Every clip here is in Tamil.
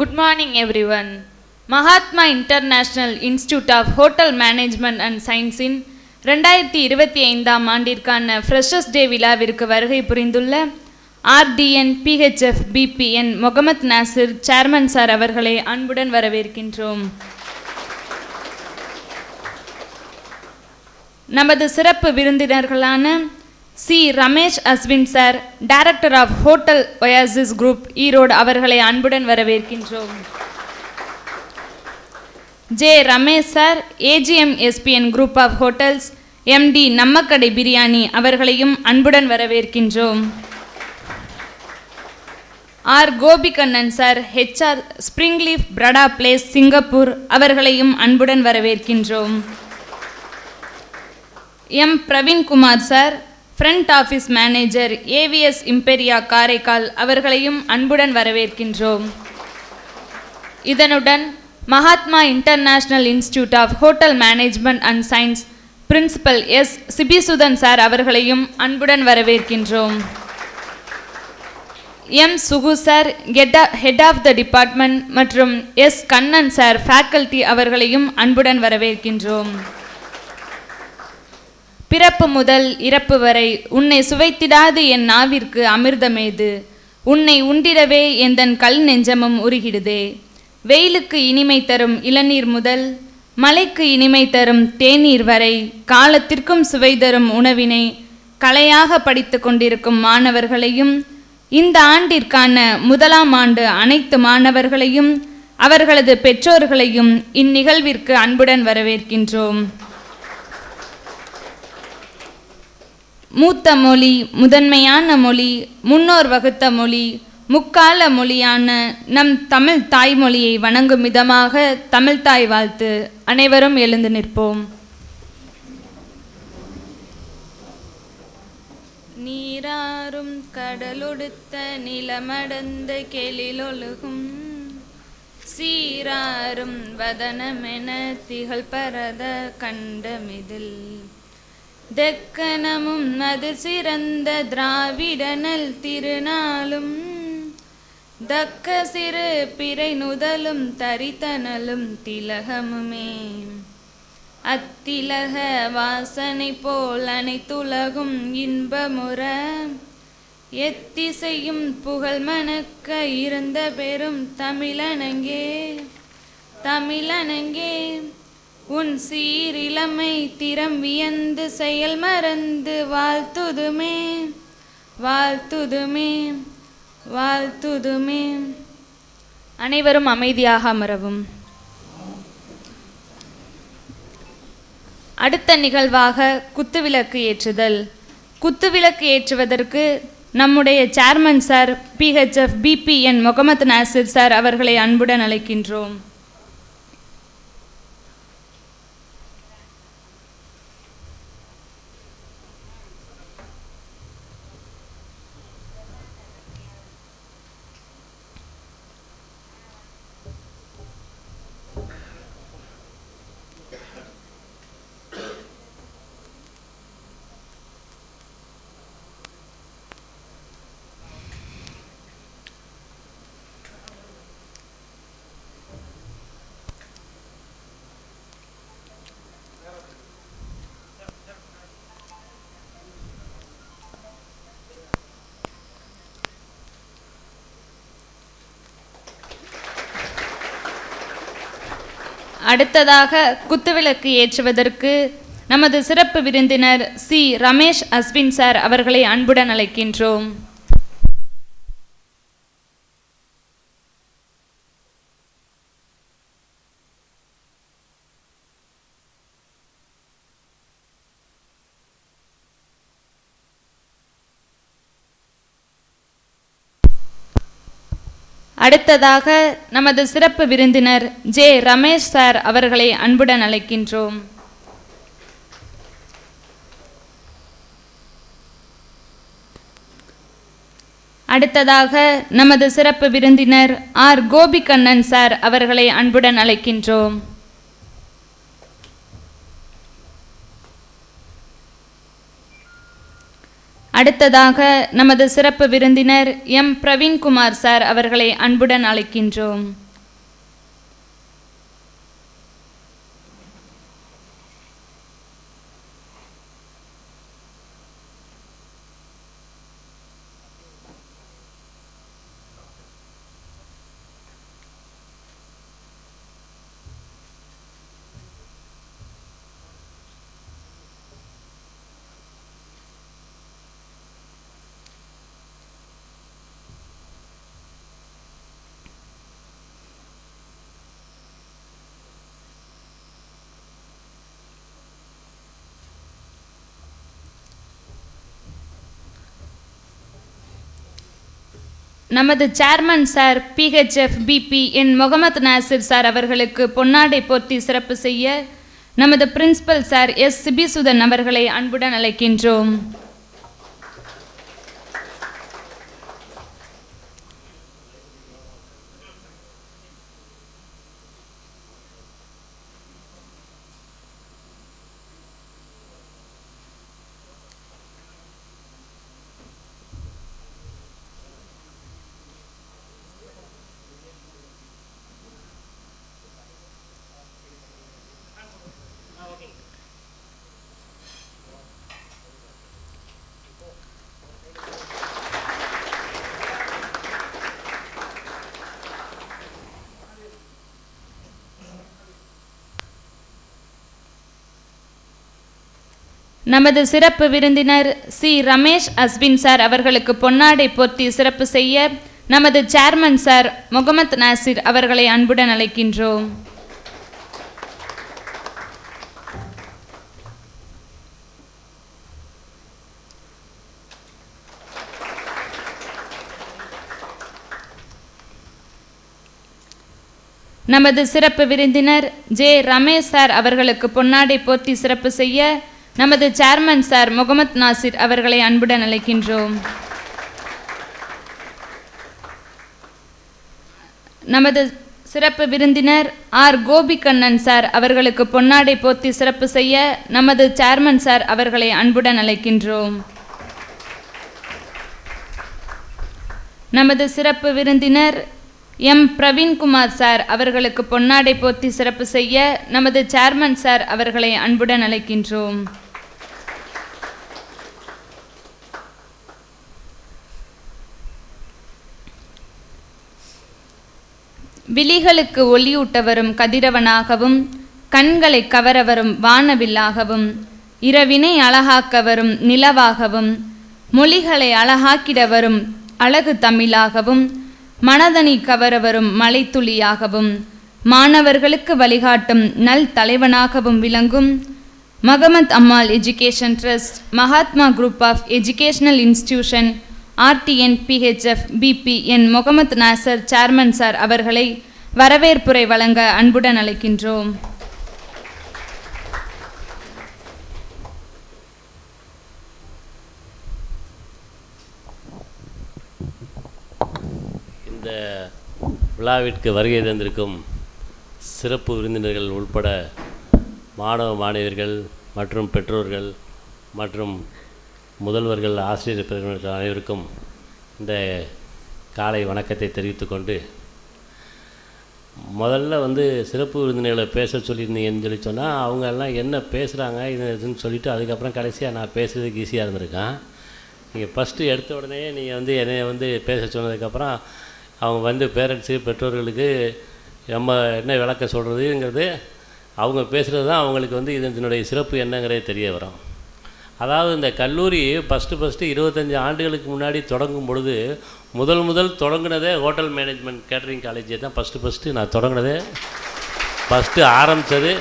Good morning everyone. Mahatma International Institute of Hotel Management and Science in 2025 ஆண்டிற்கான ஃப்ரெஷர்ஸ் டே விழாவிற்கு வருகை புரிந்துள்ள RDN PHF BPN Mohammed Nasir chairman sir அவர்களை அன்புடன் வரவேற்கின்றோம். நமது சிறப்பு விருந்தினர்களான C Ramesh Ashwin sir, director of hotel Oasis group Erode அவர்களை அன்புடன் வரவேற்கின்றோம். J Ramesh sir, AGM SPN group of hotels MD Nammakadai biryani அவர்களையும் அன்புடன் வரவேற்கின்றோம். R Gopikannan sir, HR Springleaf Prada place Singapore அவர்களையும் அன்புடன் வரவேற்கின்றோம். M Praveenkumar sir, front office manager AVS Imperia Karaikal அவர்களையும் அன்புடன் வரவேற்கின்றோம். இதனுடன் Mahatma international institute of hotel management and science principal S Sibisudhan sir அவர்களையும் அன்புடன் வரவேற்கின்றோம். M Sugu sir, head of the department மற்றும் எஸ் கண்ணன் சார், ஃபேக்கல்டி அவர்களையும் அன்புடன் வரவேற்கின்றோம். பிறப்பு முதல் இறப்பு வரை உன்னை சுவைத்திடாது என் நாவிற்கு அமிர்தமேது, உன்னை உண்டிடவே எந்தன் கல் நெஞ்சமும் உருகிடுதே. வெயிலுக்கு இனிமை தரும் இளநீர் முதல் மலைக்கு இனிமை தரும் தேநீர் வரை காலத்திற்கும் சுவை தரும் உணவினை கலையாக படித்து கொண்டிருக்கும் மாணவர்களையும், இந்த ஆண்டிற்கான முதலாம் ஆண்டு அனைத்து மாணவர்களையும் அவர்களது பெற்றோர்களையும் இந்நிகழ்விற்கு அன்புடன் வரவேற்கின்றோம். மூத்த மொழி, முதன்மையான மொழி, முன்னோர் வகுத்த மொழி, முக்கால மொழியான நம் தமிழ் தாய்மொழியை வணங்கும் விதமாக தமிழ்தாய் வாழ்த்து. அனைவரும் எழுந்து நிற்போம். நீராறும் கடலொடுத்த நிலமடந்த கெளிலொழுகும் சீராறும் வதனமென திகழ் பரத கண்டமிதில் தெக்கனமும் அது சிறந்த திராவிடனல் திருநாளும் தக்க சிறு பிறை நுதலும் தரித்தனலும் திலகமுமே. அத்திலக வாசனை போல் அனைத்துலகும் இன்பமுற எத்திசையும் புகழ் மணக்க இருந்த பெரும் தமிழனங்கே தமிழனங்கே. உன் சீரிளமை திறம் வியந்து செயல் மறந்து வாழ்த்துதுமே வாழ்த்துதுமே வாழ்த்துதுமே. அனைவரும் அமைதியாக அமரவும். அடுத்த நிகழ்வாக குத்துவிளக்கு ஏற்றுதல். குத்துவிளக்கு ஏற்றுவதற்கு நம்முடைய chairman sir PHF BPN Mohammed Nasir sir அவர்களை அன்புடன் அழைக்கின்றோம். அடுத்ததாக குத்துவிளக்கு ஏற்றுவதற்கு நமது சிறப்பு விருந்தினர் சி ரமேஷ் அஸ்வின் சார் அவர்களை அன்புடன் அழைக்கின்றோம். அடுத்ததாக நமது சிறப்பு விருந்தினர் ஜே ரமேஷ் சார் அவர்களை அன்புடன் அழைக்கின்றோம். அடுத்ததாக நமது சிறப்பு விருந்தினர் ஆர் கோபிகண்ணன் சார் அவர்களை அன்புடன் அழைக்கின்றோம். அடுத்ததாக நமது சிறப்பு விருந்தினர் எம் பிரவீன்குமார் சார் அவர்களை அன்புடன் அழைக்கின்றோம். நமது chairman sir PHF BP N Mohammed Nasir sir அவர்களுக்கு பொன்னாடை போர்த்தி சிறப்பு செய்ய நமது பிரின்சிபல் சார் சிபிசுதன் அவர்களை அன்புடன் அழைக்கின்றோம். நமது சிறப்பு விருந்தினர் ரமேஷ் அஸ்வின் சார் அவர்களுக்கு பொன்னாடை போர்த்தி சிறப்பு செய்ய நமது சேர்மன் சார் முகமது நாசிர் அவர்களை அன்புடன் அழைக்கின்றோம். நமது சிறப்பு விருந்தினர் ரமேஷ் சார் அவர்களுக்கு பொன்னாடை போர்த்தி சிறப்பு செய்ய நமது சேர்மன் சார் முகமது நாசிர் அவர்களை அன்புடன் அழைக்கின்றோம். நமது சிறப்பு விருந்தினர் கோபிகண்ணன் சார் அவர்களுக்கு பொன்னாடை போர்த்தி சிறப்பு செய்ய நமது சேர்மன் சார் அவர்களை அன்புடன் அழைக்கின்றோம். நமது சிறப்பு விருந்தினர் பிரவீன்குமார் சார் அவர்களுக்கு பொன்னாடை போர்த்தி சிறப்பு செய்ய நமது சேர்மன் சார் அவர்களை அன்புடன் அழைக்கின்றோம். விழிகளுக்கு ஒளியூட்டவரும் கதிரவனாகவும் கண்களை கவரவரும் வானவில்லாகவும் இரவினை அழகாக்கவரும் நிலவாகவும் மொழிகளை அழகாக்கிடவரும் அழகு தமிழாகவும் மனதனை கவரவரும் மலைத்துளியாகவும் மாணவர்களுக்கு வழிகாட்டும் நல் தலைவனாகவும் விளங்கும் Mohamed Ammal education trust Mahatma group of educational institution RTN PHF BP N Mohammed Nasar chairman sir அவர்களை வரவேற்புரை வழங்க அன்புடன் அழைக்கின்றோம். இந்த விழாவிற்கு வருகை தந்திருக்கும் சிறப்பு விருந்தினர்கள் உட்பட மாணவ மாணவியர்கள் மற்றும் பெற்றோர்கள் மற்றும் முதல்வர்கள் ஆசிரியர் பெருமக்கள் அனைவருக்கும் இந்த காலை வணக்கத்தை தெரிவித்துக்கொண்டு, முதல்ல சிறப்பு விருந்தினர்களை பேச சொல்லியிருந்தீங்கன்னு சொன்னால் அவங்க எல்லாம் என்ன பேசுகிறாங்க இதுன்னு சொல்லிவிட்டு அதுக்கப்புறம் கடைசியாக நான் பேசுகிறதுக்கு ஈஸியாக இருந்திருக்கேன். நீங்கள் ஃபஸ்ட்டு எடுத்த உடனே நீங்கள் என்னை பேச சொன்னதுக்கப்புறம் அவங்க பேரண்ட்ஸு பெற்றோர்களுக்கு நம்ம என்ன விளக்கம் சொல்கிறதுங்கிறது அவங்க பேசுகிறது தான் அவங்களுக்கு இதனுடைய சிறப்பு என்னங்கிறதே தெரிய வரும். அதாவது இந்த கல்லூரி ஃபஸ்ட்டு 25 ஆண்டுகளுக்கு முன்னாடி தொடங்கும் பொழுது முதல் தொடங்கினதே ஹோட்டல் மேனேஜ்மெண்ட் கேட்டரிங் காலேஜை தான் ஃபஸ்ட்டு நான் தொடங்கினதே. ஆரம்பித்தது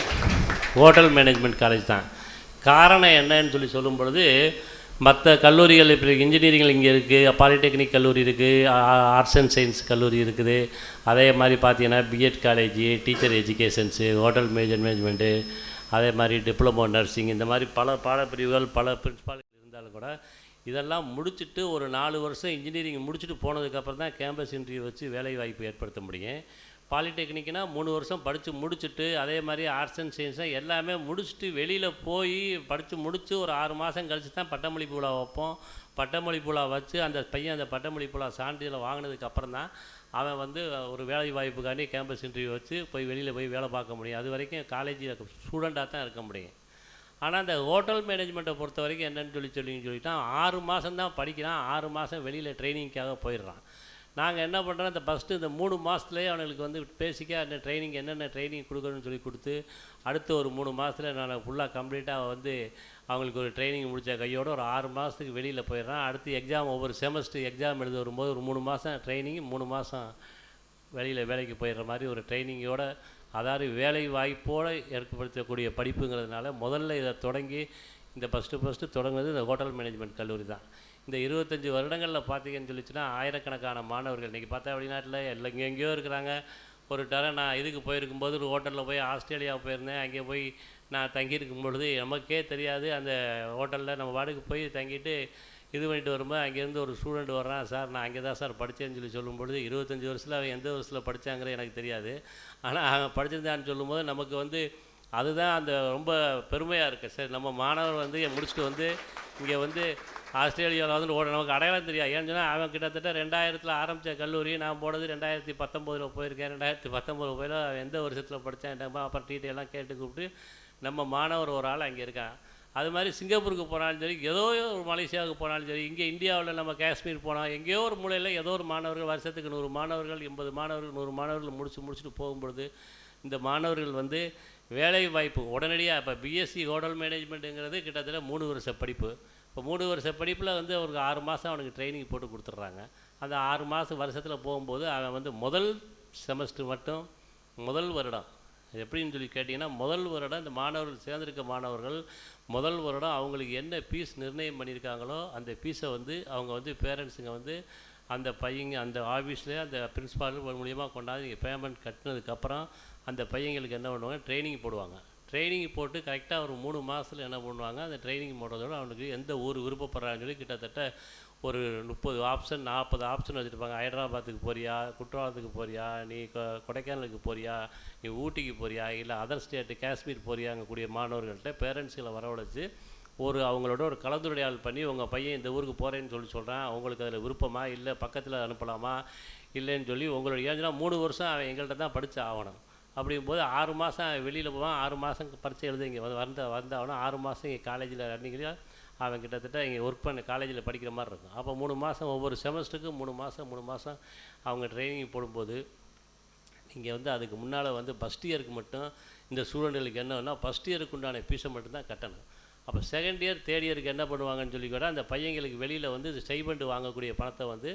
ஹோட்டல் மேனேஜ்மெண்ட் காலேஜ் தான். காரணம் என்னன்னு சொல்லும் பொழுது மற்ற கல்லூரிகள் இப்போ இன்ஜினியரிங் இங்கே இருக்குது, பாலிடெக்னிக் கல்லூரி இருக்குது, ஆர்ட்ஸ் அண்ட் சயின்ஸ் கல்லூரி இருக்குது, அதே மாதிரி பார்த்தீங்கன்னா B Ed college, teacher educations, hotel management, அதே மாதிரி டிப்ளமோ நர்சிங், இந்த மாதிரி பல பாடப்பிரிவுகள் பல பிரின்சிபால் இருந்தாலும் கூட இதெல்லாம் முடிச்சுட்டு ஒரு 4 வருஷம் இன்ஜினியரிங் முடிச்சுட்டு போனதுக்கப்புறம் தான் கேம்பஸ் இன்டர்வியூ வச்சு வேலை வாய்ப்பு ஏற்படுத்த முடியும். பாலிடெக்னிக்னால் 3 வருஷம் படித்து முடிச்சுட்டு, அதே மாதிரி ஆர்ட்ஸ் அண்ட் சயின்ஸாக எல்லாமே முடிச்சுட்டு வெளியில் போய் படித்து முடித்து ஒரு 6 மாதம் கழித்து தான் பட்டமளிப்பு விழா வைப்போம். பட்டமளிப்பு விழா வச்சு அந்த பையன் அந்த பட்டமளிப்பு விழா சான்றிதழை வாங்கினதுக்கப்புறம் தான் அவன் ஒரு வேலை வாய்ப்புக்காண்டி கேம்பஸ் இன்டர்வியூ வச்சு வெளியில் போய் வேலை பார்க்க முடியும். அது வரைக்கும் காலேஜில் ஸ்டூடெண்ட்டாக தான் இருக்க முடியும். ஆனால் அந்த ஹோட்டல் மேனேஜ்மெண்ட்டை பொறுத்த வரைக்கும் என்னென்னு சொல்லிட்டான் 6 மாதம் தான் படிக்கிறான், 6 மாதம் வெளியில் ட்ரைனிங்காக போயிடுறான். நாங்கள் என்ன பண்ணுறோம், இந்த 3 மாதத்துலேயே அவனுக்கு பேசிக்காக என்னென்ன ட்ரைனிங் கொடுக்கணும்னு சொல்லி கொடுத்து அடுத்த ஒரு 3 மாதத்தில் நான் ஃபுல்லாக கம்ப்ளீட்டாக அவங்களுக்கு ஒரு ட்ரைனிங் முடித்த கையோடு ஒரு 6 மாதத்துக்கு வெளியில் போயிடுறான். அடுத்து எக்ஸாம் ஒவ்வொரு செமஸ்டர் எக்ஸாம் எழுத வரும்போது ஒரு 3 மாதம் ட்ரைனிங், 3 மாதம் வெளியில் வேலைக்கு போயிடுற மாதிரி ஒரு ட்ரைனிங்கோடு, அதாவது வேலை வாய்ப்போடு ஏற்படுத்தக்கூடிய படிப்புங்கிறதுனால முதல்ல இதை தொடங்கி இந்த ஃபஸ்ட்டு தொடங்குனது இந்த ஹோட்டல் மேனேஜ்மெண்ட் கல்லூரி தான். இந்த 25 வருடங்களில் பார்த்தீங்கன்னு சொல்லிச்சுன்னா ஆயிரக்கணக்கான மாணவர்கள் இன்றைக்கி பார்த்தா வெளிநாட்டில் எல்லாம் எங்கேயோ இருக்கிறாங்க. ஒரு தடவை நான் இதுக்கு போயிருக்கும்போது ஒரு ஹோட்டலில் போய் ஆஸ்திரேலியா போயிருந்தேன். அங்கே போய் நான் தங்கியிருக்கும் பொழுது நமக்கே தெரியாது, அந்த ஹோட்டலில் நம்ம வாடகைக்கு போய் தங்கிட்டு இது பண்ணிட்டு வரும்போது அங்கேருந்து ஒரு ஸ்டூடெண்ட் வர்றான். சார் நான் அங்கே தான் சார் படித்தேன்னு சொல்லும்பொழுது 25 வருஷத்தில் அவன் எந்த வருஷத்தில் படித்தாங்கிறது எனக்கு தெரியாது. ஆனால் அவன் படிச்சிருந்தான்னு சொல்லும்போது நமக்கு வந்து அதுதான் அந்த ரொம்ப பெருமையாக இருக்குது. சரி, நம்ம மாணவர் வந்து முடிச்சுட்டு வந்து இங்கே வந்து ஆஸ்திரேலியாவில் வந்து நமக்கு அடையாளம் தெரியாது. ஏன்னு சொன்னால் அவன் கிட்டத்தட்ட 2000 ஆரம்பித்த கல்லூரி, நான் போனது 2019 போயிருக்கேன். 2019 போயில எந்த வருஷத்தில் படித்தேன் அப்புறம் டீட்டெயிலாம் கேட்டு கூப்பிட்டு நம்ம மாணவர் ஒரு ஆள் அங்கே இருக்கான். அது மாதிரி சிங்கப்பூருக்கு போனாலும் சரி, ஏதோ ஒரு மலேசியாவுக்கு போனாலும் சரி, இங்கே இந்தியாவில் நம்ம காஷ்மீர் போனால் எங்கேயோ ஒரு மூலையில் ஏதோ ஒரு மாணவர்கள் வருஷத்துக்கு 100 மாணவர்கள் 80 மாணவர்கள் 100 மாணவர்கள் முடிச்சுட்டு போகும்பொழுது இந்த மாணவர்கள் வந்து வேலை வாய்ப்பு உடனடியாக இப்போ பிஎஸ்சி ஹோட்டல் மேனேஜ்மெண்ட்டுங்கிறது கிட்டத்தட்ட 3 வருஷ படிப்பு. இப்போ 3 வருஷ படிப்பில் வந்து அவருக்கு 6 மாதம் அவனுக்கு ட்ரைனிங் போட்டு கொடுத்துட்றாங்க. அந்த 6 மாதம் வருஷத்தில் போகும்போது அவன் வந்து முதல் செமஸ்டர் மட்டும் முதல் வருடம் எப்படின்னு சொல்லி கேட்டிங்கன்னா, முதல் வருடம் இந்த மாணவர்கள் சேர்ந்திருக்க மாணவர்கள் முதல் வருடம் அவங்களுக்கு என்ன ஃபீஸ் நிர்ணயம் பண்ணியிருக்காங்களோ அந்த ஃபீஸை வந்து அவங்க வந்து பேரண்ட்ஸுங்க வந்து அந்த பையங்க அந்த ஆஃபீஸ்லேயே அந்த பிரின்ஸ்பால் மூலியமாக கொண்டாந்து நீங்கள் பேமெண்ட் கட்டினதுக்கப்புறம் அந்த பையங்களுக்கு என்ன பண்ணுவாங்க, ட்ரைனிங் போடுவாங்க. ட்ரைனிங் போட்டு கரெக்டாக ஒரு 3 மாதத்தில் என்ன பண்ணுவாங்க, அந்த ட்ரைனிங் போடுறதோடு அவனுக்கு எந்த ஊர் விருப்பப்படுறாங்கன்னு சொல்லி கிட்டத்தட்ட ஒரு 30 ஆப்ஷன் 40 ஆப்ஷன் வச்சுருப்பாங்க. ஹைதராபாத்துக்கு போறியா, குற்றாலத்துக்கு போறியா, நீ கொடைக்கானலுக்கு போறியா, நீ ஊட்டிக்கு போறியா, இல்லை அதர் ஸ்டேட்டு காஷ்மீர் போறியாங்கக்கூடிய மாணவர்கள்ட்ட பேரண்ட்ஸுகளை வரவழைச்சு அவங்களோட ஒரு கலந்துரையாடல் பண்ணி உங்கள் பையன் இந்த ஊருக்கு போகிறேன்னு சொல்கிறான், அவங்களுக்கு அதில் விருப்பமா, இல்லை பக்கத்தில் அனுப்பலாமா இல்லைன்னு சொல்லி உங்களுடைய ஏன்னா 3 வருஷம் அவன் எங்கள்கிட்ட தான் படித்து ஆகணும். அப்படிங்கும்போது 6 மாதம் வெளியில் போவான், 6 மாதம் பரிச்சை எழுத இங்கே வந்தாகணும். 6 மாதம் இங்கே காலேஜில் ரன்னிங்கில் அவன் கிட்டத்தட்ட இங்கே ஒர்க் பண்ண காலேஜில் படிக்கிற மாதிரி இருக்கும். அப்போ 3 மாதம் ஒவ்வொரு செமஸ்டருக்கும் 3 மாதம் அவங்க ட்ரைனிங் போடும்போது நீங்கள் வந்து அதுக்கு முன்னால் வந்து ஃபஸ்ட் இயருக்கு மட்டும் இந்த ஸ்டூடெண்ட்களுக்கு என்னன்னா ஃபஸ்ட் இயருக்கு உண்டான ஃபீஸை மட்டும்தான் கட்டணும். அப்போ செகண்ட் இயர் தேர்ட் இயருக்கு என்ன பண்ணுவாங்கன்னு சொல்லி கூட அந்த பையங்களுக்கு வெளியில் வந்து ஸ்டைபண்ட் வாங்கக்கூடிய பணத்தை வந்து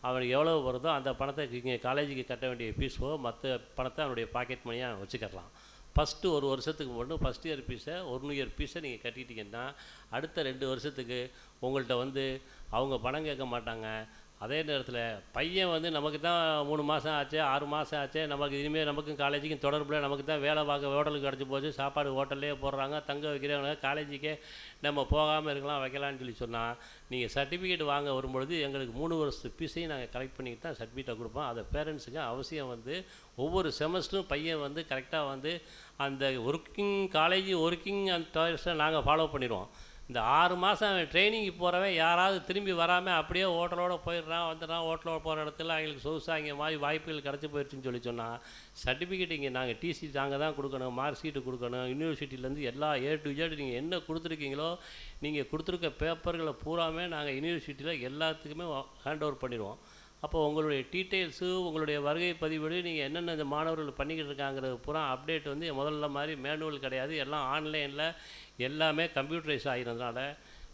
அவனுக்கு எவ்வளோ வருதோ அந்த பணத்தை இங்கே காலேஜுக்கு கட்ட வேண்டிய ஃபீஸோ மற்ற பணத்தை அவனுடைய பாக்கெட் மணியாக வச்சுக்கலாம். ஃபஸ்ட்டு ஒரு வருஷத்துக்கு மட்டும் ஃபஸ்ட் இயர் ஃபீஸை 1 இயர் ஃபீஸை நீங்கள் கட்டிட்டீங்கன்னா அடுத்த 2 வருஷத்துக்கு உங்கள்கிட்ட வந்து அவங்க பணம் கேட்க மாட்டாங்க. அதே நேரத்தில் பையன் வந்து நமக்கு தான் 3 மாதம் ஆச்சு 6 மாதம் ஆச்சு, நமக்கு இனிமேல் நமக்கும் காலேஜுக்கும் தொடர்பில் நமக்கு தான் வேலை பார்க்க ஹோட்டலுக்கு கிடச்சி போச்சு, சாப்பாடு ஹோட்டல்லே போடுறாங்க, தங்க வைக்கிறவங்க காலேஜுக்கே நம்ம போகாமல் இருக்கலாம் வைக்கலான்னு சொல்லி சொன்னால் நீங்கள் சர்டிஃபிகேட் வாங்க வரும்பொழுது எங்களுக்கு 3 வருஷத்து ஃபீஸையும் நாங்கள் கலெக்ட் பண்ணிக்கிட்டு தான் சர்டிஃபிகேட்டை கொடுப்போம். அதை பேரண்ட்ஸுக்கு அவசியம் வந்து ஒவ்வொரு செமஸ்டரும் பையன் வந்து கரெக்டாக வந்து அந்த ஒர்க்கிங் அந்த டாய்ஸை நாங்கள் ஃபாலோ பண்ணிடுவோம். இந்த 6 மாதம் அவன் ட்ரைனிங்கு போகிறவன் யாராவது திரும்பி வராமல் அப்படியே ஹோட்டலோடு போயிடுறான் வந்துடுறான், ஹோட்டலோடு போகிற இடத்துல அவங்களுக்கு சொகுசாக இங்கே மாதிரி வாய்ப்புகள் கிடச்சி போயிடுச்சுன்னு சொல்லி சொன்னால் சர்டிஃபிகேட் இங்கே நாங்கள் டிசி நாங்கள் தான் கொடுக்கணும், மார்க் ஷீட்டு கொடுக்கணும், யூனிவர்சிட்டியிலேருந்து எல்லா A to Z நீங்கள் என்ன கொடுத்துருக்கீங்களோ நீங்கள் கொடுத்துருக்க பேப்பர்களை பூராமே நாங்கள் யூனிவர்சிட்டியில் எல்லாத்துக்குமே ஹேண்ட் ஓவர் பண்ணிடுவோம். அப்போ உங்களுடைய டீட்டெயில்ஸு உங்களுடைய வருகை பதிவேடு நீங்கள் என்னென்ன இந்த மாணவர்கள் பண்ணிக்கிட்டு இருக்காங்கிறது பூரா அப்டேட் வந்து முதல்ல மாதிரி மேனுவல் கிடையாது, எல்லாம் ஆன்லைனில் எல்லாமே கம்ப்யூட்டரைஸ் ஆகிறதுனால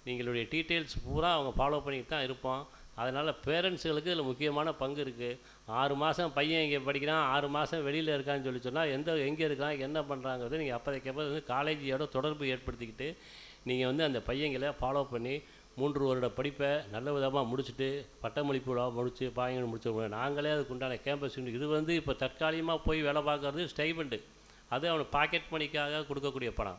நீங்களுடைய டீட்டெயில்ஸ் பூரா அவங்க ஃபாலோ பண்ணிக்கிட்டு தான் இருப்போம். அதனால் பேரண்ட்ஸுகளுக்கு இதில் முக்கியமான பங்கு இருக்குது. 6 மாதம் பையன் இங்கே படிக்கிறான், 6 மாதம் வெளியில் இருக்கான்னு சொல்லி சொன்னால் எங்கே இருக்கான் என்ன பண்ணுறாங்கிறது நீங்கள் அப்போதைக்கப்போ வந்து காலேஜோட தொடர்பு ஏற்படுத்திக்கிட்டு நீங்கள் வந்து அந்த பையங்களை ஃபாலோ பண்ணி 3 வருட படிப்பை நல்ல விதமாக முடிச்சுட்டு பட்டமளிப்பு விழா முடித்து பாயங்கள் முடிச்சு நாங்களே அதுக்கு உண்டான கேம்பஸ் இது வந்து இப்போ தற்காலிகமாக போய் வேலை பார்க்குறது ஸ்டைபண்டு, அது அவனுக்கு பாக்கெட் மணிக்காக கொடுக்கக்கூடிய பணம்.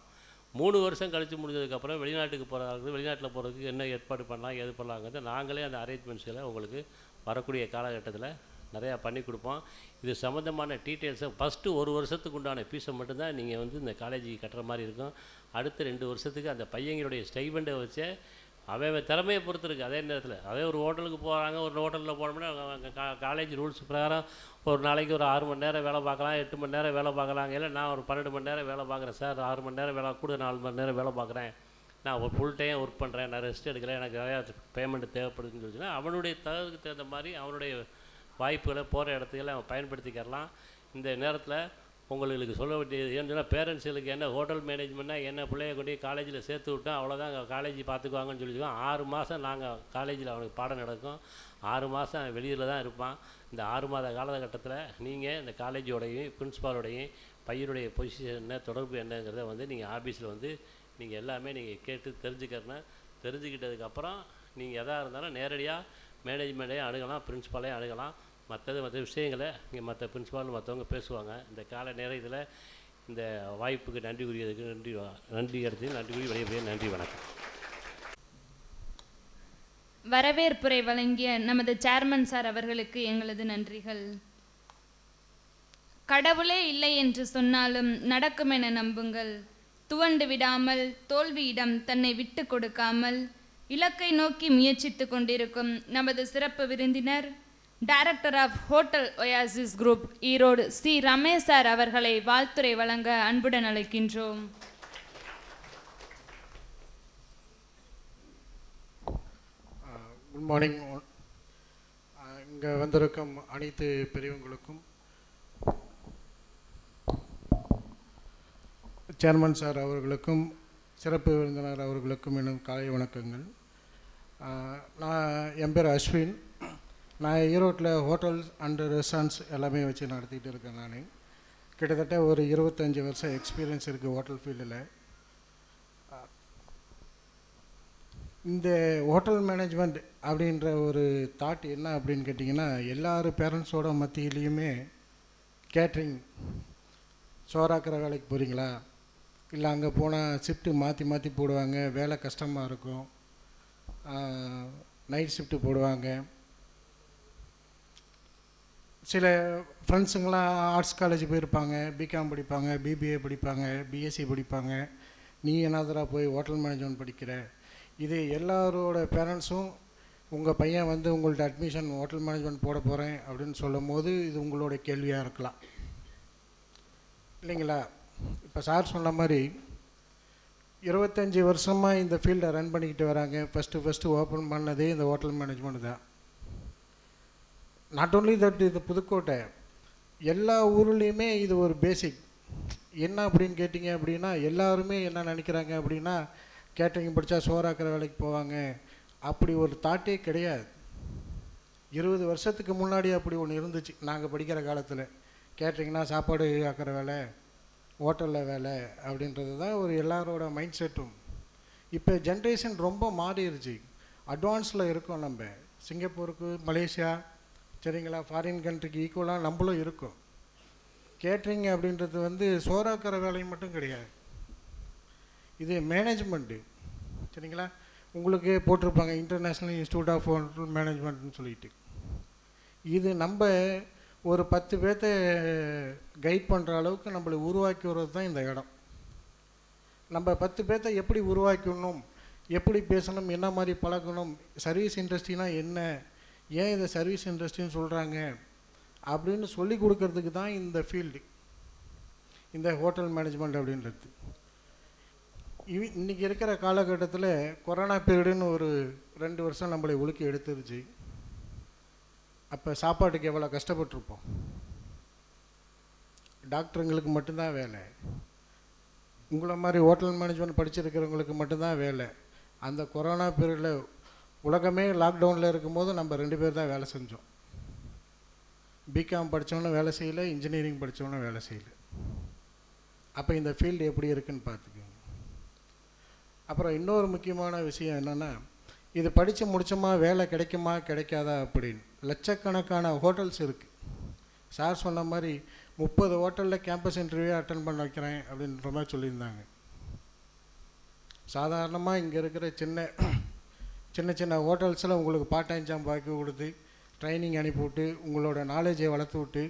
3 வருஷம் கழித்து முடிஞ்சதுக்கப்புறம் வெளிநாட்டுக்கு போகிறது, வெளிநாட்டில் போகிறதுக்கு என்ன ஏற்பாடு பண்ணலாம் எது பண்ணலாங்கிறது நாங்களே அந்த அரேஞ்ச்மெண்ட்ஸில் உங்களுக்கு வரக்கூடிய காலகட்டத்தில் நிறையா பண்ணி கொடுப்போம். இது சம்மந்தமான டீட்டெயில்ஸை ஃபஸ்ட்டு 1 வருஷத்துக்கு உண்டான ஃபீஸை மட்டும்தான் நீங்கள் வந்து இந்த காலேஜுக்கு கட்டுற மாதிரி இருக்கும். அடுத்த 2 வருஷத்துக்கு அந்த பையங்களுடைய ஸ்டைபண்டை வச்சே அவன் திறமையை பொறுத்து இருக்குது. அதே நேரத்தில் அதே ஒரு ஹோட்டலுக்கு போகிறாங்க, ஒரு ஹோட்டலில் போனோம்னா காலேஜ் ரூல்ஸ் பிரகாரம் ஒரு நாளைக்கு ஒரு 6 மணி நேரம் வேலை பார்க்கலாம், 8 மணி நேரம் வேலை பார்க்கலாங்க. இல்லை நான் ஒரு 12 மணி நேரம் வேலை பார்க்குறேன் சார், 6 மணி நேரம் வேலை கூட 4 மணி நேரம் வேலை பார்க்குறேன், நான் ஒரு ஃபுல் டைம் ஒர்க் பண்ணுறேன், நான் ரெஸ்ட் எடுக்கிறேன், எனக்கு நிறையா பேமெண்ட் தேவைப்படுதுன்னு சொல்லிச்சுன்னா அவனுடைய தகுதிக்கு தகுந்த மாதிரி அவனுடைய வாய்ப்புகளை போகிற இடத்துக்கெல்லாம் அவன் பயன்படுத்திக்கிறலாம். இந்த நேரத்தில் உங்களுக்கு சொல்ல வேண்டியது ஏன்னு சொன்னால் பேரண்ட்ஸுகளுக்கு என்ன ஹோட்டல் மேனேஜ்மெண்ட்னா என்ன பிள்ளைய கொண்டு காலேஜில் சேர்த்து விட்டோம் அவ்வளோதான் காலேஜ் பார்த்துக்குவாங்கன்னு சொல்லிடுவோம். 6 மாதம் நாங்கள் காலேஜில் அவனுக்கு பாடம் நடக்கும், 6 மாதம் வெளியில் தான் இருப்பான். இந்த 6 மாத காலகட்டத்தில் நீங்கள் இந்த காலேஜோடையும் பிரின்ஸ்பாலோடையும் பையனுடைய பொசிஷன் என்ன தொடர்பு என்னங்கிறத வந்து நீங்கள் ஆஃபீஸில் வந்து நீங்கள் எல்லாமே நீங்கள் கேட்டு தெரிஞ்சுக்கிட்டதுக்கப்புறம் நீங்கள் எதாக இருந்தாலும் நேரடியாக மேனேஜ்மெண்ட்டையும் அணுகலாம், பிரின்ஸிபாலையும் அணுகலாம். மற்ற விஷயங்களை இங்கே மற்ற பிரின்ஸிபால் மற்றவங்க பேசுவாங்க. இந்த கால நேரத்தில் இந்த வாய்ப்புக்கு நன்றி கூறியதுக்கு நன்றி கூறி விடைபெறுகிறேன். நன்றி, வணக்கம். வரவேற்புரை வழங்கிய நமது சேர்மன் சார் அவர்களுக்கு எங்களது நன்றிகள். கடவுளே இல்லை என்று சொன்னாலும் நடக்கும் என நம்புங்கள். துவண்டு விடாமல், தோல்வியிடம் தன்னை விட்டு கொடுக்காமல் இலக்கை நோக்கி முயற்சித்து கொண்டிருக்கும் நமது சிறப்பு விருந்தினர் director of hotel Oasis group Erode C Ramesh sir அவர்களை வாழ்த்துரை வழங்க அன்புடன் அழைக்கின்றோம். Good morning. இங்கே வந்திருக்கும் அனைத்து பெரியவங்களுக்கும், சேர்மன் சார் அவர்களுக்கும், சிறப்பு விருந்தினர் அவர்களுக்கும் இன்னும் காலை வணக்கங்கள். என் பேர் அஸ்வின். நான் ஈரோட்டில் ஹோட்டல்ஸ் அண்டு ரெஸ்டாரண்ட்ஸ் எல்லாமே வச்சு நடத்திட்டு இருக்கேன். நான் கிட்டத்தட்ட ஒரு 25 வருஷம் எக்ஸ்பீரியன்ஸ் இருக்குது ஹோட்டல் ஃபீல்டில். இந்த ஹோட்டல் மேனேஜ்மெண்ட் அப்படின்ற ஒரு தாட் என்ன அப்படின்னு கேட்டிங்கன்னா, எல்லாரும் பேரண்ட்ஸோட மத்தியிலையுமே கேட்ரிங், சோறாக்கிற வேலைக்கு போகிறீங்களா, இல்லை அங்கே போனால் ஷிஃப்ட்டு மாற்றி மாற்றி போடுவாங்க, வேலை கஷ்டமாக இருக்கும், நைட் ஷிஃப்ட்டு போடுவாங்க. சில ஃப்ரெண்ட்ஸுங்களாம் ஆர்ட்ஸ் காலேஜ் போயிருப்பாங்க, பிகாம் படிப்பாங்க, பிபிஏ படிப்பாங்க, பிஎஸ்சி படிப்பாங்க. நீ என்னதுரா போய் ஹோட்டல் மேனேஜ்மெண்ட் படிக்கிற? இது எல்லாரோட பேரண்ட்ஸும் உங்கள் பையன் வந்து உங்கள்ட்ட அட்மிஷன் ஹோட்டல் மேனேஜ்மெண்ட் போட போகிறேன் அப்படின்னு சொல்லும் போது இது உங்களோட கேள்வியாக இருக்கலாம், இல்லைங்களா? இப்போ சார் சொன்ன மாதிரி 25 வருஷமாக இந்த ஃபீல்டை ரன் பண்ணிக்கிட்டு வராங்க. ஃபஸ்ட்டு ஓப்பன் பண்ணதே இந்த ஹோட்டல் மேனேஜ்மெண்ட் தான். நாட் ஓன்லி தட், இது புதுக்கோட்டை, எல்லா ஊர்லேயுமே இது ஒரு பேசிக். என்ன அப்படின்னு கேட்டிங்க அப்படின்னா, எல்லாருமே என்ன நினைக்கிறாங்க அப்படின்னா, கேட்டரிங் படித்தா சோறாக்கிற வேலைக்கு போவாங்க. அப்படி ஒரு தாட்டே கிடையாது. 20 வருஷத்துக்கு முன்னாடி அப்படி ஒன்று இருந்துச்சு. நாங்கள் படிக்கிற காலத்தில் கேட்டரிங்னா சாப்பாடு ஆக்கிற வேலை, ஹோட்டலில் வேலை அப்படின்றது தான் ஒரு எல்லாரோட மைண்ட் செட்டும். இப்போ ஜென்ரேஷன் ரொம்ப மாறிடுச்சு, அட்வான்ஸில் இருக்கோம். நம்ம சிங்கப்பூருக்கு, மலேசியா, சரிங்களா, ஃபாரின் கண்ட்ரிக்கு ஈக்குவலாக நம்மளும் இருக்கோம். கேட்ரிங் அப்படின்றது வந்து சோறாக்கிற வேலையும் மட்டும் கிடையாது, இது மேனேஜ்மெண்ட்டு, சரிங்களா. உங்களுக்கு போட்டிருப்பாங்க இன்டர்நேஷ்னல் இன்ஸ்டியூட் ஆஃப் ஹோட்டல் மேனேஜ்மெண்ட்னு சொல்லிட்டு. இது நம்ம ஒரு 10 பேர்த்த கைட் பண்ணுற அளவுக்கு நம்மளை உருவாக்கி வர்றது தான் இந்த இடம். நம்ம 10 பேர்த்த எப்படி உருவாக்கணும், எப்படி பேசணும், என்ன மாதிரி பழகணும், சர்வீஸ் இண்டஸ்ட்ரினா என்ன, ஏன் இதை சர்வீஸ் இண்டஸ்ட்ரின்னு சொல்கிறாங்க அப்படின்னு சொல்லி கொடுக்கறதுக்கு தான் இந்த ஃபீல்டு, இந்த ஹோட்டல் மேனேஜ்மெண்ட் அப்படின்றது. இன்றைக்கி இருக்கிற காலகட்டத்தில் கொரோனா பீரியடுன்னு ஒரு 2 வருஷம் நம்மளை உலுக்கி எடுத்துருச்சு. அப்போ சாப்பாட்டுக்கு எவ்வளோ கஷ்டப்பட்டுருப்போம். டாக்டருங்களுக்கு மட்டும்தான் வேலை, உங்களை மாதிரி ஹோட்டல் மேனேஜ்மெண்ட் படிச்சிருக்கிறவங்களுக்கு மட்டும்தான் வேலை. அந்த கொரோனா பீரியடில் உலகமே லாக்டவுனில் இருக்கும்போது நம்ம 2 பேர் தான் வேலை செஞ்சோம். பிகாம் படித்தவனும் வேலை செய்யலை, இன்ஜினியரிங் படித்தவனும் வேலை செய்யலை. அப்போ இந்த ஃபீல்டு எப்படி இருக்குதுன்னு பார்த்துக்கோங்க. அப்புறம் இன்னொரு முக்கியமான விஷயம் என்னென்னா, இது படித்து முடித்தோமா வேலை கிடைக்குமா கிடைக்காதா அப்படின்னு. லட்சக்கணக்கான ஹோட்டல்ஸ் இருக்குது. சார் சொன்ன மாதிரி 30 ஹோட்டலில் கேம்பஸ் இன்டர்வியூ அட்டன் பண்ண வைக்கிறேன் அப்படின்ற மாதிரி சொல்லியிருந்தாங்க. சாதாரணமாக இங்கே இருக்கிற சின்ன சின்ன ஹோட்டல்ஸில் உங்களுக்கு பார்ட் டைம் ஜாப் வாக்கி கொடுத்து ட்ரைனிங் அனுப்பிவிட்டு உங்களோட நாலேஜை வளர்த்து விட்டு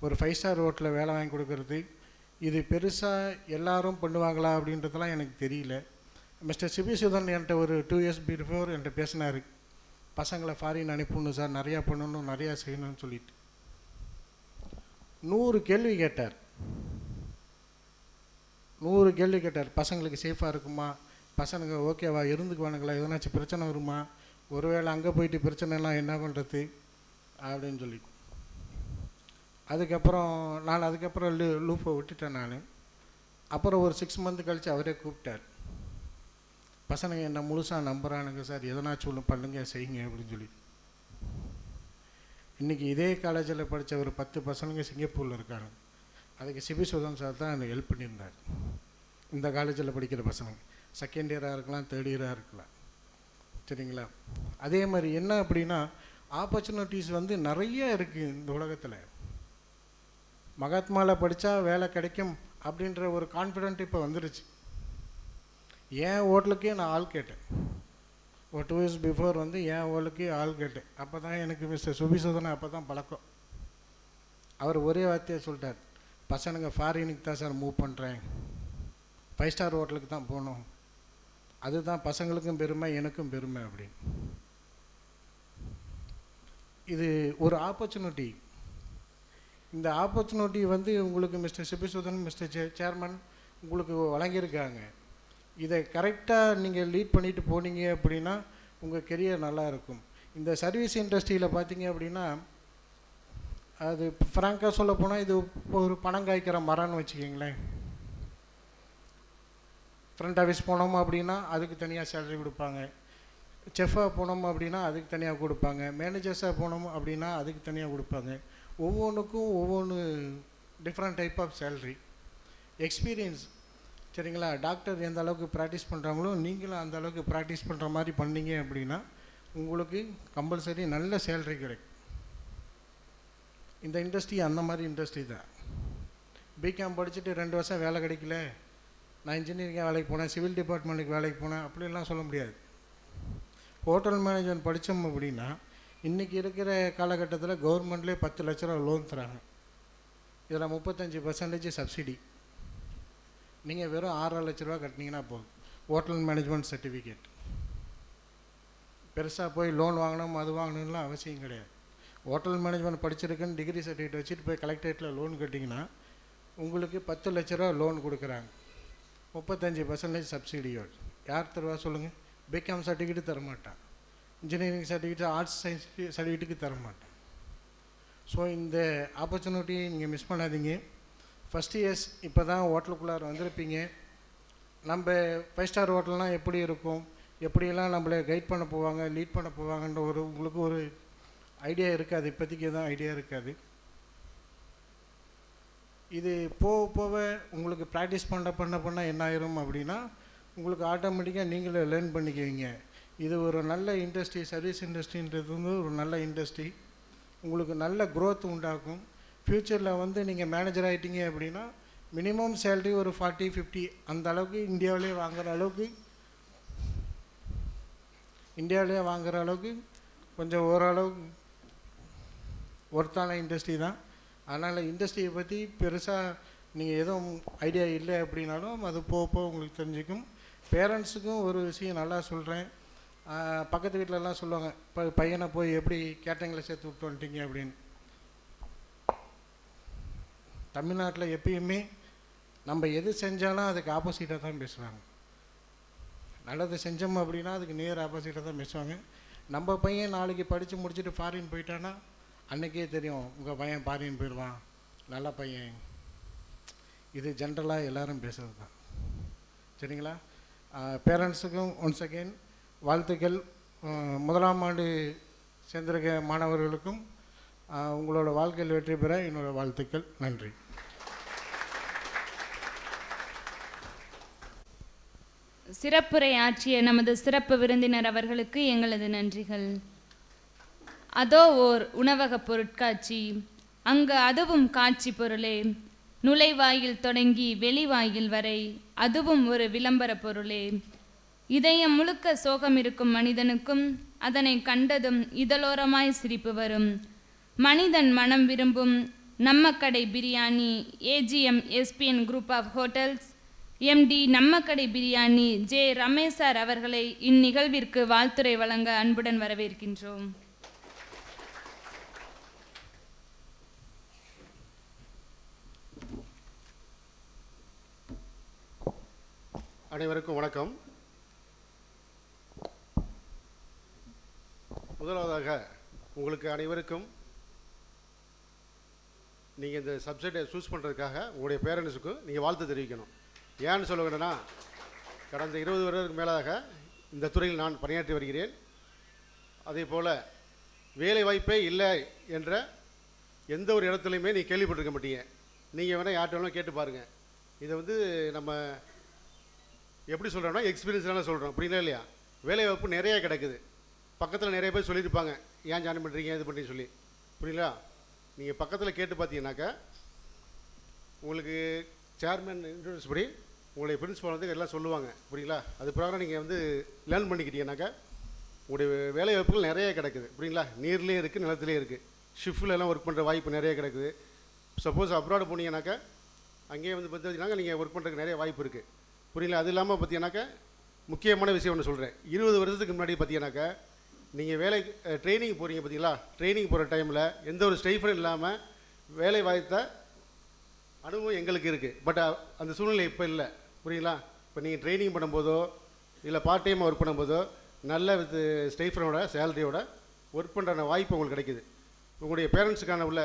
ஒரு 5 ஸ்டார் ஹோட்டலில் வேலை வாங்கி கொடுக்கறது, இது பெருசாக எல்லாரும் பண்ணுவாங்களா அப்படின்றதெல்லாம் எனக்கு தெரியல. மிஸ்டர் சிபிசுதன் என்கிட்ட ஒரு 2 இயர்ஸ் பிஃபோர் என்கிட்ட பேசினார், பசங்களை ஃபாரின் அனுப்பணும் சார், நிறையா பண்ணணும், நிறையா செய்யணும்னு சொல்லிட்டு 100 கேள்வி கேட்டார். 100 கேள்வி கேட்டார். பசங்களுக்கு சேஃபாக இருக்குமா, பசங்க ஓகேவா, இருந்துக்குவானுங்களா, எதனாச்சும் பிரச்சனை வருமா, ஒருவேளை அங்கே போயிட்டு பிரச்சனைலாம் என்ன பண்ணுறது அப்படின்னு சொல்லி. அதுக்கப்புறம் லூப்பை விட்டுட்டேன் நான். அப்புறம் ஒரு 6 மந்த் கழித்து அவரே கூப்பிட்டார். பசங்க என்ன முழுசாக நம்புகிறானுங்க சார், எதனாச்சும் ஒன்று பண்ணுங்க செய்யுங்க அப்படின்னு சொல்லி. இன்றைக்கி இதே காலேஜில் படித்த ஒரு 10 பசங்க சிங்கப்பூரில் இருக்காங்க. அதுக்கு சிபிசுதன் சார் தான் எனக்கு ஹெல்ப் பண்ணியிருந்தார். இந்த காலேஜில் படிக்கிற பசங்க செகண்ட் இயராக இருக்கலாம், தேர்ட் இயராக இருக்கலாம். சரிங்களா? அதே மாதிரி என்ன அப்படின்னா ஆப்பர்ச்சுனிட்டிஸ் வந்து நிறைய இருக்குது இந்த உலகத்தில். மகாத்மாவில் படித்தா வேலை கிடைக்கும் அப்படின்ற ஒரு கான்ஃபிடென்ட் இப்போ வந்துருச்சு. என் ஹோட்டலுக்கே நான் ஆள் கேட்டேன். ஒரு 2 years பிஃபோர் வந்து என் ஹோட்டலுக்கே ஆள் கேட்டேன். அப்போ தான் எனக்கு மிஸ்டர் சுபிசோதனை அப்போ தான் பழக்கம். அவர் ஒரே வார்த்தையை சொல்லிட்டார், பசனுங்க ஃபாரினுக்கு தான் சார் மூவ் பண்ணுறேன், 5 star ஹோட்டலுக்கு தான் போகணும், அதுதான் பசங்களுக்கும் பெருமை எனக்கும் பெருமை அப்படின்னு. இது ஒரு ஆப்பர்ச்சுனிட்டி. இந்த ஆப்பர்ச்சுனிட்டி வந்து உங்களுக்கு மிஸ்டர் சிபிசூதன், மிஸ்டர் சேர்மன் உங்களுக்கு வழங்கியிருக்காங்க. இதை கரெக்டாக நீங்கள் லீட் பண்ணிட்டு போனீங்க அப்படின்னா உங்கள் கெரியர் நல்லா இருக்கும். இந்த சர்வீஸ் இண்டஸ்ட்ரியில் பார்த்தீங்க அப்படின்னா அது ஃப்ராங்காக சொல்ல போனால் இது ஒரு பணம் காய்க்கிற மரம்னு வச்சுக்கிங்களேன். ஃப்ரண்ட் ஆஃபீஸ் போனோம் அப்படின்னா அதுக்கு தனியாக சேலரி கொடுப்பாங்க, செஃப்பாக போனோம் அப்படின்னா அதுக்கு தனியாக கொடுப்பாங்க, மேனேஜர்ஸாக போனோம் அப்படின்னா அதுக்கு தனியாக கொடுப்பாங்க. ஒவ்வொன்றுக்கும் ஒவ்வொன்று different type of salary. Experience, சரிங்களா? டாக்டர் எந்த அளவுக்கு ப்ராக்டிஸ் பண்ணுறாங்களோ நீங்களும் அந்த அளவுக்கு ப்ராக்டிஸ் பண்ணுற மாதிரி பண்ணீங்க அப்படின்னா உங்களுக்கு கம்பல்சரி நல்ல சேலரி கிடைக்கும். இந்த இண்டஸ்ட்ரி அந்த மாதிரி இண்டஸ்ட்ரி தான். பிகாம் படிச்சுட்டு 2 வருஷம் வேலை கிடைக்கல, நான் இன்ஜினியரிங்காக வேலைக்கு போனேன், சிவில் டிபார்ட்மெண்ட்டுக்கு வேலைக்கு போனேன் அப்படின்லாம் சொல்ல முடியாது. ஹோட்டல் மேனேஜ்மெண்ட் படித்தோம் அப்படின்னா இன்றைக்கி இருக்கிற காலகட்டத்தில் கவர்மெண்ட்லேயே 10 லட்ச ரூபா லோன் தராங்க. இதில் 35% சப்சிடி. நீங்கள் வெறும் 6 லட்ச ரூபா கட்டினீங்கன்னா போதும். Hotel management certificate. பெருசாக போய் லோன் வாங்கணும் அது வாங்கணும்லாம் அவசியம் கிடையாது. ஹோட்டல் மேனேஜ்மெண்ட் படிச்சிருக்குன்னு டிகிரி சர்டிஃபிகேட் வச்சுட்டு போய் கலெக்டரேட்டில் லோன் கட்டிங்கன்னா உங்களுக்கு 10 லட்ச ரூபா லோன் கொடுக்குறாங்க, 35% சப்சிடியோடு. யார் தருவா சொல்லுங்கள்? பிகாம் சர்டிஃபிகேட்டு தரமாட்டான், இன்ஜினியரிங் சர்டிஃபிகேட், ஆர்ட்ஸ் சயின்ஸ் சர்டிஃபிகேட்டுக்கு தரமாட்டேன். ஸோ இந்த ஆப்பர்ச்சுனிட்டியை நீங்கள் மிஸ் பண்ணாதீங்க. ஃபஸ்ட் இயர்ஸ் இப்போ தான் ஹோட்டலுக்குள்ளார வந்திருப்பீங்க. நம்ம 5 star ஹோட்டல்னால் எப்படி இருக்கும், எப்படியெல்லாம் நம்மளை கைட் பண்ண போவாங்க, லீட் பண்ண போவாங்கன்ற உங்களுக்கு ஒரு ஐடியா இருக்காது. இப்போதைக்கு எதுவும் ஐடியா இருக்காது. இது போக போக உங்களுக்கு ப்ராக்டிஸ் பண்ண என்ன ஆயிரும் அப்படின்னா உங்களுக்கு ஆட்டோமேட்டிக்காக நீங்களே லேர்ன் பண்ணிக்குவீங்க. இது ஒரு நல்ல இண்டஸ்ட்ரி. சர்வீஸ் இண்டஸ்ட்ரின்றது வந்து ஒரு நல்ல இண்டஸ்ட்ரி. உங்களுக்கு நல்ல க்ரோத் உண்டாக்கும். ஃப்யூச்சரில் வந்து நீங்கள் மேனேஜர் ஆகிட்டீங்க அப்படின்னா மினிமம் சேலரி ஒரு 40-50 அந்த அளவுக்கு இந்தியாவிலே வாங்குகிற அளவுக்கு கொஞ்சம் ஓரளவுக்கு ஒர்த்தான இண்டஸ்ட்ரி தான். அதனால் இண்டஸ்ட்ரியை பற்றி பெருசாக நீங்கள் எதுவும் ஐடியா இல்லை அப்படின்னாலும் அது போக உங்களுக்கு தெரிஞ்சுக்கும். பேரண்ட்ஸுக்கும் ஒரு விஷயம் நல்லா சொல்கிறேன். பக்கத்து வீட்டிலலாம் சொல்லுவாங்க, இப்போ பையனை போய் எப்படி கேட்டரிங்கில் சேர்த்து விட்டு வந்துட்டீங்க அப்படின்னு. தமிழ்நாட்டில் எப்பயுமே நம்ம எது செஞ்சாலும் அதுக்கு ஆப்போசிட்டாக தான் பேசுவாங்க. நல்லது செஞ்சோம் அப்படின்னா அதுக்கு நேர் ஆப்போசிட்டாக தான் பேசுவாங்க. நம்ம பையன் நாளைக்கு படித்து முடிச்சுட்டு ஃபாரின் போயிட்டான்னா அன்றைக்கே தெரியும் உங்கள் பையன் ஃபாரின் போயிடுவான், நல்ல பையன். இது ஜென்ரலாக எல்லோரும் பேசுகிறது தான், சரிங்களா? பேரண்ட்ஸுக்கும் ஒன்ஸ் அகெயின் வாழ்த்துக்கள். 1ஆம் ஆண்டு சேர்ந்திருக்க மாணவர்களுக்கும் உங்களோட வாழ்க்கையில் வெற்றி பெற என்னோட வாழ்த்துக்கள். நன்றி. சிறப்புரை ஆற்றிய நமது சிறப்பு விருந்தினர் அவர்களுக்கு எங்களது நன்றிகள். அதோ ஓர் உணவக பொருட்காட்சி, அங்கு அதுவும் காட்சி பொருளே. நுழைவாயில் தொடங்கி வெளிவாயில் வரை அதுவும் ஒரு விளம்பர பொருளே. இதயம் முழுக்க சோகம் இருக்கும் மனிதனுக்கும் அதனை கண்டதும் இதழோரமாய் சிரிப்பு வரும். மனிதன் மனம் விரும்பும் Namma Kadai biryani AGM SPN group of hotels MD Namma Kadai biryani J Ramesh sir அவர்களை இந்நிகழ்விற்கு வாழ்த்துரை வழங்க அன்புடன் வரவேற்கின்றோம். அனைவருக்கும் வணக்கம். முதலாவதாக உங்களுக்கு அனைவருக்கும் நீங்கள் இந்த சப்ஜெக்டை சூஸ் பண்ணுறதுக்காக உங்களுடைய பேரண்ட்ஸுக்கும் நீங்கள் வாழ்த்து தெரிவிக்கணும். ஏன்னு சொல்ல வேணும்னா, கடந்த 20 வருடத்துக்கு மேலாக இந்த துறையில் நான் பணியாற்றி வருகிறேன். அதே போல் வேலை வாய்ப்பே இல்லை என்ற எந்த ஒரு இடத்துலையுமே நீங்கள் கேள்விப்பட்டிருக்க மாட்டீங்க. நீங்கள் வேணால் யார்கிட்ட வேணாலும் கேட்டு பாருங்கள். இதை வந்து நம்ம எப்படி சொல்கிறோம்னா எக்ஸ்பீரியன்ஸ்னால சொல்கிறோம், அப்படின்னா இல்லையா? வேலை வாய்ப்பு நிறைய கிடக்குது. பக்கத்தில் நிறைய பேர் சொல்லியிருப்பாங்க, ஏன் ஜாயின் பண்ணுறீங்க இது பண்ணுறீங்கன்னு சொல்லி. புரியுங்களா? நீங்கள் பக்கத்தில் கேட்டு பார்த்தீங்கன்னாக்கா உங்களுக்கு சேர்மன் இன்ட்ரடியூஸ் படி உங்களுடைய பிரின்சிபல் வந்து எல்லாம் சொல்லுவாங்க. புரியுங்களா? அது பிரகாரம் நீங்கள் வந்து லேர்ன் பண்ணிக்கிட்டீங்கன்னாக்கா உங்களுடைய வேலை வாய்ப்புகள் நிறைய கிடக்குது. புரியுங்களா? நீர்லேயும் இருக்குது, நிலத்துலேயும் இருக்குது. ஷிஃப்டில் எல்லாம் ஒர்க் பண்ணுற வாய்ப்பு நிறைய கிடக்குது. சப்போஸ் அப்ராடு போனீங்கன்னாக்கா அங்கேயே வந்து பார்த்தீங்கன்னாக்கா நீங்கள் ஒர்க் பண்ணுறதுக்கு நிறைய வாய்ப்பு இருக்குது. புரியுங்களா? அது இல்லாமல் பார்த்தீங்கன்னாக்கா முக்கியமான விஷயம் ஒன்று சொல்கிறேன். 20 வருஷத்துக்கு முன்னாடி பார்த்தீங்கன்னாக்கா நீங்கள் வேலை ட்ரைனிங் போகிறீங்க பார்த்தீங்களா? ட்ரைனிங் போகிற டைமில் எந்த ஒரு ஸ்டைஃபரும் இல்லாமல் வேலை வாய்த்த அனுபவம் எங்களுக்கு இருக்குது. பட் அந்த சூழ்நிலை இப்போ இல்லை. புரியுங்களா? இப்போ நீங்கள் ட்ரைனிங் பண்ணும்போதோ இல்லை பார்ட் டைமாக ஒர்க் பண்ணும்போதோ நல்ல வித் ஸ்டைஃபனோட சேலரியோட ஒர்க் பண்ணுற வாய்ப்பு உங்களுக்கு கிடைக்குது. உங்களுடைய பேரண்ட்ஸுக்கான உள்ள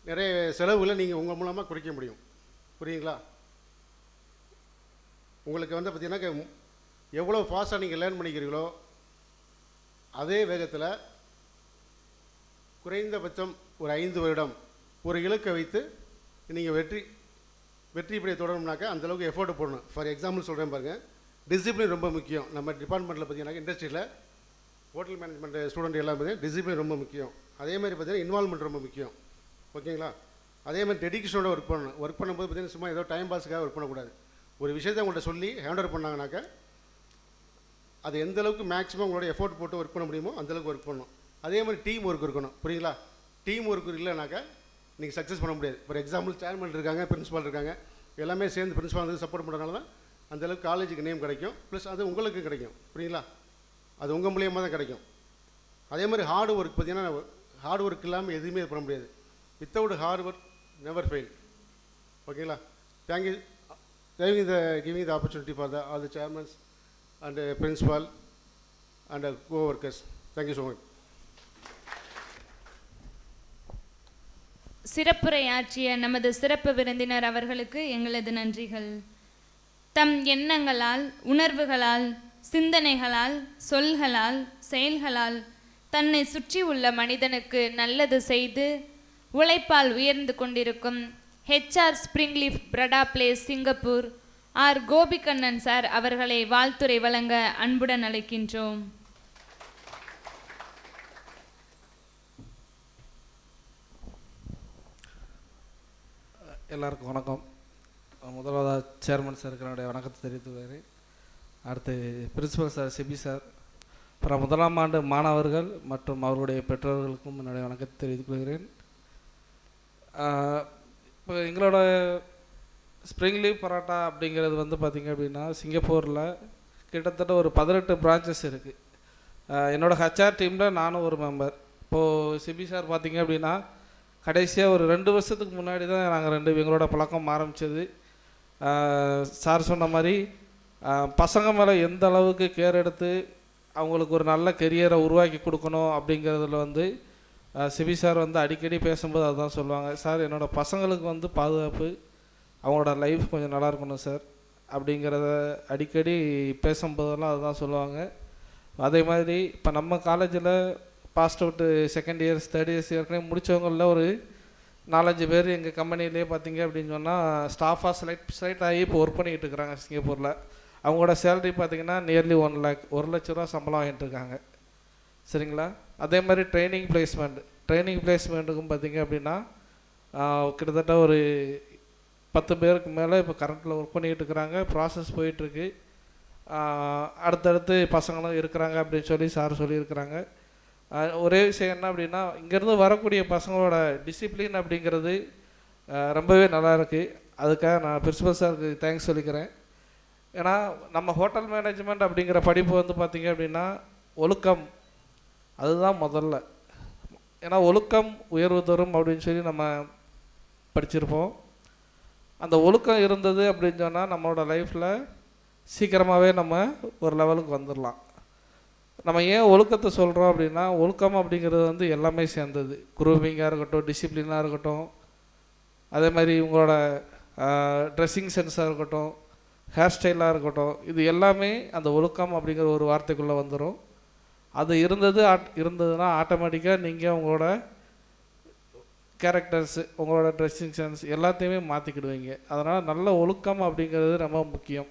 நிறைய செலவுகளை நீங்கள் உங்கள் மூலமாக குறைக்க முடியும். புரியுங்களா? உங்களுக்கு வந்து பார்த்தீங்கன்னா எவ்வளோ ஃபாஸ்ட்டாக நீங்கள் லேர்ன் பண்ணிக்கிறீங்களோ அதே வேகத்தில் குறைந்தபட்சம் ஒரு 5 வருடம் ஒரு இலக்கை வைத்து நீங்கள் வெற்றி இப்படியே தொடரணும்னாக்கா அந்தளவுக்கு எஃபோர்ட் போடணும். ஃபார் எக்ஸாம்பிள் சொல்கிறேன் பாருங்கள், டிசிப்ளின் ரொம்ப முக்கியம். நம்ம டிபார்ட்மெண்ட்டில் பார்த்தீங்கன்னா இண்டஸ்ட்ரியில் ஹோட்டல் மேனேஜ்மெண்ட் ஸ்டூடெண்ட் எல்லாம் பார்த்தீங்கன்னா டிசிப்ளின் ரொம்ப முக்கியம். அதே மாதிரி பார்த்தீங்கன்னா இன்வால்மெண்ட் ரொம்ப முக்கியம். ஓகேங்களா? அதே மாதிரி டெடிகேஷனோட ஒர்க் பண்ணணும். ஒர்க் பண்ணும்போது பார்த்தீங்கன்னா சும்மா ஏதோ டைம் பாஸுக்காக ஒர்க் பண்ணக்கூடாது. ஒரு விஷயத்தை உங்கள்கிட்ட சொல்லி ஹேண்ட் ஓவர் பண்ணாங்கனாக்கா அது எந்த அளவுக்கு மேக்ஸிமம் உங்களோட எஃபோர்ட் போட்டு ஒர்க் பண்ண முடியுமோ அந்தளவுக்கு ஒர்க் பண்ணணும். அதே மாதிரி டீம் ஒர்க் இருக்கணும். புரியுங்களா? டீம் ஒர்க் இல்லைனாக்கா நீங்கள் சக்ஸஸ் பண்ண முடியாது. ஃபார் எக்ஸாம்பிள் சேர்மன் இருக்காங்க, பிரின்சிபால் இருக்காங்க, எல்லாமே சேர்ந்து பிரின்சிபால் வந்து சப்போர்ட் பண்ணுறதுனால தான் அந்தளவுக்கு காலேஜுக்கு நேம் கிடைக்கும். ப்ளஸ் அது உங்களுக்கு கிடைக்கும். புரியுங்களா? அது உங்கள் மூலியமாக தான் கிடைக்கும். அதே மாதிரி ஹார்ட் ஒர்க் பார்த்தீங்கன்னா ஹார்ட் ஒர்க் இல்லாமல் எதுவுமே பண்ண முடியாது. Without hard work never fail. ஓகேங்களா? Thank you giving the opportunity for all the chairmans and principal and co-workers. Thank you so much. சிறப்புரையாற்றிய நமது சிறப்பு விருந்தினர் அவர்களுக்கு எங்களது நன்றிகள். தம் எண்ணங்களால், உணர்வுகளால், சிந்தனைகளால், சொல்களால், செயல்களால் தன்னை சுற்றி உள்ள மனிதனுக்கு நல்லது செய்து உழைப்பால் உயர்ந்து கொண்டிருக்கும் HR Springleaf Prada place Singapore R Gopikannan sir அவர்களை வாழ்த்துரை வழங்க அன்புடன் அழைக்கின்றோம். எல்லாருக்கும் வணக்கம். முதல்வதாக சேர்மன் சாருக்கு என்னுடைய வணக்கத்தை தெரிவித்து வருகிறேன். அடுத்து பிரின்சிபல் சார், சிபி சார், அப்புறம் முதலாம் ஆண்டு மாணவர்கள் மற்றும் அவர்களுடைய பெற்றோர்களுக்கும் என்னுடைய வணக்கத்தை தெரிவித்துக் கொள்கிறேன். இப்போ எங்களோட ஸ்ப்ரிங் லீவ் பரோட்டா அப்படிங்கிறது வந்து பார்த்திங்க அப்படின்னா சிங்கப்பூரில் கிட்டத்தட்ட ஒரு 18 பிரான்ச்சஸ் இருக்குது. என்னோடய ஹெச்ஆர் டீமில் நானும் ஒரு மெம்பர். இப்போது சிபி சார் பார்த்திங்க அப்படின்னா கடைசியாக ஒரு 2 வருஷத்துக்கு முன்னாடி தான் நாங்கள் எங்களோட பழக்கம் ஆரம்பித்தது. சார் சொன்ன மாதிரி பசங்க மேலே எந்த அளவுக்கு கேர் எடுத்து அவங்களுக்கு ஒரு நல்ல கெரியரை உருவாக்கி கொடுக்கணும் அப்படிங்கிறதுல வந்து சிபி சார் வந்து அடிக்கடி பேசும்போது அதுதான் சொல்லுவாங்க. சார், என்னோடய பசங்களுக்கு வந்து பாதுகாப்பு, அவங்களோட லைஃப் கொஞ்சம் நல்லா இருக்கணும் சார் அப்படிங்கிறத அடிக்கடி பேசும்போதெல்லாம் அதுதான் சொல்லுவாங்க. அதே மாதிரி இப்போ நம்ம காலேஜில் passed out second years, third years ஏற்கனவே முடித்தவங்களில் ஒரு 4-5 பேர் எங்கள் கம்பெனிலே பார்த்திங்க அப்படின்னு சொன்னால் ஸ்டாஃபாக செலக்ட் ஆகி இப்போ ஒர்க் பண்ணிக்கிட்டு இருக்கிறாங்க சிங்கப்பூரில். அவங்களோட சேலரி பார்த்திங்கன்னா நியர்லி 1 lakh, 1 லட்ச ரூபா சம்பளம் வாங்கிட்டு இருக்காங்க. சரிங்களா? அதே மாதிரி ட்ரைனிங் பிளேஸ்மெண்ட்டுக்கும் பார்த்திங்க அப்படின்னா கிட்டத்தட்ட ஒரு 10 பேருக்கு மேலே இப்போ கரண்ட்டில் ஒர்க் பண்ணிக்கிட்டு இருக்கிறாங்க. ப்ராசஸ் போயிட்டுருக்கு. அடுத்தடுத்து பசங்களும் இருக்கிறாங்க அப்படின்னு சொல்லி சார் சொல்லியிருக்கிறாங்க. ஒரே விஷயம் என்ன அப்படின்னா, இங்கேருந்து வரக்கூடிய பசங்களோட டிசிப்ளின் அப்படிங்கிறது ரொம்பவே நல்லா இருக்குது. அதுக்காக நான் பிரின்சிபல் சாருக்கு தேங்க்ஸ் சொல்லிக்கிறேன். ஏன்னா நம்ம ஹோட்டல் மேனேஜ்மெண்ட் அப்படிங்கிற படிப்பு வந்து பார்த்திங்க அப்படின்னா ஒழுக்கம் அதுதான் முதல்ல. ஏன்னா ஒழுக்கம் உயர்வு தரும் அப்படின்னு சொல்லி நம்ம படிச்சிருப்போம். அந்த ஒழுக்கம் இருந்தது அப்படின்னு சொன்னால் நம்மளோட லைஃப்பில் சீக்கிரமாகவே நம்ம ஒரு லெவலுக்கு வந்துடலாம். நம்ம ஏன் ஒழுக்கத்தை சொல்கிறோம் அப்படின்னா, ஒழுக்கம் அப்படிங்கிறது வந்து எல்லாமே சேர்ந்தது. குரூமிங்காக இருக்கட்டும், டிசிப்ளினாக இருக்கட்டும், அதே மாதிரி உங்களோட ட்ரெஸ்ஸிங் சென்ஸாக இருக்கட்டும், ஹேர் ஸ்டைலாக இருக்கட்டும், இது எல்லாமே அந்த ஒழுக்கம் அப்படிங்கிற ஒரு வார்த்தைக்குள்ளே வந்துடும். அது இருந்ததுன்னா ஆட்டோமேட்டிக்காக நீங்கள் உங்களோட கேரக்டர்ஸு, உங்களோட ட்ரெஸ்ஸிங் சென்ஸ் எல்லாத்தையுமே மாற்றிக்கிடுவீங்க. அதனால் நல்ல ஒழுக்கம் அப்படிங்கிறது ரொம்ப முக்கியம்.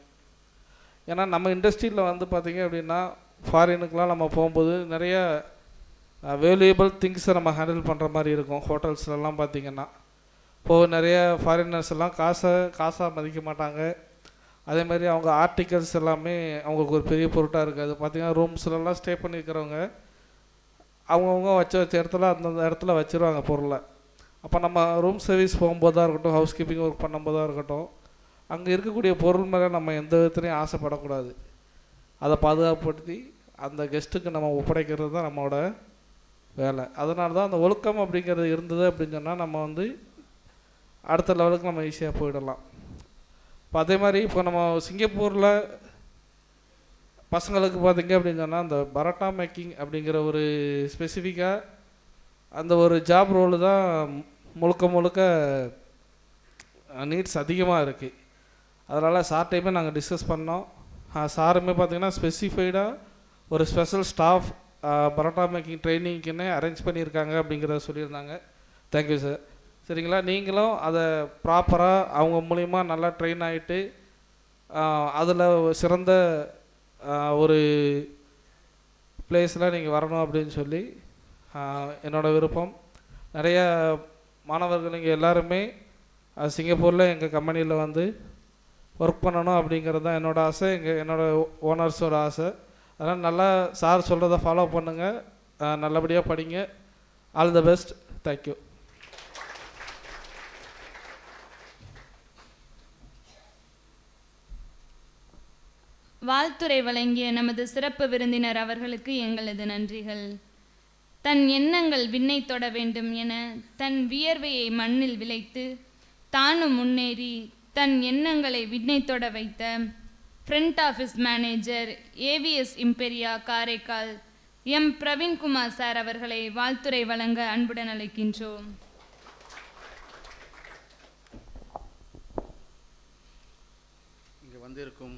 ஏன்னா நம்ம இண்டஸ்ட்ரியில் வந்து பார்த்திங்க அப்படின்னா ஃபாரினுக்கெலாம் நம்ம போகும்போது நிறைய வேல்யூபிள் திங்ஸை நம்ம ஹேண்டில் பண்ணுற மாதிரி இருக்கும். ஹோட்டல்ஸ்லலாம் பார்த்திங்கன்னா இப்போது நிறைய ஃபாரினர்ஸ் எல்லாம் காசாக மதிக்க மாட்டாங்க. அதே மாதிரி அவங்க ஆர்டிகல்ஸ் எல்லாமே அவங்களுக்கு ஒரு பெரிய பொருட்டாக இருக்காது. பார்த்திங்கன்னா ரூம்ஸ்லலாம் ஸ்டே பண்ணியிருக்கிறவங்க அவங்கவுங்க வச்ச இடத்துல அந்தந்த இடத்துல வச்சுருவாங்க பொருளை. அப்போ நம்ம ரூம் சர்வீஸ் போகும்போதாக இருக்கட்டும், ஹவுஸ் கீப்பிங் ஒர்க் பண்ணும்போதாக இருக்கட்டும், அங்கே இருக்கக்கூடிய பொருள் மேலே நம்ம எந்த விதத்துலையும் ஆசைப்படக்கூடாது. அதை பாதுகாப்படுத்தி அந்த கெஸ்ட்டுக்கு நம்ம ஒப்படைக்கிறது தான் நம்மளோட வேலை. அதனால தான் அந்த ஒழுக்கம் அப்படிங்கிறது இருந்தது அப்படின்னு சொன்னால் நம்ம வந்து அடுத்த லெவலுக்கு நம்ம ஈஸியாக போயிடலாம். இப்போ அதே மாதிரி இப்போ நம்ம சிங்கப்பூரில் பசங்களுக்கு பார்த்திங்க அப்படின்னு சொன்னால் அந்த பரோட்டா மேக்கிங் அப்படிங்கிற ஒரு ஸ்பெசிஃபிக்காக அந்த ஒரு ஜாப் ரோலு தான் முழுக்க நீட்ஸ் அதிகமாக இருக்குது. அதனால் சார்ட்டையுமே நாங்கள் டிஸ்கஸ் பண்ணோம். சாருமே பார்த்திங்கன்னா ஸ்பெசிஃபைடாக ஒரு ஸ்பெஷல் ஸ்டாஃப் பரோட்டா மேக்கிங் ட்ரைனிங்க்குன்னு அரேஞ்ச் பண்ணியிருக்காங்க அப்படிங்கிறத சொல்லியிருந்தாங்க. Thank you sir. சரிங்களா, நீங்களும் அதை ப்ராப்பராக அவங்க மூலிமா நல்லா ட்ரெயின் ஆகிட்டு அதில் சிறந்த ஒரு பிளேஸில் நீங்கள் வரணும் அப்படின்னு சொல்லி என்னோடய விருப்பம். நிறைய மாணவர்கள் இங்கே எல்லாருமே சிங்கப்பூரில் எங்கள் கம்பெனியில் வந்து ஒர்க் பண்ணணும் அப்படிங்கிறது தான் என்னோடய ஆசை, என்னோடய ஓனர்ஸோட ஆசை. அதனால் நல்லா சார் சொல்கிறத ஃபாலோ பண்ணுங்கள், நல்லபடியாக படிங்க. All the best. தேங்க்யூ. வாழ்த்துரை வழங்கிய நமது சிறப்பு விருந்தினர் அவர்களுக்கு எங்களது நன்றிகள். தன் எண்ணங்கள் விண்ணை தொட வேண்டும் என தன் வியர்வையை மண்ணில் விளைத்து தானும் முன்னேறி தன் எண்ணங்களை விண்ணை தொட வைத்த front office manager AVS Imperia Karaikal M Praveenkumar sir அவர்களை வாழ்த்துரை வழங்க அன்புடன் அழைக்கின்றோம். இங்கே வந்திருக்கும்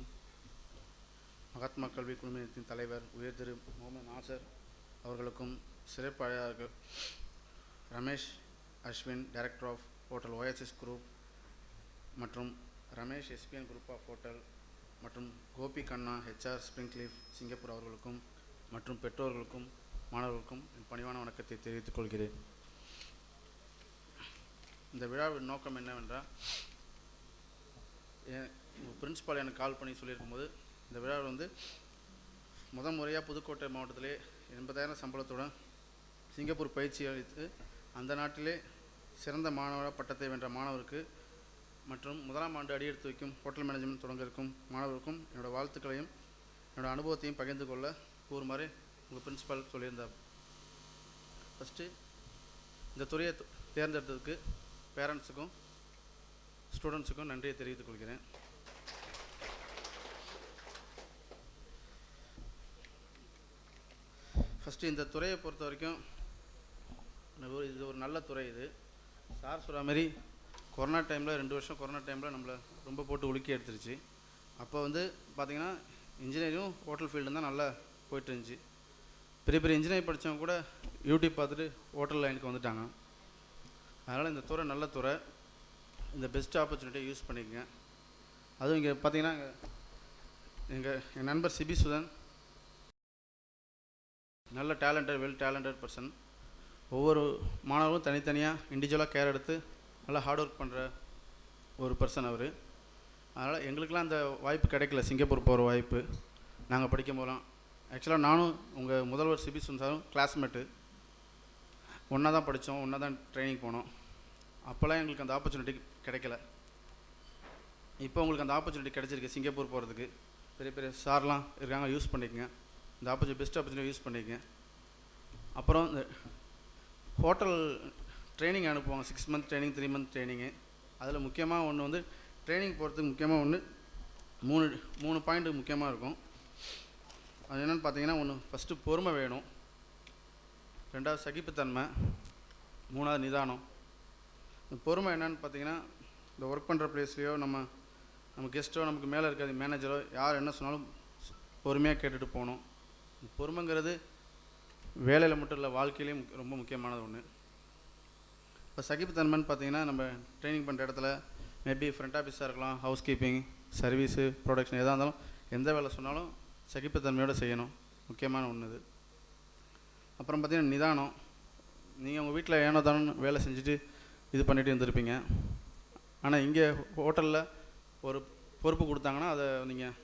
மகாத்மா கல்வி குழுமத்தின் தலைவர் உயர் திரு முகமது நாசர் அவர்களுக்கும், சிறப்பு அழையாளர்கள் Ramesh Ashwin director of hotel OSS group மற்றும் Ramesh SPN group of hotel மற்றும் Gopi Kanna HR Springleaf Singapore அவர்களுக்கும் மற்றும் பெற்றோர்களுக்கும் மாணவர்களுக்கும் என் பணிவான வணக்கத்தை தெரிவித்துக் கொள்கிறேன். இந்த விழாவின் நோக்கம் என்னவென்றால், பிரின்ஸிபால் எனக்கு கால் பண்ணி சொல்லியிருக்கும் போது இந்த விழாவில் வந்து முறையாக புதுக்கோட்டை மாவட்டத்திலே 80,000 சம்பளத்துடன் சிங்கப்பூர் பயிற்சி அளித்து அந்த நாட்டிலே சிறந்த மாணவ பட்டத்தை வென்ற மாணவருக்கு மற்றும் 1ஆம் ஆண்டு அடியெடுத்து வைக்கும் ஹோட்டல் மேனேஜ்மெண்ட் தொடங்க இருக்கும் மாணவருக்கும் என்னோடய வாழ்த்துக்களையும் என்னோடய அனுபவத்தையும் பகிர்ந்து கொள்ள கூறுமாறு உங்கள் பிரின்ஸிபால் சொல்லியிருந்தார். ஃபஸ்ட்டு இந்த துறையை தேர்ந்தெடுத்ததுக்கு பேரண்ட்ஸுக்கும் ஸ்டூடெண்ட்ஸுக்கும் நன்றியை தெரிவித்துக் கொள்கிறேன். ஃபஸ்ட்டு இந்த துறையை பொறுத்த வரைக்கும் இது ஒரு நல்ல துறை. இது சார் சொல்கிற மாதிரி கொரோனா டைமில் 2 வருஷம் கொரோனா டைமில் நம்மளை ரொம்ப போட்டு உலுக்கி எடுத்துருச்சு. அப்போ வந்து பார்த்திங்கன்னா இன்ஜினியரிங்கும் ஹோட்டல் ஃபீல்டு தான் நல்லா போய்ட்டு இருந்துச்சு. பெரிய பெரிய இன்ஜினியரிங் படித்தவங்க கூட யூடியூப் பார்த்துட்டு ஹோட்டல் லைனுக்கு வந்துட்டாங்க. அதனால் இந்த துறை நல்ல துறை. இந்த பெஸ்ட் ஆப்பர்ச்சுனிட்டியை யூஸ் பண்ணிக்கங்க. அதுவும் இங்கே பார்த்திங்கன்னா என் நண்பர் சிபி சுதன் நல்ல டேலண்டட் வெல் டேலண்டட் பர்சன். ஒவ்வொரு மாணவரும் தனித்தனியாக இண்டிவிஜுவலாக கேர் எடுத்து நல்லா ஹார்ட் ஒர்க் பண்ணுற ஒரு பர்சன் அவர். அதனால் எங்களுக்கெலாம் அந்த வாய்ப்பு கிடைக்கல, சிங்கப்பூர் போகிற வாய்ப்பு. நாங்கள் படிக்கும் போகலாம். ஆக்சுவலாக நானும் உங்கள் முதல்வர் சிபி சுந்தரும் கிளாஸ்மேட்டு, ஒன்றா தான் படித்தோம், ஒன்றா தான் ட்ரைனிங் போனோம். அப்போல்லாம் எங்களுக்கு அந்த ஆப்பர்ச்சுனிட்டி கிடைக்கல. இப்போ உங்களுக்கு அந்த ஆப்பர்ச்சுனிட்டி கிடைச்சிருக்கு சிங்கப்பூர் போகிறதுக்கு. பெரிய பெரிய சார்லாம் இருக்காங்க, யூஸ் பண்ணிக்கங்க. இந்த ஆப்பர்ச்சுனிட்டி பெஸ்ட் ஆப்பர்ச்சுனிட்டி யூஸ் பண்ணிக்கங்க. அப்புறம் இந்த ஹோட்டல் ட்ரைனிங் அனுப்புவாங்க, 6 மந்த் ட்ரைனிங் 3 மந்த் ட்ரைனிங்கு. அதில் முக்கியமாக ஒன்று வந்து ட்ரைனிங் போகிறதுக்கு முக்கியமாக ஒன்று மூணு பாயிண்ட் முக்கியமாக இருக்கும். அது என்னென்னு பார்த்தீங்கன்னா, ஒன்று ஃபஸ்ட்டு பொறுமை வேணும், 2வது சகிப்புத்தன்மை, 3வது நிதானம். இந்த பொறுமை என்னென்னு பார்த்தீங்கன்னா, இந்த ஒர்க் பண்ணுற பிளேஸ்லையோ நம்ம கெஸ்ட்டோ நமக்கு மேலே இருக்காது மேனேஜரோ யார் என்ன சொன்னாலும் பொறுமையாக கேட்டுட்டு போகணும். பொறுமைங்கிறது வேலையில் மட்டும் இல்லை, வாழ்க்கையிலையும் ரொம்ப முக்கியமானது ஒன்று. இப்போ சகிப்புத்தன்மைன்னு பார்த்தீங்கன்னா, நம்ம ட்ரைனிங் பண்ணுற இடத்துல மேபி ஃப்ரண்ட் ஆஃபீஸாக இருக்கலாம், ஹவுஸ் கீப்பிங், சர்வீஸு, ப்ரொடக்ஷன் எதாக இருந்தாலும் எந்த வேலை சொன்னாலும் சகிப்புத்தன்மையோடு செய்யணும், முக்கியமான ஒன்று இது. அப்புறம் பார்த்திங்கன்னா நிதானம். நீங்கள் உங்கள் வீட்டில் ஏனோ தானோ வேலை செஞ்சுட்டு இது பண்ணிட்டு இருந்திருப்பீங்க. ஆனால் இங்கே ஹோட்டலில் ஒரு பொறுப்பு கொடுத்தாங்கன்னா அதை நீங்கள்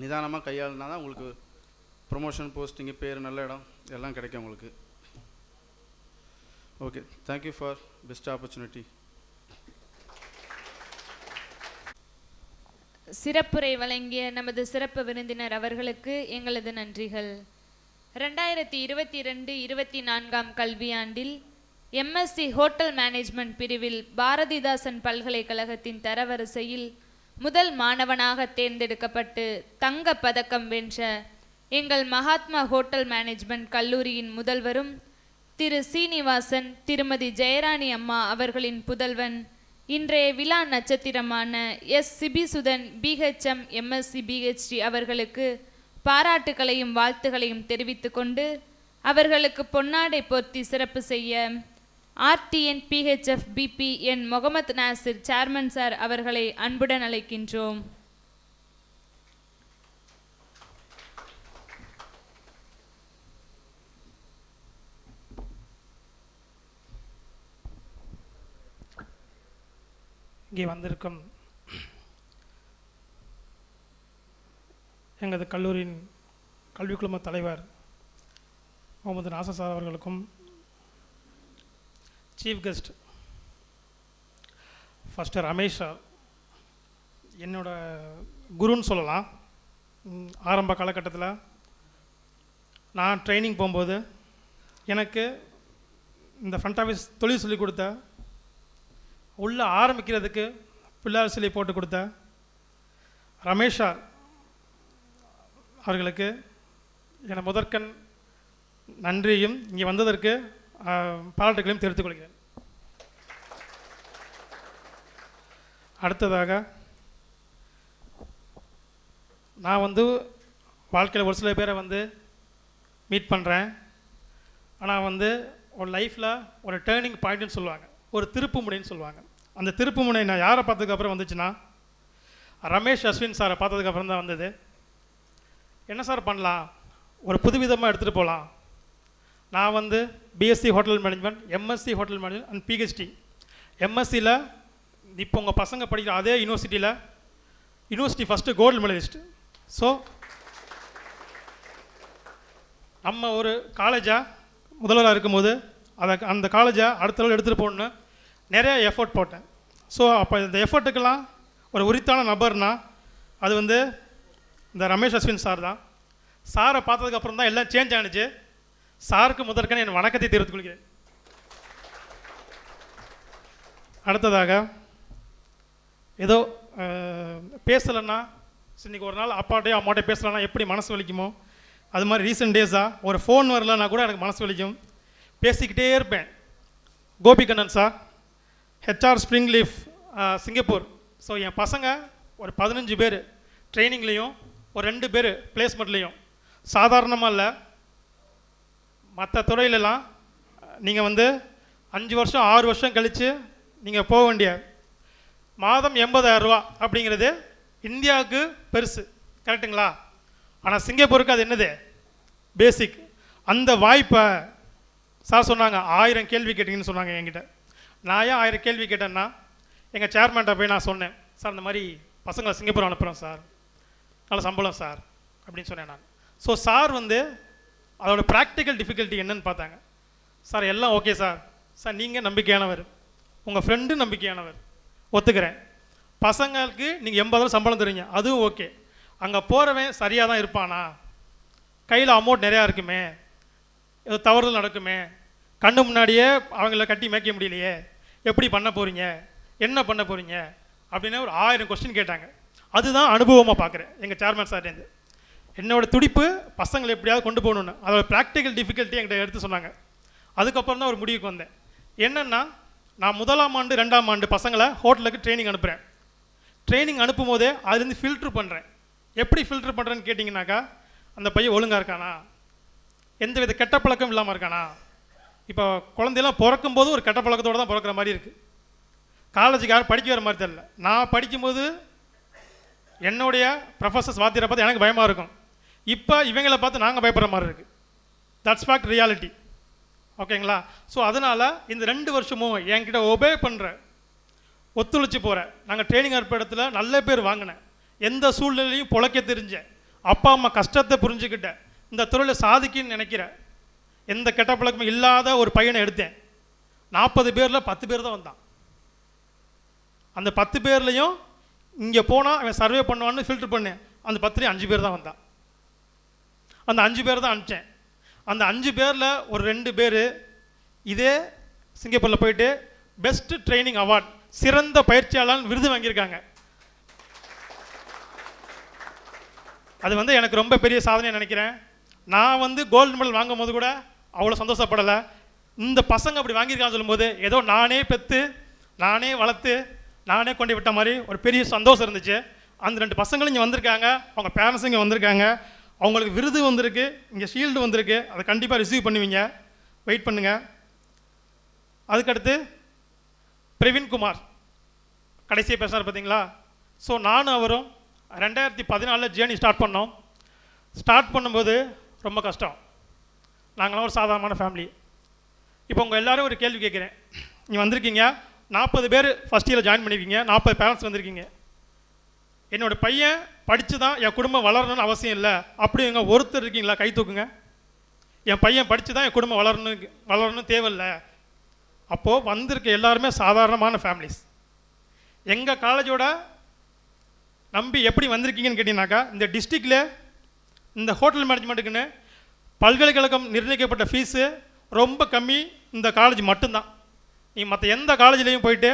நிதானமாக கையாளுனா தான் உங்களுக்கு ப்ரொமோஷன், போஸ்டிங்கு, பேர், நல்ல இடம் எல்லாம் கிடைக்கும் உங்களுக்கு. Okay, thank you for best opportunity. சிறப்புரை வழங்கிய நமது சிறப்பு விருந்தினர் அவர்களுக்கு எங்களது நன்றிகள். 2022-24 கல்வியாண்டில் எம்எஸ்சி ஹோட்டல் மேனேஜ்மெண்ட் பிரிவில் பாரதிதாசன் பல்கலைக்கழகத்தின் தரவரிசையில் முதல் மாணவனாக தேர்ந்தெடுக்கப்பட்டு தங்க பதக்கம் வென்ற எங்கள் மகாத்மா ஹோட்டல் மேனேஜ்மெண்ட் கல்லூரியின் முதல்வரும் திரு சீனிவாசன், திருமதி ஜெயராணி அம்மா அவர்களின் புதல்வன், இன்றைய விழா நட்சத்திரமான எஸ் சிபிசுதன் பிஹெச்எம் எம்எஸ்சி பிஹெச்டி அவர்களுக்கு பாராட்டுகளையும் வாழ்த்துகளையும் தெரிவித்துக் கொண்டு அவர்களுக்கு பொன்னாடை போர்த்தி சிறப்பு செய்ய ஆர்டிஎன் பிஹெச்எஃப் பிபி என் முகமது நாசிர் சேர்மன் சார் அவர்களை அன்புடன் அழைக்கின்றோம். இங்கே வந்திருக்கும் எங்களது கல்லூரியின் கல்வி குழும தலைவர் முகமது நாசர் சார் அவர்களுக்கும், chief guest first Ramesh sir, என்னோட குருன்னு சொல்லலாம். ஆரம்ப காலகட்டத்தில் நான் ட்ரைனிங் போகும்போது எனக்கு இந்த ஃப்ரண்ட் ஆஃபீஸ் தொழில் சொல்லிக் கொடுத்த, உள்ளே ஆரம்பிக்கிறதுக்கு பிள்ளையார் சிலை போட்டு கொடுத்த ரமேஷ் சார் அவர்களுக்கு என முதற்கண் நன்றியும் இங்கே வந்ததற்கு பாராட்டுகளையும் தெரிவித்துக் கொள்கிறேன். அடுத்ததாக நான் வாழ்க்கையில் ஒரு சில பேரை மீட் பண்ணுறேன். ஆனால் ஒரு லைஃப்பில் ஒரு டேர்னிங் பாயிண்ட்னு சொல்லுவாங்க, ஒரு திருப்பு முனைன்னு சொல்லுவாங்க. அந்த திருப்பு முனை நான் யாரை பார்த்ததுக்கப்புறம் வந்துச்சுன்னா ரமேஷ் அஸ்வின் சாரை பார்த்ததுக்கப்புறம் தான் வந்தது. என்ன சார் பண்ணலாம், ஒரு புதுவிதமாக எடுத்துகிட்டு போகலாம். நான் BSc hotel management, MSc hotel management and PhD. எம்எஸ்சியில் இப்போ உங்கள் பசங்க படிக்கிற அதே university first gold medallist. So நம்ம ஒரு காலேஜாக முதல்வராக இருக்கும்போது அந்த காலேஜை அடுத்த லெவல் எடுத்துகிட்டு போகணுன்னு நிறைய எஃபர்ட் போட்டேன். ஸோ அப்போ இந்த எஃபர்ட்டுக்கெல்லாம் ஒரு உரித்தான நபர்னா அது இந்த ரமேஷ் அஸ்வின் சார் தான். சாரை பார்த்ததுக்கப்புறம் தான் எல்லாம் சேஞ்ச் ஆனிச்சு. சாருக்கு முதற்கனே என் வணக்கத்தை தெரிவித்துக் கொள்கிறேன். அடுத்ததாக ஏதோ பேசலைன்னா, இன்றைக்கி ஒரு நாள் அப்பாட்டையோ அம்மாட்டையோ பேசலைன்னா எப்படி மனசு வலிக்குமோ அது மாதிரி ரீசெண்ட் டேஸாக ஒரு ஃபோன் வரலன்னா கூட எனக்கு மனசு வலிக்கும், பேசிக்கிட்டே இருப்பேன். Gopikannan sir, HR Springleaf Singapore. So என் பசங்க ஒரு 15 பேர் ட்ரைனிங்லேயும் ஒரு 2 பேர் பிளேஸ்மெண்ட்லேயும். சாதாரணமாக இல்லை, மற்ற துறையிலலாம் நீங்கள் 5 வருஷம் 6 வருஷம் கழித்து நீங்கள் போக வேண்டிய மாதம் 80,000 ரூபா அப்படிங்கிறது இந்தியாவுக்கு பெருசு, கரெக்டுங்களா? ஆனால் சிங்கப்பூருக்கு அது என்னது, பேசிக். அந்த வாய்ப்பை சார் சொன்னாங்க, 1000 கேள்வி கேட்டிங்கன்னு சொன்னாங்க என்கிட்ட. நான் ஏன் 1000 கேள்வி கேட்டேன்னா, எங்கள் சேர்மன்ட்ட போய் நான் சொன்னேன், சார் இந்த மாதிரி பசங்களை சிங்கப்பூர் அனுப்புகிறோம் சார், நல்ல சம்பளம் சார் அப்படின்னு சொன்னேன் நான். ஸோ சார் அதோட ப்ராக்டிக்கல் டிஃபிகல்ட்டி என்னன்னு பார்த்தாங்க. சார் எல்லாம் ஓகே சார், சார் நீங்கள் நம்பிக்கையானவர், உங்கள் ஃப்ரெண்டு நம்பிக்கையானவர், ஒத்துக்கிறேன். பசங்களுக்கு நீங்கள் 80,000 சம்பளம் தருவீங்க, அதுவும் ஓகே. அங்கே போகிறவன் சரியாக தான் இருப்பானா, கையில் அமௌண்ட் நிறையா இருக்குமே, ஏதோ தவறுதல் நடக்குமே, கண்ணு முன்னாடியே அவங்கள கட்டி மேய்க்க முடியலையே, எப்படி பண்ண போகிறீங்க, என்ன பண்ண போகிறீங்க அப்படின்னு ஒரு 1000 கொஸ்டின் கேட்டாங்க. அதுதான் அனுபவமாக பார்க்குறேன் எங்கள் சேர்மன் சார்லேருந்து. என்னோடய துடிப்பு பசங்களை எப்படியாவது கொண்டு போகணுன்னு, அதோட ப்ராக்டிக்கல் டிஃபிகல்ட்டி என்கிட்ட எடுத்து சொன்னாங்க. அதுக்கப்புறம் தான் ஒரு முடிவுக்கு வந்தேன். என்னென்னா, நான் 1ஆம் ஆண்டு 2ஆம் ஆண்டு பசங்களை ஹோட்டலுக்கு ட்ரைனிங் அனுப்புகிறேன். ட்ரைனிங் அனுப்பும் போதே அதுலேருந்து ஃபில்ட்ரு பண்ணுறேன். எப்படி ஃபில்ட்ரு பண்ணுறேன்னு கேட்டிங்கனாக்கா, அந்த பையன் ஒழுங்காக இருக்கானா, எந்த வித கெட்ட பழக்கம் இல்லாமல் இருக்கானா. இப்போ குழந்தையெல்லாம் பிறக்கும்போது ஒரு கெட்ட பழக்கத்தோடு தான் பிறக்கிற மாதிரி இருக்குது. காலேஜுக்கு யாரும் படிக்க வர மாதிரி தெரியல. நான் படிக்கும்போது என்னுடைய ப்ரொஃபஸர்ஸ் வாத்தியரை பார்த்து எனக்கு பயமாக இருக்கும். இப்போ இவங்களை பார்த்து நாங்கள் பயப்படுற மாதிரி இருக்குது. That's fact, reality. ஓகேங்களா? ஸோ அதனால் இந்த 2 வருஷமும் என்கிட்ட ஒபே பண்ணுற, ஒத்துழைச்சி போகிறேன். நாங்கள் ட்ரைனிங் ஏற்படத்தில் நல்ல பேர் வாங்கினேன். எந்த சூழ்நிலையும் பொழைக்க தெரிஞ்ச, அப்பா அம்மா கஷ்டத்தை புரிஞ்சுக்கிட்டேன், இந்த துறையில் சாதிக்குன்னு நினைக்கிறேன், எந்த கெட்ட பழக்கமும் இல்லாத ஒரு பையனை எடுத்தேன். 40 பேரில் 10 பேர் தான் வந்தான். அந்த 10 பேர்லையும் இங்கே போனால் அவன் சர்வே பண்ணுவான்னு ஃபில்டர் பண்ணேன். அந்த 10லையும் 5 பேர் தான் வந்தான். அந்த 5 பேர் தான் அனுப்பிச்சேன். அந்த 5 பேரில் ஒரு 2 பேர் இதே சிங்கப்பூரில் போயிட்டு பெஸ்ட் ட்ரைனிங் அவார்ட், சிறந்த பயிற்சியாளர் விருது வாங்கியிருக்காங்க. அது வந்து எனக்கு ரொம்ப பெரிய சாதனையாக நினைக்கிறேன். நான் வந்து கோல்டு மெடல் வாங்கும் போது கூட அவ்வளோ சந்தோஷப்படலை. இந்த பசங்க அப்படி வாங்கியிருக்கான்னு சொல்லும்போது ஏதோ நானே பெற்று, நானே வளர்த்து, நானே கொண்டு விட்ட மாதிரி ஒரு பெரிய சந்தோஷம் இருந்துச்சு. அந்த 2 பசங்களும் இங்கே வந்திருக்காங்க, அவங்க பேரண்ட்ஸும் இங்கே வந்திருக்காங்க, அவங்களுக்கு விருது வந்திருக்கு, இங்கே ஷீல்டு வந்திருக்கு. அதை கண்டிப்பாக ரிசீவ் பண்ணுவீங்க, வெயிட் பண்ணுங்கள். அதுக்கடுத்து பிரவீன்குமார் கடைசியாக பேசினார் பார்த்தீங்களா? ஸோ நானும் அவரும் 2014 ஜேர்னி ஸ்டார்ட் பண்ணோம். ஸ்டார்ட் பண்ணும்போது ரொம்ப கஷ்டம். நாங்களாம் ஒரு சாதாரணமான ஃபேமிலி. இப்போ உங்கள் எல்லோரும் ஒரு கேள்வி கேட்குறேன். நீங்கள் வந்திருக்கீங்க, 40 பேர் ஃபஸ்ட் இயரில் ஜாயின் பண்ணியிருக்கீங்க, 40 பேரண்ட்ஸ் வந்திருக்கீங்க. என்னோடய பையன் படித்து தான் என் குடும்பம் வளரணும்னு அவசியம் இல்லை அப்படிங்க ஒருத்தர் இருக்கீங்களா? கை தூக்குங்க. என் பையன் படித்து தான் என் குடும்பம் வளரணும்னு தேவையில்லை. அப்போது வந்திருக்க எல்லாருமே சாதாரணமான ஃபேமிலிஸ். எங்கள் காலேஜோட நம்பி எப்படி வந்திருக்கீங்கன்னு கேட்டிங்கனாக்கா, இந்த டிஸ்ட்ரிக்டில் இந்த ஹோட்டல் மேனேஜ்மெண்ட்டுக்குன்னு பல்கலைக்கழகம் நிர்ணயிக்கப்பட்ட ஃபீஸு ரொம்ப கம்மி, இந்த காலேஜ் மட்டும்தான். நீங்கள் மற்ற எந்த காலேஜ்லேயும் போயிட்டு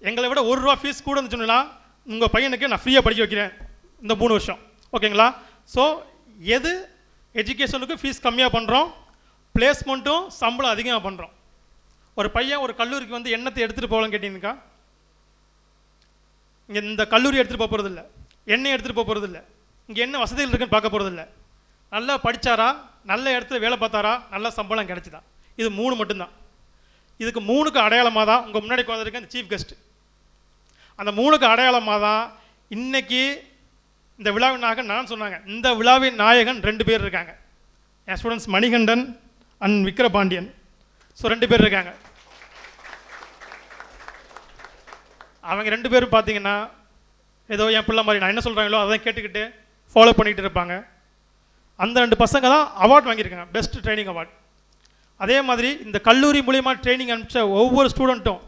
எங்களை விட ₹1 ஃபீஸ் கூட இருந்துச்சுன்னா உங்கள் பையனுக்கு நான் ஃப்ரீயாக படிக்க வைக்கிறேன் இந்த 3 வருஷம். ஓகேங்களா? ஸோ எது எஜுகேஷனுக்கு ஃபீஸ் கம்மியாக பண்ணுறோம், பிளேஸ்மெண்ட்டும் சம்பளம் அதிகமாக பண்ணுறோம். ஒரு பையன் ஒரு கல்லூரிக்கு வந்து என்னத்தை எடுத்துகிட்டு போகலான்னு கேட்டிங்கக்கா, இங்கே இந்த கல்லூரி எடுத்துகிட்டு போக போகிறதில்ல, எண்ணெய் எடுத்துகிட்டு போக போகிறதில்ல, இங்கே என்ன வசதிகள் இருக்குன்னு பார்க்க போகிறதில்ல. நல்லா படித்தாரா, நல்ல இடத்துல வேலை பார்த்தாரா, நல்ல சம்பளம் கிடச்சிதா, இது 3 மட்டும்தான். இதுக்கு 3க்கு அடையாளமாக தான் உங்கள் முன்னாடி உட்காந்துருக்க இந்த சீஃப் கெஸ்ட். அந்த 3க்கு அடையாளமாக தான் இன்றைக்கி இந்த விழாவின் நாயகன் நான் சொன்னாங்க. இந்த விழாவின் நாயகன் 2 பேர் இருக்காங்க. என் ஸ்டூடெண்ட்ஸ் மணிகண்டன் அண்ட் விக்ரபாண்டியன். ஸோ 2 பேர் இருக்காங்க. அவங்க 2 பேரும் பார்த்தீங்கன்னா ஏதோ என் பிள்ளை மாதிரி நான் என்ன சொல்கிறாங்களோ அதான் கேட்டுக்கிட்டு ஃபாலோ பண்ணிக்கிட்டு இருப்பாங்க. அந்த 2 பசங்க தான் அவார்ட் வாங்கியிருக்காங்க, பெஸ்ட் ட்ரைனிங் அவார்ட். அதே மாதிரி இந்த கல்லூரி மூலிமா ட்ரைனிங் அனுப்பிச்ச ஒவ்வொரு ஸ்டூடெண்ட்டும்,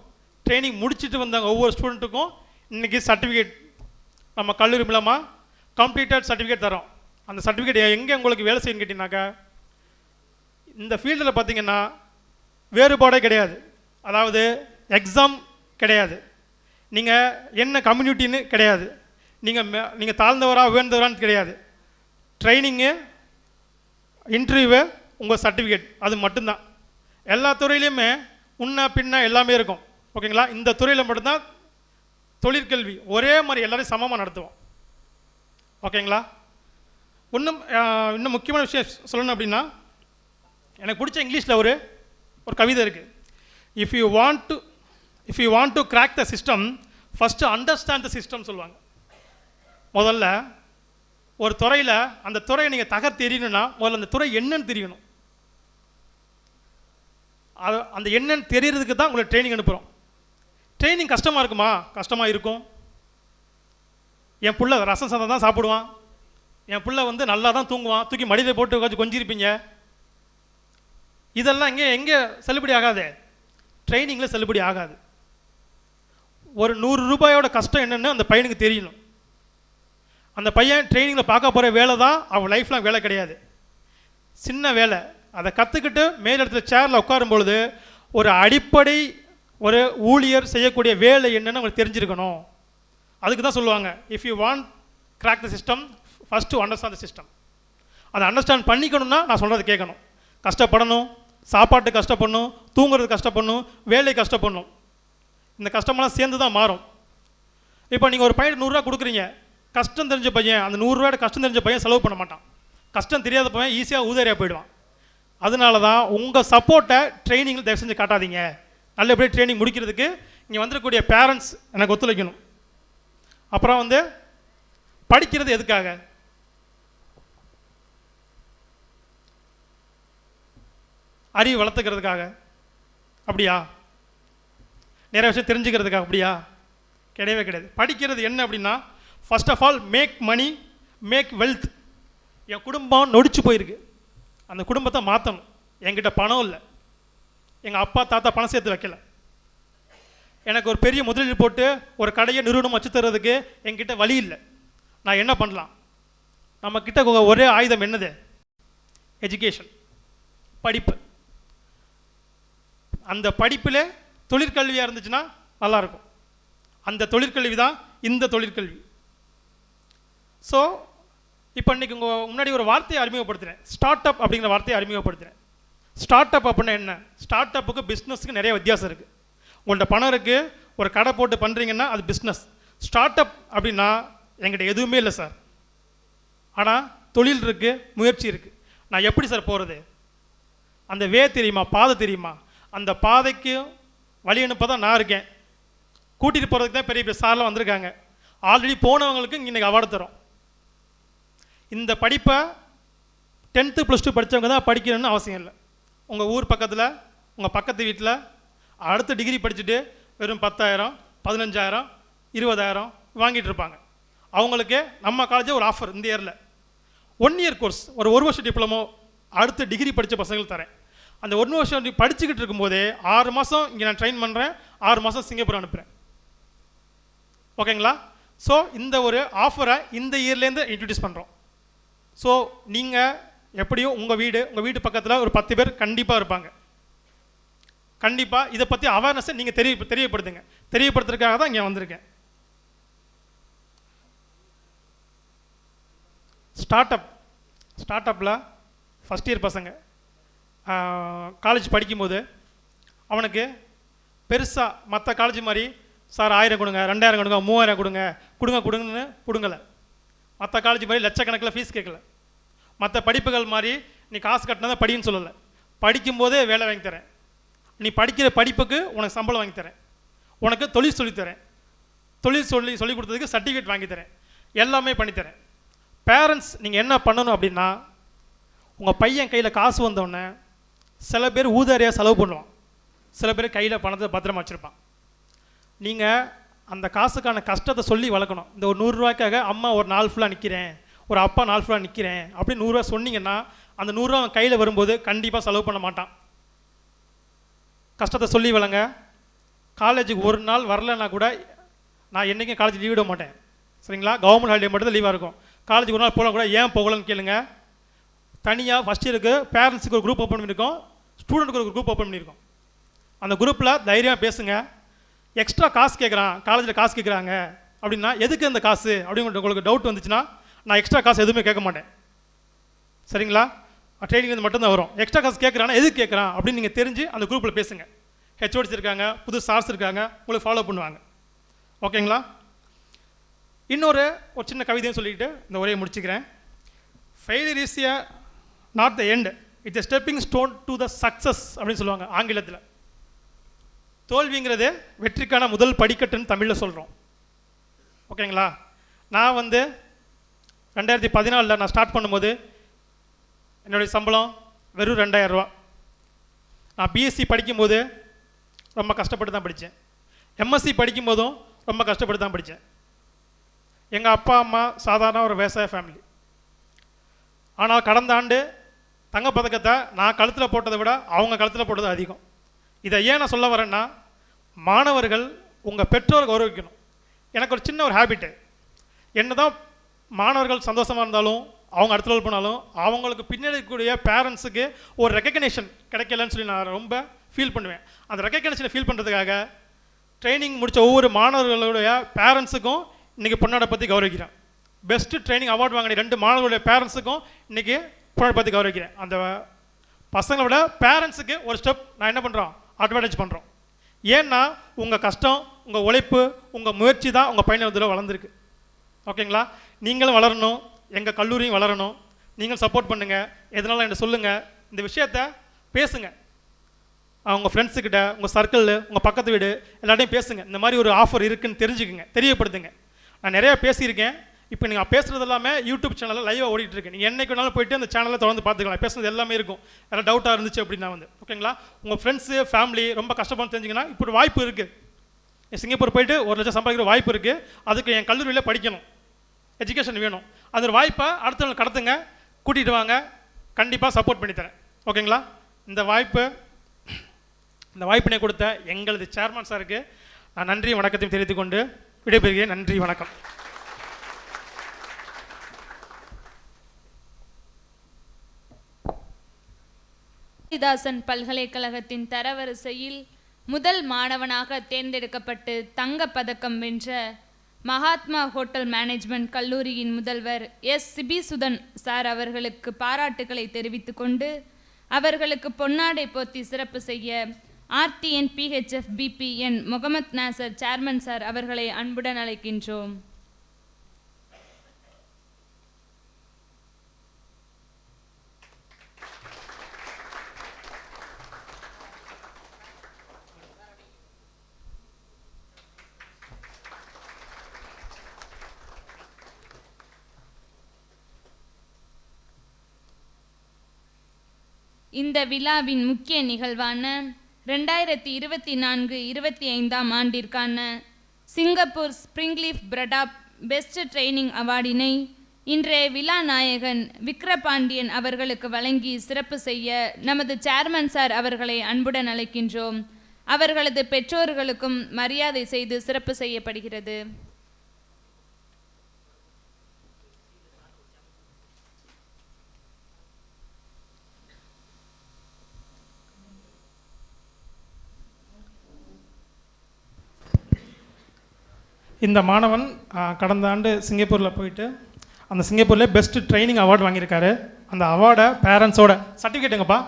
ட்ரைனிங் முடிச்சுட்டு வந்தாங்க ஒவ்வொரு ஸ்டூடெண்ட்டுக்கும் இன்றைக்கி சர்டிஃபிகேட் நம்ம கல்லூரி மூலமாக கம்ப்ளீட்டட் சர்டிஃபிகேட் தரோம். அந்த சர்டிஃபிகேட் எங்கே உங்களுக்கு வேலை செய்யணும்னு கேட்டிங்கனாக்கா, இந்த ஃபீல்டில் பார்த்தீங்கன்னா வேறுபாடே கிடையாது. அதாவது எக்ஸாம் கிடையாது, நீங்கள் என்ன கம்யூனிட்டின்னு கிடையாது, நீங்கள் தாழ்ந்தவரா உயர்ந்தவரான்னு கிடையாது. ட்ரைனிங்கு, இன்டர்வியூவு, உங்கள் சர்டிஃபிகேட், அது மட்டும்தான். எல்லா துறையிலையுமே முன்ன பின்ன எல்லாமே இருக்கும். ஓகேங்களா? இந்த துறையில் மட்டும்தான் தொழிற்கல்வி ஒரே மாதிரி எல்லோரையும் சமமாக நடத்துவோம். ஓகேங்களா? இன்னும் முக்கியமான விஷயம் சொல்லணும் அப்படின்னா, எனக்கு பிடிச்ச இங்கிலீஷில் ஒரு கவிதை இருக்குது. If you want to crack the system, first understand the system சொல்லுவாங்க. முதல்ல ஒரு துறையில் அந்த துறையை நீங்கள் தெரியணும்னா முதல்ல அந்த துறை என்னன்னு தெரியணும். அந்த என்னன்னு தெரியறதுக்கு தான் உங்களை ட்ரைனிங் அனுப்புகிறோம். ட்ரைனிங் கஷ்டமாக இருக்குமா? கஷ்டமாக இருக்கும். என் பிள்ளை ரசம் சாதம் தான் சாப்பிடுவான், என் பிள்ளை வந்து நல்லா தான் தூங்குவான், தூக்கி மடியில் போட்டு கொஞ்சம் கொஞ்சிருப்பீங்க. இதெல்லாம் எங்கே செல்லுபடி ஆகாது, ட்ரைனிங்கில் செல்லுபடி ஆகாது. ஒரு ₹100 கஷ்டம் என்னென்னு அந்த பையனுக்கு தெரியணும். அந்த பையன் ட்ரைனிங்கில் பார்க்க போகிற வேலை தான் அவன் லைஃப்லாம் வேலை கிடையாது, சின்ன வேலை. அதை கற்றுக்கிட்டு மேலிடத்துல சேரில் உட்காரும் பொழுது ஒரு அடிப்படை ஒரு ஊழியர் செய்யக்கூடிய வேலை என்னென்னு அவங்களுக்கு தெரிஞ்சிருக்கணும். அதுக்கு தான் சொல்லுவாங்க, if you want crack the system, first to understand the system. அதை அண்டர்ஸ்டாண்ட் பண்ணிக்கணும்னா நான் சொல்கிறது கேட்கணும். கஷ்டப்படணும், சாப்பாட்டு கஷ்டப்படணும், தூங்குறது கஷ்டப்படணும், வேலை கஷ்டப்படணும். இந்த கஷ்டமெல்லாம் சேர்ந்து தான் மாறும். இப்போ நீங்கள் ஒரு பையனுக்கு ₹100 கொடுக்குறீங்க, கஷ்டம் தெரிஞ்ச பையன், அந்த ₹100 கஷ்டம் தெரிஞ்ச பையன் செலவு பண்ண மாட்டான். கஷ்டம் தெரியாத பையன் ஈஸியாக ஊதாரியாக போயிடுவான். அதனால தான் உங்கள் சப்போர்ட்டை ட்ரைனிங்கில் தயவு செஞ்சு காட்டாதீங்க. நல்லபடியாக ட்ரைனிங் முடிக்கிறதுக்கு இங்கே வந்துருக்கக்கூடிய பேரண்ட்ஸ் எனக்கு ஒத்துழைக்கணும். அப்புறம் வந்து படிக்கிறது எதுக்காக? அறிவு வளர்த்துக்கிறதுக்காக அப்படியா? நிறைய விஷயம் தெரிஞ்சுக்கிறதுக்காக அப்படியா? கிடையவே கிடையாது. படிக்கிறது என்ன அப்படின்னா, first of all make money, make wealth. என் குடும்பம் நொடிச்சு போயிருக்கு, அந்த குடும்பத்தை மாற்றணும். என்கிட்ட பணம் இல்லை, எங்கள் அப்பா தாத்தா பணம் சேர்த்து வைக்கல, எனக்கு ஒரு பெரிய முதலீடு போட்டு ஒரு கடையை நிறுவனம் வச்சு தர்றதுக்கு என்கிட்ட வழி இல்லை. நான் என்ன பண்ணலாம்? நம்மக்கிட்ட ஒரே ஆயுதம் என்னது? எஜுகேஷன், படிப்பு. அந்த படிப்பில் தொழிற்கல்வியாக இருந்துச்சுன்னா நல்லாயிருக்கும். அந்த தொழிற்கல்வி தான் இந்த தொழிற்கல்வி. ஸோ இப்போ இன்றைக்கி உங்கள் முன்னாடி ஒரு வார்த்தையை அறிமுகப்படுத்துகிறேன், ஸ்டார்ட் அப் அப்படிங்கிற வார்த்தையை அறிமுகப்படுத்துகிறேன். ஸ்டார்ட் அப் அப்படின்னா என்ன? ஸ்டார்ட் அப்புக்கு பிஸ்னஸுக்கு நிறைய வித்தியாசம் இருக்குது. உங்கள்கிட்ட பணம் இருக்குது, ஒரு கடை போட்டு பண்ணுறீங்கன்னா அது பிஸ்னஸ். ஸ்டார்ட் அப் அப்படின்னா என்கிட்ட எதுவுமே இல்லை சார், ஆனால் தொழில் இருக்குது, முயற்சி இருக்குது. நான் எப்படி சார் போகிறது? அந்த தெரியுமா, பாதை தெரியுமா? அந்த பாதைக்கு வழி அனுப்ப தான் நான் இருக்கேன். கூட்டிகிட்டு போகிறதுக்கு தான் பெரிய பெரிய சார்லாம் வந்திருக்காங்க. ஆல்ரெடி போனவங்களுக்கு இன்றைக்கி அவார்டு தரோம். இந்த படிப்பை 10th +2 படித்தவங்க தான் படிக்கணும்னு அவசியம் இல்லை. உங்கள் ஊர் பக்கத்தில், உங்கள் பக்கத்து வீட்டில் அடுத்த டிகிரி படிச்சுட்டு வெறும் 10,000, 15,000, 20,000 வாங்கிட்டு இருப்பாங்க. அவங்களுக்கு நம்ம காலேஜில் ஒரு ஆஃபர் இந்த இயரில் 1 இயர் கோர்ஸ், ஒரு வருஷ டிப்ளமோ அடுத்த டிகிரி படித்த பசங்களுக்கு தரேன். அந்த 1 வருஷம் படிச்சுக்கிட்டு இருக்கும்போதே 6 மாதம் இங்கே நான் ட்ரெயின் பண்ணுறேன், 6 மாதம் சிங்கப்பூர் அனுப்புகிறேன். ஓகேங்களா? ஸோ இந்த ஒரு ஆஃபரை இந்த இயர்லேருந்து இன்ட்ரடியூஸ் பண்ணுறோம். ஸோ நீங்கள் எப்படியும் உங்கள் வீடு பக்கத்தில் ஒரு 10 பேர் கண்டிப்பாக இருப்பாங்க. கண்டிப்பாக இதை பற்றி அவேர்னஸை நீங்கள் தெரியப்படுத்துங்க. தெரியப்படுத்துறதுக்காக தான் இங்கே வந்திருக்கேன். ஸ்டார்ட் அப்பில் ஃபஸ்ட் இயர் பசங்க காலேஜ் படிக்கும்போது அவனுக்கு பெருசாக மற்ற காலேஜ் மாதிரி சார் 1000 கொடுங்க, 2000 கொடுங்க, 3000 கொடுங்கன்னு கொடுங்கலை. மற்ற காலேஜ் மாதிரி லட்சக்கணக்கில் ஃபீஸ் கேட்கல. மற்ற படிப்புகள் மாதிரி நீ காசு கட்டினா தான் படின்னு சொல்லலை. படிக்கும்போதே வேலை வாங்கி தரேன், நீ படிக்கிற படிப்புக்கு உனக்கு சம்பளம் வாங்கி தரேன், உனக்கு தொழில் சொல்லித்தரேன், தொழில் சொல்லி கொடுத்ததுக்கு சர்டிஃபிகேட் வாங்கி தரேன், எல்லாமே பண்ணித்தரேன். பேரண்ட்ஸ் நீங்கள் என்ன பண்ணணும் அப்படின்னா, உங்கள் பையன் கையில் காசு வந்தோடனே சில பேர் ஊதாரியாக செலவு பண்ணுவான், சில பேர் கையில் பணத்தை பத்திரமா வச்சுருப்பான். நீங்கள் அந்த காசுக்கான கஷ்டத்தை சொல்லி வளர்க்கணும். இந்த ஒரு 100 ரூபாய்க்காக அம்மா ஒரு நாள் ஃபுல்லாக நிற்கிறேன், ஒரு அப்பா நாள் ஃபுல்லாக நிற்கிறேன் அப்படின்னு 100 ரூபா சொன்னீங்கன்னா அந்த 100 ரூபா அவன் கையில் வரும்போது கண்டிப்பாக செலவு பண்ண மாட்டான். கஷ்டத்தை சொல்லி வளங்க. காலேஜுக்கு ஒரு நாள் வரலன்னா கூட நான் என்றைக்கும் காலேஜ் லீவ் விட மாட்டேன், சரிங்களா? கவர்மெண்ட் ஹாலிடே மட்டும் தான் லீவாக இருக்கும். காலேஜுக்கு ஒரு நாள் போகலாம் கூட, ஏன் போகலன்னு கேளுங்க. தனியாக ஃபஸ்ட் இயருக்கு பேரண்ட்ஸுக்கு ஒரு குரூப் ஓப்பன் பண்ணியிருக்கோம், ஸ்டூடெண்ட்டுக்கு ஒரு குரூப் ஓப்பன் பண்ணியிருக்கோம். அந்த குரூப்பில் தைரியமாக பேசுங்க. எக்ஸ்ட்ரா காசு கேட்குறான், காலேஜில் காசு கேட்குறாங்க அப்படின்னா எதுக்கு அந்த காசு அப்படின்னு உங்களுக்கு டவுட் வந்துச்சுன்னா நான் எக்ஸ்ட்ரா காசு எதுவுமே கேட்க மாட்டேன், சரிங்களா? ட்ரைனிங் வந்து மட்டும்தான் வரும். எக்ஸ்ட்ரா காசு கேட்குறான்னா எதுக்கு கேட்குறான் அப்படின்னு நீங்கள் தெரிஞ்சு அந்த குரூப்பில் பேசுங்க. ஹெச்ஓடிஸ் இருக்காங்க, புது சார்ஸ் இருக்காங்க, உங்களுக்கு ஃபாலோ பண்ணுவாங்க. ஓகேங்களா? இன்னொரு சின்ன கவிதையும் சொல்லிட்டு இந்த உரையை முடிச்சுக்கிறேன். Failure is not the end, it's a stepping stone to the success அப்படின்னு சொல்லுவாங்க ஆங்கிலத்தில். தோல்விங்கிறது வெற்றிக்கான முதல் படிக்கட்டுன்னு தமிழில் சொல்கிறோம். ஓகேங்களா? நான் 2014 நான் ஸ்டார்ட் பண்ணும்போது என்னுடைய சம்பளம் வெறும் 2000 ரூபா. நான் பிஎஸ்சி படிக்கும்போது ரொம்ப கஷ்டப்பட்டு தான் படித்தேன், எம்எஸ்சி படிக்கும்போதும் ரொம்ப கஷ்டப்பட்டு தான் படித்தேன். எங்கள் அப்பா அம்மா சாதாரண ஒரு விவசாய ஃபேமிலி. ஆனால் கடந்த ஆண்டு தங்கப்பதக்கத்தை நான் கழுத்தில் போட்டதை விட அவங்க கழுத்தில் போட்டது அதிகம். இதை ஏன் நான் சொல்ல வரேன்னா, மாணவர்கள் உங்கள் பெற்றோரை கௌரவிக்கணும். எனக்கு ஒரு சின்ன ஒரு ஹேபிட்டு, என்ன தான் மாணவர்கள் சந்தோஷமாக இருந்தாலும் அவங்க அடுத்த லெவல் போனாலும் அவங்களுக்கு பின்னாடி இருக்கக்கூடிய பேரண்ட்ஸுக்கு ஒரு ரெக்கக்னேஷன் கிடைக்கலன்னு சொல்லி நான் ரொம்ப ஃபீல் பண்ணுவேன். அந்த ரெக்கக்னேஷனை ஃபீல் பண்ணுறதுக்காக ட்ரைனிங் முடித்த ஒவ்வொரு மாணவர்களுடைய பேரண்ட்ஸுக்கும் இன்றைக்கி பொன்னாடை பற்றி கௌரவிக்கிறேன். பெஸ்ட்டு ட்ரைனிங் அவார்டு வாங்கின 2 மாணவர்களுடைய பேரண்ட்ஸுக்கும் இன்றைக்கி பொன்னாடை பற்றி கௌரவிக்கிறேன். அந்த பசங்களோட பேரண்ட்ஸுக்கு ஒரு ஸ்டெப் நான் என்ன பண்ணுறோம், அட்வான்டேஜ் பண்ணுறோம். ஏன்னா உங்கள் கஷ்டம், உங்கள் உழைப்பு, உங்கள் முயற்சி தான் உங்கள் பையனை வளர்ந்துருக்கு. ஓகேங்களா? நீங்களும் வளரணும், எங்கள் கல்லூரியும் வளரணும். நீங்கள் சப்போர்ட் பண்ணுங்கள், எதனால என்கிட்ட சொல்லுங்கள், இந்த விஷயத்த பேசுங்க. உங்கள் ஃப்ரெண்ட்ஸுக்கிட்ட, உங்கள் சர்க்கிள், உங்கள் பக்கத்து வீடு எல்லாத்தையும் பேசுங்க. இந்த மாதிரி ஒரு ஆஃபர் இருக்குதுன்னு தெரிஞ்சுக்குங்க, தெரியப்படுத்துங்க. நான் நிறையா பேசியிருக்கேன், இப்போ நீங்கள் பேசுகிறது எல்லாமே யூடியூப் சேனலில் லைவாக ஓடிட்டு இருக்கு. நீங்கள் என்னைக்கு வேணாலும் போயிட்டு அந்த சேனலில் தொடர்ந்து பார்த்துக்கலாம். பேசுகிறது எல்லாமே இருக்கும். யாராவது டவுட்டாக இருந்துச்சு அப்படின்னா ஓகேங்களா. உங்கள் ஃப்ரெண்ட்ஸு ஃபேமிலி ரொம்ப கஷ்டப்பட்டு தெரிஞ்சிங்கன்னா இப்போ ஒரு வாய்ப்பு இருக்குது. சிங்கப்பூர் போயிட்டு 1 லட்சம் சம்பாதிக்கிற வாய்ப்பு இருக்குது. அதுக்கு என் கல்லூரியில் படிக்கணும், எஜுகேஷன் வேணும். அந்த ஒரு வாய்ப்பை அடுத்த நாள் கடத்துங்க, கூட்டிகிட்டு வாங்க, கண்டிப்பாக சப்போர்ட் பண்ணித்தரேன். ஓகேங்களா. இந்த வாய்ப்பினை கொடுத்த எங்களது சேர்மன் சாருக்கு நான் நன்றி வணக்கத்தையும் தெரிவித்துக் கொண்டு விடைபெறுகிறேன். நன்றி, வணக்கம். பாரதிதாசன் பல்கலைக்கழகத்தின் தரவரிசையில் முதல் மாணவனாக தேர்ந்தெடுக்கப்பட்டு தங்கப் பதக்கம் வென்ற மகாத்மா ஹோட்டல் மேனேஜ்மெண்ட் கல்லூரியின் முதல்வர் எஸ் சிபிசுதன் சார் அவர்களுக்கு பாராட்டுக்களை தெரிவித்துக் கொண்டு அவர்களுக்கு பொன்னாடை போர்த்தி சிறப்பு செய்ய RTN PHF BPN Mohammed Nasar chairman sir அவர்களை அன்புடன் அழைக்கின்றோம். இந்த விழாவின் முக்கிய நிகழ்வான 2024-25 ஆண்டிற்கான சிங்கப்பூர் ஸ்பிரிங்லீஃப் பிரடாப் பெஸ்ட் ட்ரெய்னிங் அவார்டினை இன்றைய விழா நாயகன் விக்ரபாண்டியன் அவர்களுக்கு வழங்கி சிறப்பு செய்ய நமது சேர்மன் சார் அவர்களை அன்புடன் அழைக்கின்றோம். அவர்களது பெற்றோர்களுக்கும் மரியாதை செய்து சிறப்பு செய்யப்படுகிறது. இந்த மாணவன் கடந்த ஆண்டு சிங்கப்பூரில் போயிட்டு அந்த சிங்கப்பூரில் பெஸ்ட் ட்ரைனிங் அவார்டு வாங்கியிருக்காரு. அந்த அவார்டை பேரண்ட்ஸோட சர்டிஃபிகேட்டுங்கப்பா.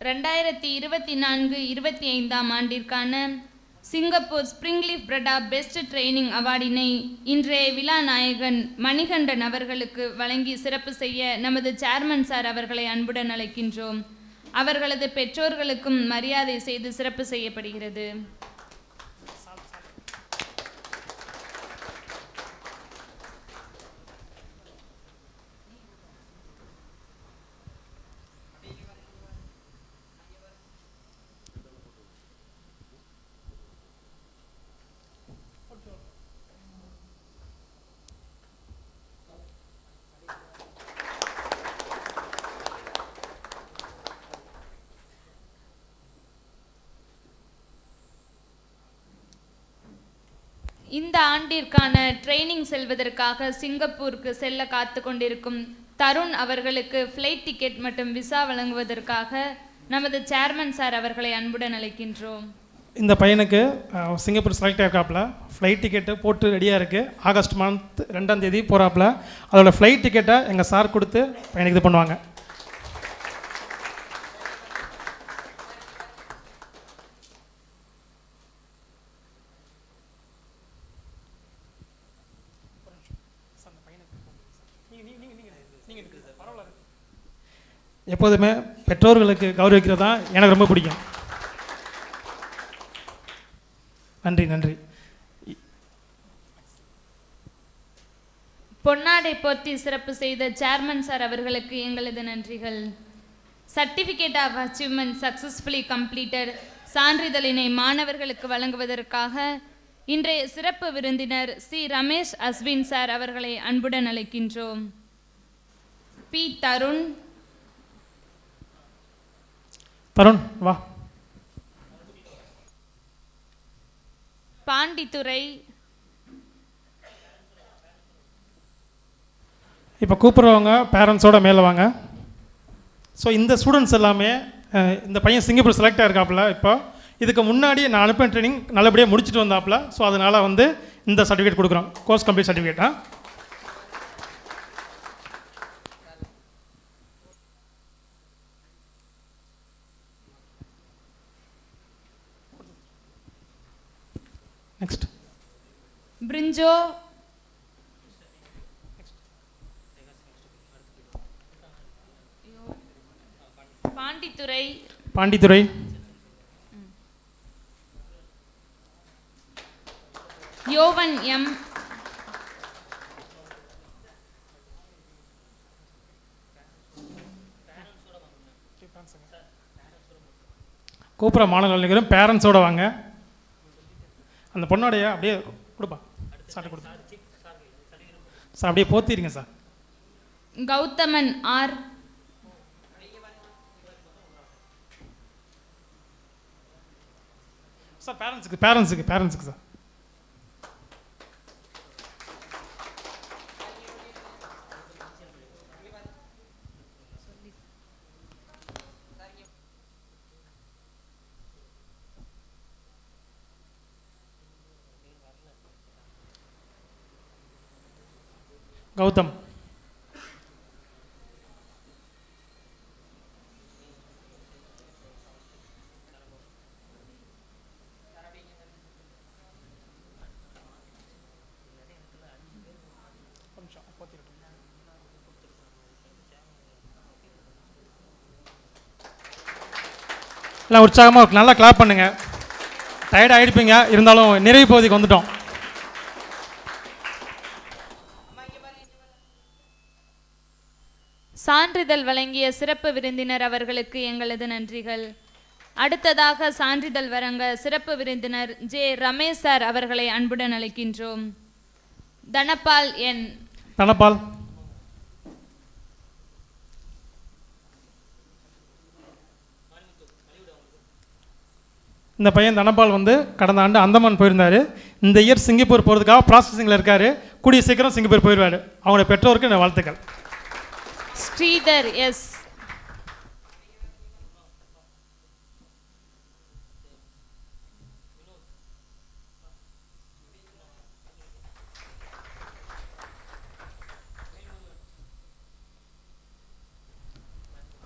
ரெண்டாயிரத்தி 24-25 ஆண்டிற்கான சிங்கப்பூர் ஸ்பிரிங்லீஃப் பிரடாப் பெஸ்ட் ட்ரெய்னிங் அவார்டினை இன்றைய விழா நாயகன் மணிகண்டன் அவர்களுக்கு வழங்கி சிறப்பு செய்ய நமது சேர்மன் சார் அவர்களை அன்புடன் அழைக்கின்றோம். அவர்களது பெற்றோர்களுக்கும் மரியாதை செய்து சிறப்பு செய்யப்படுகிறது. இந்த ஆண்டிற்கான ட்ரைனிங் செல்வதற்காக சிங்கப்பூருக்கு செல்ல காத்து கொண்டிருக்கும் தருண் அவர்களுக்கு ஃப்ளைட் டிக்கெட் மற்றும் விசா வழங்குவதற்காக நமது சேர்மன் சார் அவர்களை அன்புடன் அழைக்கின்றோம். இந்த பையனுக்கு சிங்கப்பூர் செலக்ட் ஆயிருக்காப்புல. ஃப்ளைட் டிக்கெட்டு போட்டு ரெடியாக இருக்குது. ஆகஸ்ட் மந்த் 2ஆம் தேதி போகிறாப்புல. அதோட ஃப்ளைட் டிக்கெட்டை எங்கள் சார் கொடுத்து பையனுக்கு இது பண்ணுவாங்க. எப்போதுமே பெற்றோர்களுக்கு கௌரவிக்கிறது தான் எனக்கு ரொம்ப பிடிக்கும். நன்றி நன்றி. பொன்னாடை போர்த்தி சிறப்பு செய்த சேர்மன் சார் அவர்களுக்கு எங்களது நன்றிகள். Certificate of achievement successfully completed சான்றிதழினை மாணவர்களுக்கு வழங்குவதற்காக இன்றைய சிறப்பு விருந்தினர் சி ரமேஷ் அஸ்வின் சார் அவர்களை அன்புடன் அழைக்கின்றோம். பி தருண். தருண் வா. பாண்டித்துறை. இப்போ கூப்பிட்றவங்க பேரண்ட்ஸோட மேலே வாங்க. ஸோ இந்த ஸ்டூடெண்ட்ஸ் எல்லாமே இந்த பையன் சிங்கப்பூர் செலக்ட் ஆகிருக்காப்புல. இப்போ இதுக்கு முன்னாடி நான் அனுப்பின ட்ரைனிங் நல்லபடியாக முடிச்சுட்டு வந்தாப்புல. ஸோ அதனால் இந்த சர்டிஃபிகேட் கொடுக்குறோம், கோர்ஸ் கம்ப்ளீட் சர்டிஃபிகேட்டா. நெக்ஸ்ட் பிரிஞ்சோ, பாண்டித்துரை, பாண்டித்துரை, யோவன் எம், கூப்பிட்ற மாணவர்கள் நிகழும் பேரண்ட்ஸோடு வாங்க. அந்த பொண்ணோடைய அப்படியே கொடுப்பா சார், கொடுப்பா சார், அப்படியே போத்திடுங்க சார். கௌதமன் ஆர், சார் பேரண்ட்ஸுக்கு சார். கௌதம், எல்லாம் உற்சாகமாக நல்லா கிளாப் பண்ணுங்க. டயர்ட் ஆகிடுப்பீங்க, இருந்தாலும் நிறைவு பகுதிக்கு வந்துட்டோம். சான்றிதழ் வழங்கிய சிறப்பு விருந்தினர் அவர்களுக்கு எங்களது நன்றிகள். அடுத்ததாக சான்றிதழ் வழங்க சிறப்பு விருந்தினர் ஜே ரமேஷ் சார் அவர்களை அன்புடன் அழைக்கின்றோம். தனபால் என், தனபால், இந்த பையன் தனபால் வந்து கடந்த ஆண்டு அந்தமான் போயிருந்தார். இந்த இயர் சிங்கப்பூர் போகிறதுக்காக ப்ராசஸிங்கில் இருக்கார். கூடிய சீக்கிரம் சிங்கப்பூர் போயிடுவார். அவங்களுடைய பெற்றோருக்கு இந்த வாழ்த்துக்கள். ஸ்ரீதர் எஸ்,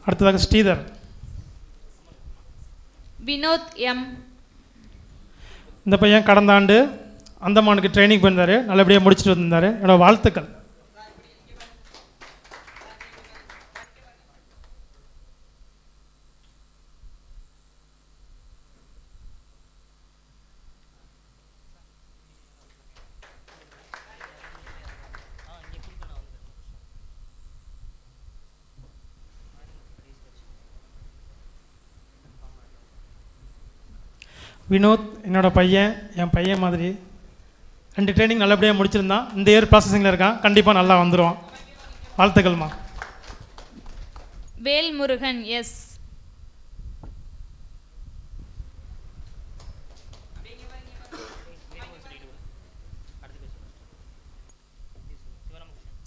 அடுத்ததாக ஸ்ரீதர், வினோத் எம், இந்த பையன் கடந்த ஆண்டு அந்தமானுக்கு ட்ரைனிங் போயிருந்தார். நல்லபடியாக முடிச்சுட்டு வந்திருந்தார். என்னோட வாழ்த்துக்கள். வினோத் என்னோட பையன், என் பையன் மாதிரி 2 ட்ரைனிங் நல்லபடியாக முடிச்சிருந்தான். இந்த இயர் ப்ராசஸிங்கில் இருக்கான். கண்டிப்பாக நல்லா வந்துடுவான். வாழ்த்துக்கள்மா. வேல்முருகன் எஸ்,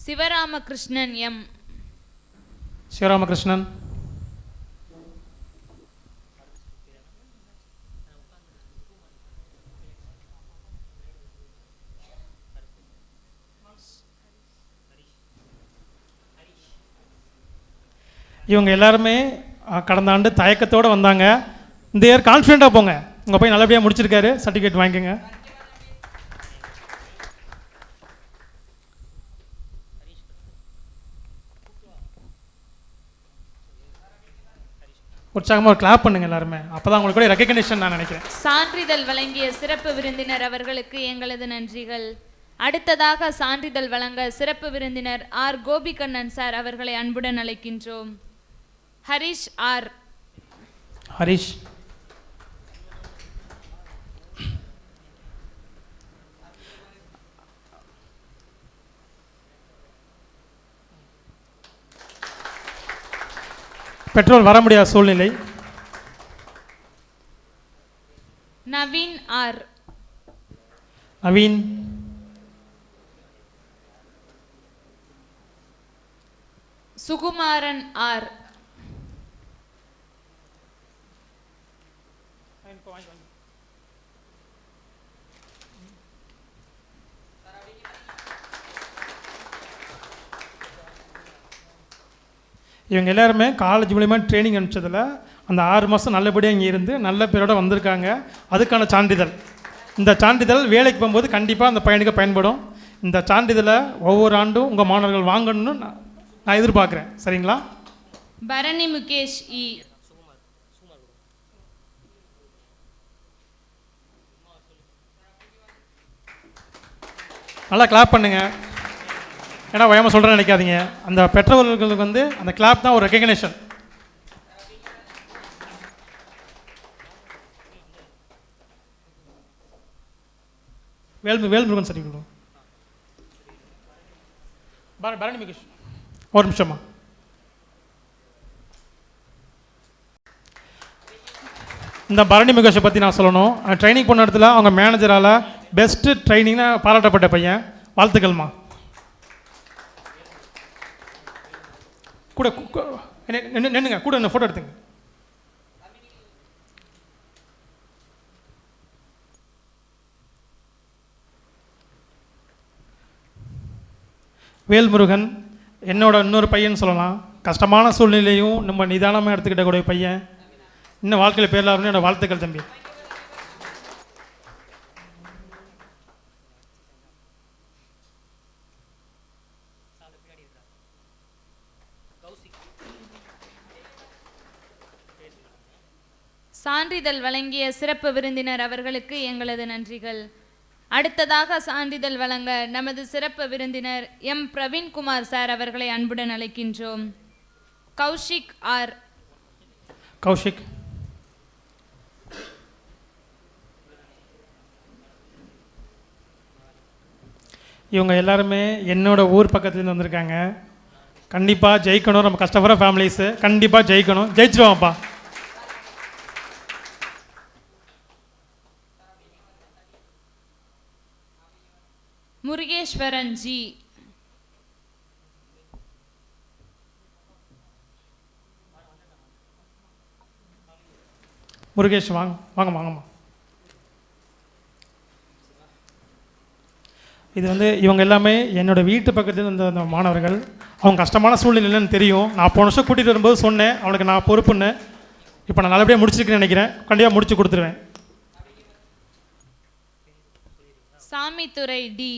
சிவராமகிருஷ்ணன் எம், சிவராமகிருஷ்ணன், இவங்க எல்லாருமே கடந்த ஆண்டு தயக்கத்தோடு வந்தாங்க. இந்த இயர் கான்ஃபிடென்ட்டாக போங்க. உங்கள் போய் நல்லபடியாக முடிச்சிருக்காரு. சர்டிஃபிகேட் வாங்கிக்கோங்க. உற்சாகமாக ஒரு கிளாப் பண்ணுங்க எல்லாருமே. அப்போ தான் உங்களுக்கு கூட ரெக்கக்னிஷன் நான் நினைக்கிறேன். சான்றிதழ் வழங்கிய சிறப்பு விருந்தினர் அவர்களுக்கு எங்களது நன்றிகள். அடுத்ததாக சான்றிதழ் வழங்க சிறப்பு விருந்தினர் ஆர் கோபிகண்ணன் சார் அவர்களை அன்புடன் அழைக்கின்றோம். ஹரிஷ் ஆர், ஹரிஷ், பெற்றோர் வர முடியாத சூழ்நிலை. நவீன் ஆர், நவீன், சுகுமாரன் ஆர், இவங்க எல்லாருமே காலேஜ் மூலிமா ட்ரைனிங் அனுப்பிச்சதில் அந்த 6 மாதம் நல்லபடியாக இங்கே இருந்து நல்ல பேரோட வந்திருக்காங்க. அதுக்கான சான்றிதழ் இந்த சான்றிதழ் வேலைக்கு போகும்போது கண்டிப்பாக அந்த பையனுக்கு பயன்படும். இந்த சான்றிதழை ஒவ்வொரு ஆண்டும் உங்கள் மாணவர்கள் வாங்கணும்னு நான் எதிர்பார்க்குறேன். சரிங்களா? பரணி முகேஷ் இ. நல்லா கிளாப் பண்ணுங்கள். ஏன்னா பயமாக சொல்கிறேன்னு நினைக்காதீங்க. அந்த பெற்றவர்களுக்கு வந்து அந்த கிளாப் தான் ஒரு ரெகக்னேஷன். வேல்முருகன் சர்டிஃபிகேட். பரணி முகேஷ் ஒரு நிமிஷமா. இந்த பரணி முகேஷை பற்றி நான் சொல்லணும். ட்ரைனிங் பண்ண இடத்துல அவங்க மேனேஜரால் பெஸ்ட்டு ட்ரைனிங்னு பாராட்டப்பட்ட பையன். வாழ்த்துக்கள்மா. கூட நின்னுங்க, கூட என்ன ஃபோட்டோ எடுத்துங்க. வேல்முருகன் என்னோட இன்னொரு பையன் சொல்லலாம். கஷ்டமான சூழ்நிலையும் நம்ம நிதானமாக எடுத்துக்கிட்ட கூடிய பையன். இன்னும் வாழ்க்கையில் பேரலாம்னு என்னோட வாழ்த்துக்கள் தம்பி. சான்றிதழ் வழங்கிய சிறப்பு விருந்தினர் அவர்களுக்கு எங்களது நன்றிகள். அடுத்ததாக சான்றிதழ் வழங்க நமது சிறப்பு விருந்தினர் எம் பிரவீன்குமார் சார் அவர்களை அன்புடன் அழைக்கின்றோம். கௌஷிக் ஆர். கௌஷிக். இவங்க எல்லாருமே என்னோட ஊர் பக்கத்துலேருந்து வந்திருக்காங்க. கண்டிப்பாக ஜெயிக்கணும். நம்ம கஷ்டப்படுற ஃபேமிலிஸு கண்டிப்பாக ஜெயிக்கணும். ஜெயிச்சிருவாங்கப்பா. முருகேஸ்வரன் ஜி. முருகேஷ் வாங்க வாங்க வாங்கம்மா. இது வந்து இவங்க எல்லாமே என்னோடய வீட்டு பக்கத்தில் அந்த மாணவர்கள். அவங்க கஷ்டமான சூழ்நிலைன்னு தெரியும். நான் போன வருஷம் கூட்டிகிட்டு வரும்போது சொன்னேன் அவனுக்கு நான் பொறுப்புன்னு. இப்போ நான் நல்லபடியாக முடிச்சிருக்கேன்னு நினைக்கிறேன். கண்டிப்பாக முடிச்சு கொடுத்துருவேன். சாமித்துறை டி.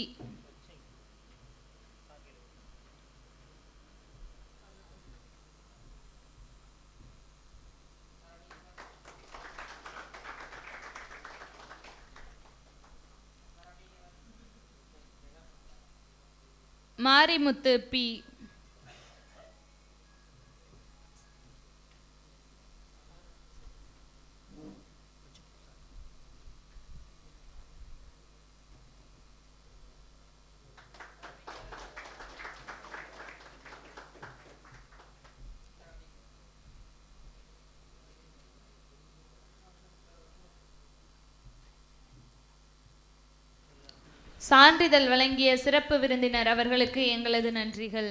மாரிமுத்து பி. சான்றிதழ் வழங்கிய சிறப்பு விருந்தினர் அவர்களுக்கு எங்களது நன்றிகள்.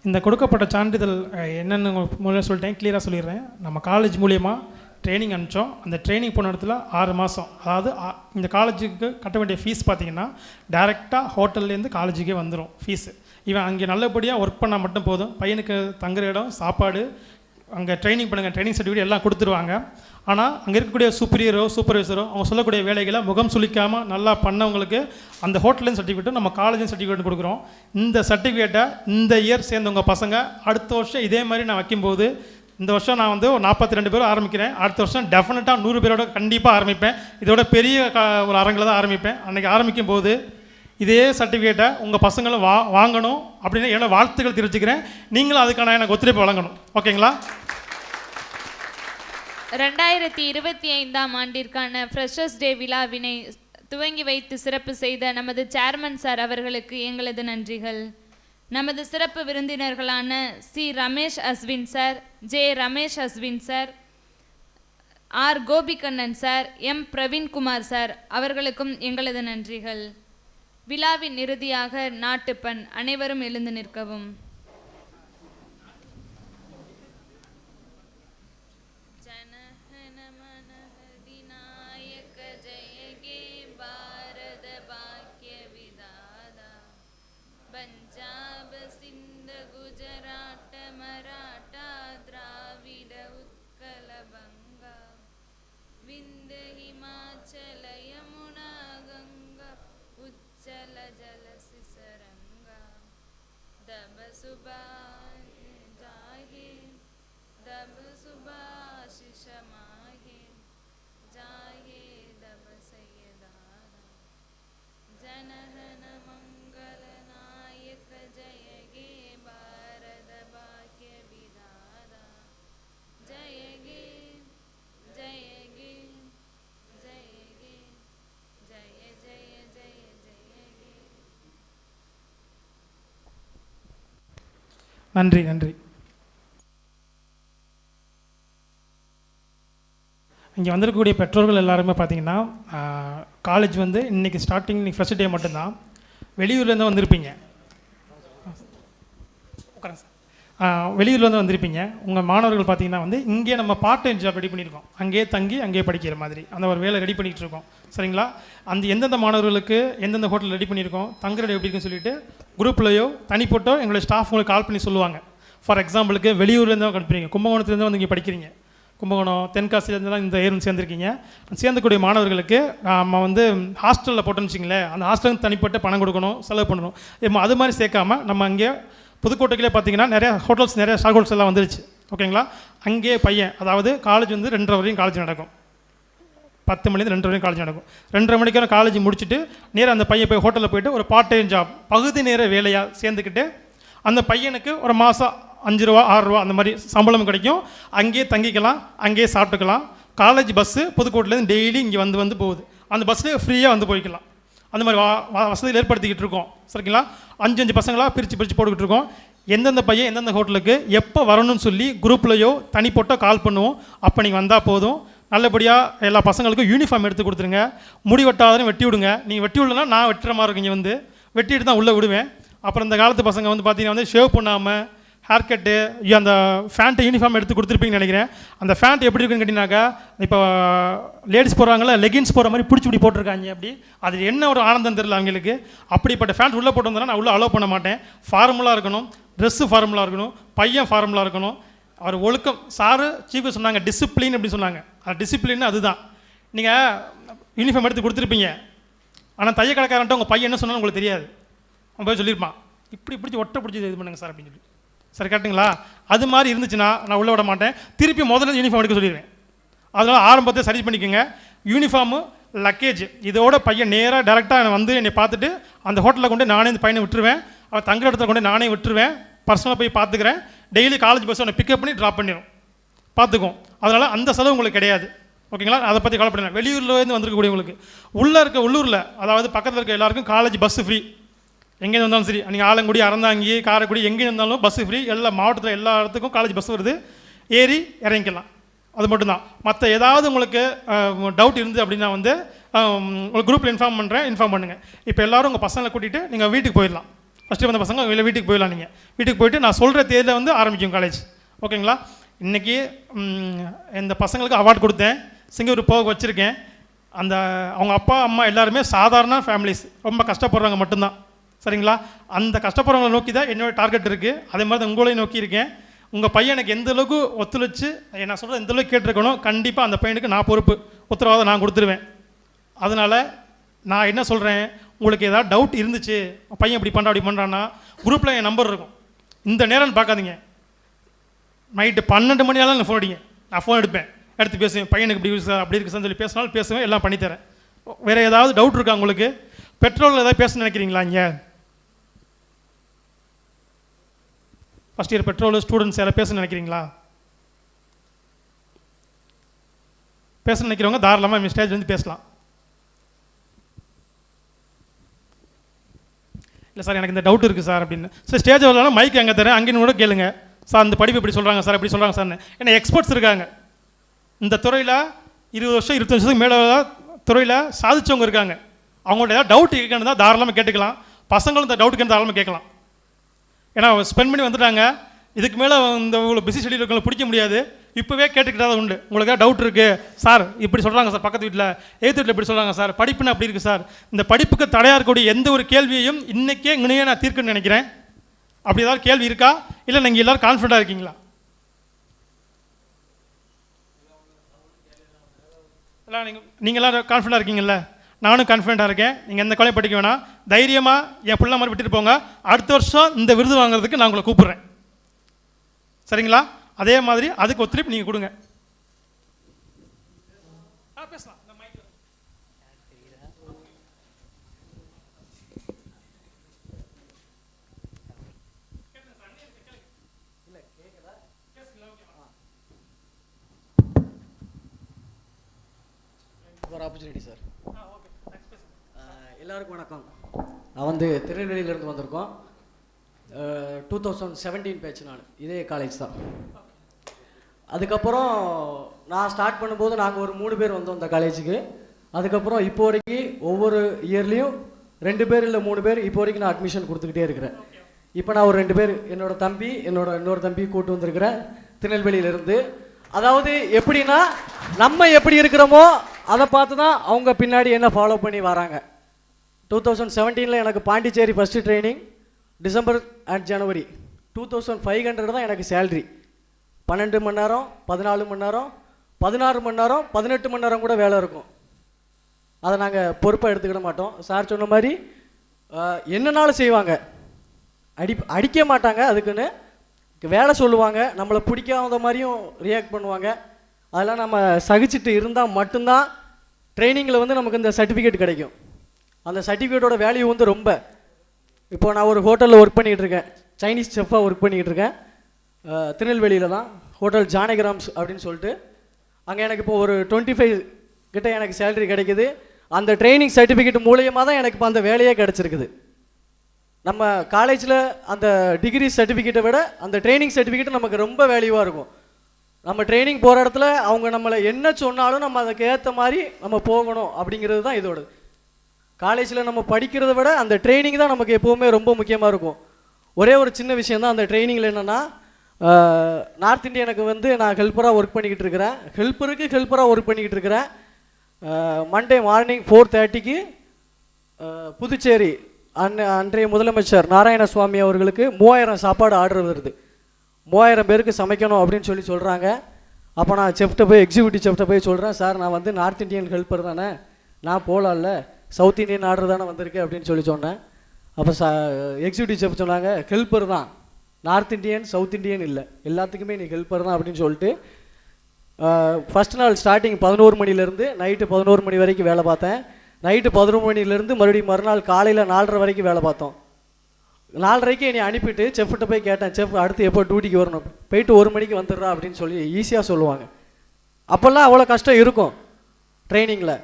இந்த கொடுக்கப்பட்ட சான்றிதழ் என்னென்னு முதல்ல சொல்லிட்டேன், கிளியராக சொல்லிடுறேன். நம்ம காலேஜ் மூலியமாக ட்ரைனிங் அனுப்பிச்சோம். அந்த ட்ரைனிங் போன இடத்துல 6 மாதம், அதாவது இந்த காலேஜுக்கு கட்ட வேண்டிய ஃபீஸ் பார்த்திங்கன்னா டைரெக்டாக ஹோட்டல்லேருந்து காலேஜுக்கே வந்துடும் ஃபீஸு. இவன் அங்கே நல்லபடியாக ஒர்க் பண்ணால் மட்டும் போதும். பையனுக்கு தங்குற இடம், சாப்பாடு, அங்கே ட்ரைனிங் பண்ணுங்கள், ட்ரைனிங் சர்டிஃபிகேட் எல்லாம் கொடுத்துருவாங்க. ஆனால் அங்கே இருக்கக்கூடிய சூப்பர்வைசரோ அவங்க சொல்லக்கூடிய வேலைகளை முகம் சுளிக்காமல் நல்லா பண்ணவங்களுக்கு அந்த ஹோட்டல்லேருந்து சர்டிஃபிகேட்டும் நம்ம காலேஜ் சர்டிஃபிகேட் கொடுக்குறோம். இந்த சர்டிஃபிகேட்டை இந்த இயர் சேர்ந்தவங்க பசங்க அடுத்த வருஷம் இதே மாதிரி நான் வைக்கும்போது, இந்த வருஷம் நான் வந்து ஒரு 42 பேர் ஆரம்பிக்கிறேன். அடுத்த வருஷம் டெஃபினட்டாக 100 பேரோட கண்டிப்பாக ஆரம்பிப்பேன். இதோட பெரிய ஒரு அரங்கில் தான் ஆரம்பிப்பேன். அன்றைக்கி ஆரம்பிக்கும் போது இதே சர்டிஃபிகேட்டை உங்கள் பசங்களும் வாங்கணும் அப்படின்னு என்னோட வாழ்த்துக்கள் தெரிவிச்சுக்கிறேன். நீங்களும் அதுக்கான எனக்கு ஒத்துழைப்பு வழங்கணும். ஓகேங்களா? 2025ஆம் ஆண்டிற்கான ஃப்ரெஷர்ஸ் டே விழாவினை துவங்கி வைத்து சிறப்பு செய்த நமது சேர்மன் சார் அவர்களுக்கு எங்களது நன்றிகள். நமது சிறப்பு விருந்தினர்களான C Ramesh Ashwin sir, J Ramesh Ashwin sir, R Gopikannan sir, M Praveenkumar sir அவர்களுக்கும் எங்களது நன்றிகள். விழாவின் இறுதியாக நாட்டுப்பண். அனைவரும் எழுந்து நிற்கவும். பஞ்சாப சிந்த குஜராட்ட மராட்டா திராவிட உத்கல பங்கா விந்த ஹிமாச்சல யமுனா चल जल सिसरंगा दब सुबह जागे दब सुभाषिष माहे जागे दब सैयदारा जनहन मंगल नायक जय गे भारत भाग्य विधारा जय गे जय गे जय गे जय जय जय जय गे. நன்றி நன்றி. இங்கே வந்திருக்கக்கூடிய பெற்றோர்கள் எல்லாருமே பார்த்தீங்கன்னா காலேஜ் வந்து இன்றைக்கி ஸ்டார்டிங் இன்றைக்கி ஃபஸ்ட் டே மட்டும்தான். வெளியூர்லேருந்து வந்திருப்பீங்க. உட்காருங்க சார். வெளியூர்லேருந்து வந்திருப்பீங்க. உங்கள் மாணவர்கள் பார்த்தீங்கன்னா வந்து இங்கே நம்ம பார்ட் டைம் ஜாப் ரெடி பண்ணியிருக்கோம். அங்கேயே தங்கி அங்கேயே படிக்கிற மாதிரி அந்த ஒரு வேலை ரெடி பண்ணிகிட்டு இருக்கோம். சரிங்களா? அந்த எந்தெந்த மாணவர்களுக்கு எந்தெந்த ஹோட்டல் ரெடி பண்ணியிருக்கோம், தங்குறது எப்படி இருக்குன்னு சொல்லிட்டு குரூப்லையோ தனிப்பட்டோ எங்களுடைய ஸ்டாஃப் உங்களுக்கு கால் பண்ணி சொல்லுவாங்க. ஃபார் எக்ஸாம்பிளுக்கு வெளியூர்லேருந்து தான் படிப்பீங்க, கும்பகோணத்துலேருந்து வந்து இங்கே படிக்கிறீங்க, கும்பகோணம் தென்காசிலேருந்து தான் இந்த ஏரியில் சேர்ந்துருக்கீங்க. சேர்ந்தக்கூடிய மாணவர்களுக்கு நம்ம வந்து ஹாஸ்டலில் போட்டோன்னு வச்சிங்களேன், அந்த ஹாஸ்டலுக்கு தனிப்பட்ட பணம் கொடுக்கணும், செலவு பண்ணணும். இப்போ அது மாதிரி சேர்க்காமல் நம்ம அங்கே புதுக்கோட்டையிலே பார்த்தீங்கன்னா நிறையா ஹோட்டல்ஸ், நிறைய ஸ்டார் ஹோட்டல்ஸ் எல்லாம் வந்துருச்சு. ஓகேங்களா? அங்கேயே பையன், அதாவது காலேஜ் வந்து 2:30 வரையும் காலேஜ் நடக்கும். 10 மணிலேருந்து 2:30 வரைக்கும் காலேஜ் நடக்கும். 2:30 மணிக்கு காலேஜ் முடிச்சுட்டு நேராக அந்த பையன் போய் ஹோட்டலில் போய்ட்டு ஒரு பார்ட் டைம் ஜாப் பகுதி நேர வேலையாக சேர்ந்துக்கிட்டு அந்த பையனுக்கு ஒரு மாதம் 5 ரூபா 6 ரூபா அந்த மாதிரி சம்பளம் கிடைக்கும். அங்கேயே தங்கிக்கலாம், அங்கேயே சாப்பிட்டுக்கலாம். காலேஜ் பஸ்ஸு புதுக்கோட்டையிலேருந்து டெய்லி இங்கே வந்து போகுது. அந்த பஸ்ஸில் ஃப்ரீயாக வந்து போய்க்கலாம். அந்த மாதிரி வசதியில் ஏற்படுத்திக்கிட்டு இருக்கோம். சரிங்களா? 5 பசங்களாக பிரித்து போட்டுக்கிட்டு இருக்கோம். எந்தெந்த பையன் எந்தெந்த ஹோட்டலுக்கு எப்போ வரணும்னு சொல்லி குரூப்லையோ தனிப்பட்டோ கால் பண்ணுவோம். அப்போ நீங்கள் வந்தால் போதும். நல்லபடியாக எல்லா பசங்களுக்கும் யூனிஃபார்ம் எடுத்து கொடுத்துருங்க. முடி வெட்டாதன்னு வெட்டி விடுங்க. நீங்கள் வெட்டி விடலன்னா நான் வெட்டுற மாதிரி இருக்கும். இங்கே வந்து வெட்டிட்டு தான் உள்ளே விடுவேன். அப்புறம் இந்த காலத்து பசங்க வந்து பார்த்தீங்கன்னா வந்து ஷேவ் பண்ணாமல் ஹேர் கட்டு, அந்த ஃபேண்ட்டு யூனிஃபார்ம் எடுத்து கொடுத்துருப்பீங்கன்னு நினைக்கிறேன். அந்த ஃபேண்ட் எப்படி இருக்குன்னு கேட்டிங்கனாக்கா, இப்போ லேடிஸ் போடுறாங்களா லெகின்ஸ் போகிற மாதிரி பிடிச்சி போட்டிருக்காங்க. அப்படி அது என்ன ஒரு ஆனந்தம் தெரியல அவங்களுக்கு. அப்படிப்பட்ட ஃபேண்ட் உள்ளே போட்டு வந்தோன்னா நான் உள்ளே அலோவ் பண்ண மாட்டேன். ஃபார்முலாக இருக்கணும், ட்ரெஸ்ஸு ஃபார்முலாக இருக்கணும், பையன் ஃபார்முலாக இருக்கணும். அவர் ஒழுக்கம் சாரு சீஃப் சொன்னாங்க டிசிப்ளின் அப்படி சொன்னாங்க. அது டிசிப்ளின் அதுதான். நீங்கள் யூனிஃபார்ம் எடுத்து கொடுத்துருப்பீங்க, ஆனால் தைய கடைக்காரன்ட்ட உங்கள் பையன் என்ன சொன்னாலும் உங்களுக்கு தெரியாது. அவன் போய் சொல்லியிருப்பான், இப்படி பிடிச்சி ஒட்டை பிடிச்சி இது பண்ணுங்க சார் அப்படின்னு சொல்லி. சரி கரெக்டுங்களா? அது மாதிரி இருந்துச்சுன்னா நான் உள்ளே விட மாட்டேன். திருப்பி முதல்ல யூனிஃபார்ம் எடுக்க சொல்லிடுவேன். அதனால் ஆரம்பத்தை சரி பண்ணிக்கோங்க. யூனிஃபார்மு, லக்கேஜ் இதோட பையன் நேராக டேரெக்டாக வந்து என்னை பார்த்துட்டு அந்த ஹோட்டலில் கொண்டு நானே இந்த பையனை விட்டுருவேன். அவன் தங்குற இடத்துல கொண்டு நானே விட்டுருவேன். பர்சனலாக போய் பார்த்துக்கிறேன். டெய்லி காலேஜ் பஸ் அவனை பிக்கப் பண்ணி ட்ராப் பண்ணிடும், பார்த்துக்கும். அதனால் அந்த செலவு உங்களுக்கு கிடையாது. ஓகேங்களா? அதை பற்றி கவலைப்படுங்க. வெளியூர்லேருந்து வந்திருக்கக்கூடியவங்களுக்கு உள்ளூரில் அதாவது பக்கத்தில் இருக்க எல்லாருக்கும் காலேஜ் பஸ்ஸு ஃப்ரீ. எங்கேருந்து வந்தாலும் சரி, நீங்கள் ஆலங்குடி, அறந்தாங்கி, காரைக்குடி எங்கே இருந்தாலும் பஸ்ஸு ஃப்ரீ. எல்லா மாவட்டத்தில் எல்லா இடத்துக்கும் காலேஜ் பஸ் வருது. ஏறி இறங்கிக்கலாம். அது மட்டும்தான். மற்ற ஏதாவது உங்களுக்கு டவுட் இருந்து அப்படின்னா வந்து உங்களுக்கு குரூப்பில் இன்ஃபார்ம் பண்ணுங்கள். இப்போ எல்லோரும் உங்கள் பசங்களை கூட்டிகிட்டு நீங்கள் வீட்டுக்கு போயிடலாம். ஃபஸ்ட்டு வந்த பசங்க இல்லை வீட்டுக்கு போயிடலாம். நீங்கள் வீட்டுக்கு போயிட்டு நான் சொல்கிற தேதியில் வந்து ஆரம்பிக்கும் காலேஜ். ஓகேங்களா? இன்றைக்கி இந்த பசங்களுக்கு அவார்டு கொடுத்தேன், சிங்கப்பூர் போக வச்சுருக்கேன். அந்த அவங்க அப்பா அம்மா எல்லாருமே சாதாரண ஃபேமிலிஸ், ரொம்ப கஷ்டப்படுறவங்க மட்டும்தான். சரிங்களா? அந்த கஷ்டப்படுறவங்களை நோக்கி தான் என்னோடய டார்கெட் இருக்குது. அதே மாதிரி தான் உங்களையும் நோக்கி இருக்கேன். உங்கள் பையனுக்கு எந்த அளவுக்கு ஒத்துழைச்சு நான் சொல்கிறது எந்த அளவுக்கு கேட்டிருக்கணும், கண்டிப்பாக அந்த பையனுக்கு நான் பொறுப்பு, உத்தரவாதம் நான் கொடுத்துருவேன். அதனால் நான் என்ன சொல்கிறேன், உங்களுக்கு ஏதாவது டவுட் இருந்துச்சு, பையன் இப்படி பண்ணுறான்னா குரூப்பில் என் நம்பர் இருக்கும். இந்த நேரம்னு பார்க்காதீங்க. நைட்டு 12 மணி ஆனாலும் நான் ஃபோன் அடிங்க, நான் ஃபோன் எடுத்து பேசுவேன். பையனுக்கு இப்படி சார் அப்படி இருக்குது சார் சொல்லி பேசினாலும் பேசுவேன், எல்லாம் பண்ணித்தரேன். வேறு ஏதாவது டவுட் இருக்கா உங்களுக்கு? பெட்ரோலில் ஏதாவது பேச நினைக்கிறீங்களா? இங்கே ஃபஸ்ட் இயர் பெட்ரோல் ஸ்டூடெண்ட்ஸ் யாராவது பேச நினைக்கிறீங்களா? பேச நினைக்கிறவங்க தாராளமாக ஸ்டேஜ்லேருந்து பேசலாம். இல்லை சார் எனக்கு இந்த டவுட் இருக்குது சார் அப்படின்னு. சார் ஸ்டேஜ் வரலாம், மைக் எங்கே தரேன் அங்கேன்னு கூட கேளுங்க. சார் அந்த படிப்பு எப்படி சொல்கிறாங்க சார், எப்படி சொல்கிறாங்க சார்னு. ஏன்னா எக்ஸ்பர்ட்ஸ் இருக்காங்க இந்த துறையில். 20 வருஷம் 25 வருஷத்துக்கு மேலே துறையில் சாதிச்சவங்க இருக்காங்க. அவங்கள்ட்ட ஏதாவது டவுட் கேட்கணும் தான் தாராளமாக கேட்டுக்கலாம். பசங்களும் இந்த டவுட் கேட்டு தாராளமாக கேட்கலாம். ஏன்னா ஸ்பெண்ட் பண்ணி வந்துட்டாங்க. இதுக்கு மேலே இந்த இவ்வளோ பிஸி ஷெடியூல் இருக்கவங்களை பிடிக்க முடியாது. இப்போவே கேட்டுக்கிட்டாத உண்டு. உங்களுக்கு ஏதாவது டவுட் இருக்குது சார், இப்படி சொல்கிறாங்க சார், பக்கத்து வீட்டில் எதிர்த்து வீட்டில் இப்படி சொல்கிறாங்க சார், படிப்புன்னு அப்படி இருக்குது சார். இந்த படிப்புக்கு தடையாக இருக்கக்கூடிய எந்த ஒரு கேள்வியையும் இன்றைக்கே இங்கேயே நான் தீர்க்கணும்னு நினைக்கிறேன். அப்படி ஏதாவது கேள்வி இருக்கா? இல்லை நீங்கள் எல்லோரும் கான்ஃபிடண்ட்டாக இருக்கீங்களா? இல்லை நீங்கள் எல்லோரும் கான்ஃபிடண்ட்டாக இருக்கீங்கல்ல? நானும் கான்ஃபிடென்ட்டாக இருக்கேன். நீங்கள் எந்த காலேஜ் படிக்க வேணாம், தைரியமாக என் பிள்ளை மாதிரி விட்டுட்டு போங்க. அடுத்த வருஷம் இந்த விருது வாங்குறதுக்கு நான் உங்களை கூப்பிட்றேன். சரிங்களா? அதே மாதிரி அதுக்கு ஒத்துழைப்பு நீங்கள் கொடுங்க. பேசலாம். ஒரு ஆப்பர்ச்சுனிட்டி சார். எல்லாருக்கும் வணக்கம். நான் வந்து திருநெல்வேலியிலேருந்து வந்திருக்கோம். 2017 பேட்ச். நான் இதே காலேஜ் தான். அதுக்கப்புறம் நான் ஸ்டார்ட் பண்ணும்போது நாங்கள் ஒரு 3 பேர் வந்தோம் இந்த காலேஜுக்கு. அதுக்கப்புறம் இப்போ வரைக்கும் ஒவ்வொரு இயர்லேயும் 2 பேர் இல்லை 3 பேர் இப்போ வரைக்கும் நான் அட்மிஷன் கொடுத்துக்கிட்டே இருக்கிறேன். இப்போ நான் ஒரு 2 பேர் என்னோட தம்பி இன்னொரு தம்பி கூட்டு வந்திருக்கிறேன் திருநெல்வேலியிலேருந்து. அதாவது எப்படின்னா நம்ம எப்படி இருக்கிறோமோ அதை பார்த்து தான் அவங்க பின்னாடி என்ன ஃபாலோ பண்ணி வராங்க. 2017 எனக்கு Pondicherry first training, December and January 2500 தான் எனக்கு சேல்ரி. 12 மணி நேரம், 14 மணி நேரம், 16 மணி நேரம், 18 மணி நேரம் கூட வேலை இருக்கும். அதை நாங்கள் பொறுப்பாக எடுத்துக்கிட மாட்டோம். சார் சொன்ன மாதிரி என்னன்னாலும் செய்வாங்க, அடிக்க மாட்டாங்க. அதுக்குன்னு வேலை சொல்லுவாங்க, நம்மளை பிடிக்காத மாதிரியும் ரியாக்ட் பண்ணுவாங்க. அதெல்லாம் நம்ம சகிச்சுட்டு இருந்தால் மட்டும்தான் ட்ரைனிங்கில் வந்து நமக்கு இந்த சர்டிஃபிகேட் கிடைக்கும். அந்த சர்டிஃபிகேட்டோட வேல்யூ வந்து ரொம்ப. இப்போ நான் ஒரு ஹோட்டலில் ஒர்க் பண்ணிகிட்டு இருக்கேன், சைனீஸ் செஃப்பாக ஒர்க் பண்ணிகிட்டு இருக்கேன். திருநெல்வேலியில் தான், ஹோட்டல் ஜானகிராம்ஸ் அப்படின்னு சொல்லிட்டு. அங்கே எனக்கு இப்போ ஒரு 25 கிட்ட எனக்கு சேலரி கிடைக்குது. அந்த ட்ரைனிங் சர்டிஃபிகேட் மூலியமாக தான் எனக்கு இப்போ அந்த வேலையே கிடச்சிருக்குது. நம்ம காலேஜில் அந்த டிகிரி சர்டிஃபிகேட்டை விட அந்த ட்ரைனிங் சர்டிஃபிகேட் நமக்கு ரொம்ப வேல்யூவாக இருக்கும். நம்ம ட்ரைனிங் போகிற இடத்துல அவங்க நம்மளை என்ன சொன்னாலும் நம்ம அதுக்கு ஏற்ற மாதிரி நம்ம போகணும் அப்படிங்கிறது தான் இதோட. காலேஜில் நம்ம படிக்கிறத விட அந்த ட்ரைனிங் தான் நமக்கு எப்போவுமே ரொம்ப முக்கியமாக இருக்கும். ஒரே ஒரு சின்ன விஷயம் தான் அந்த ட்ரைனிங்கில் என்னென்னா, நார்த் இந்தியனுக்கு வந்து நான் ஹெல்ப்பராக ஒர்க் பண்ணிக்கிட்டு இருக்கிறேன். ஹெல்ப்பராக ஒர்க் பண்ணிக்கிட்டு இருக்கிறேன். மண்டே மார்னிங் 4:30க்கு புதுச்சேரி அன்றைய முதலமைச்சர் நாராயணசுவாமி அவர்களுக்கு 3000 சாப்பாடு ஆர்டர் வருது. 3000 பேருக்கு சமைக்கணும் அப்படின்னு சொல்கிறாங்க. அப்போ நான் எக்ஸிக்யூட்டிவ் செஃப்ட்டை போய் சொல்கிறேன், சார் நான் வந்து நார்த் இந்தியன் ஹெல்ப்பர் தானே, நான் போகலாம்ல, சவுத் இந்தியன் ஆர்டர் தானே வந்திருக்கு அப்படின்னு சொன்னேன். அப்போ எக்ஸிக்யூட்டிவ் செஃப் சொன்னாங்க, ஹெல்ப்பர் தான், நார்த் இந்தியன் சவுத் இந்தியன் இல்லை, எல்லாத்துக்குமே நீ ஹெல்ப்பர் தான் அப்படின்னு சொல்லிட்டு ஃபஸ்ட் நாள் ஸ்டார்டிங் 11 மணிலேருந்து நைட்டு 11 மணி வரைக்கும் வேலை பார்த்தேன். நைட்டு 11 மணிலேருந்து மறுபடியும் மறுநாள் காலையில் 4:30 வரைக்கும் வேலை பார்த்தோம். 4:30க்கு என்னை அனுப்பிட்டு செஃப்கிட்ட போய் கேட்டேன், செஃப் அடுத்து எப்போ டியூட்டிக்கு வரணும், போயிட்டு 1 மணிக்கு வந்துடுறா அப்படின்னு சொல்லி ஈஸியாக சொல்லுவாங்க. அப்போல்லாம் அவ்வளோ கஷ்டம் இருக்கும் ட்ரைனிங்கில்.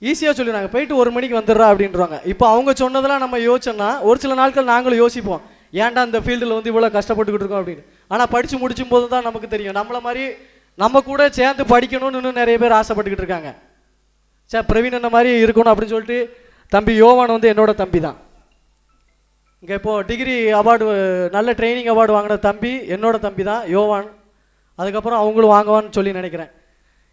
ஈஸியாக சொல்லி நாங்கள் போயிட்டு 1 மணிக்கு வந்துடுறா அப்படின்றாங்க. இப்போ அவங்க சொன்னதெல்லாம் நம்ம யோசிச்சோன்னா ஒரு சில நாட்கள் நாங்களும் யோசிப்போம், ஏன்டா இந்த ஃபீல்டில் வந்து இவ்வளோ கஷ்டப்பட்டுக்கிட்டு இருக்கோம் அப்படின்னு. ஆனால் படித்து முடிச்சும் போது தான் நமக்கு தெரியும், நம்மளை மாதிரி நம்ம கூட சேர்ந்து படிக்கணும்னு இன்னும் நிறைய பேர் ஆசைப்பட்டுக்கிட்டு இருக்காங்க. சார் பிரவீன் என்ன மாதிரி இருக்கணும் அப்படின்னு சொல்லிட்டு தம்பி யோவான் வந்து என்னோட தம்பி தான். இங்கே இப்போது டிகிரி அவார்டு நல்ல ட்ரைனிங் அவார்டு வாங்கின தம்பி என்னோட தம்பி தான் யோவான். அதுக்கப்புறம் அவங்களும் வாங்குவான்னு சொல்லி நினைக்கிறேன்.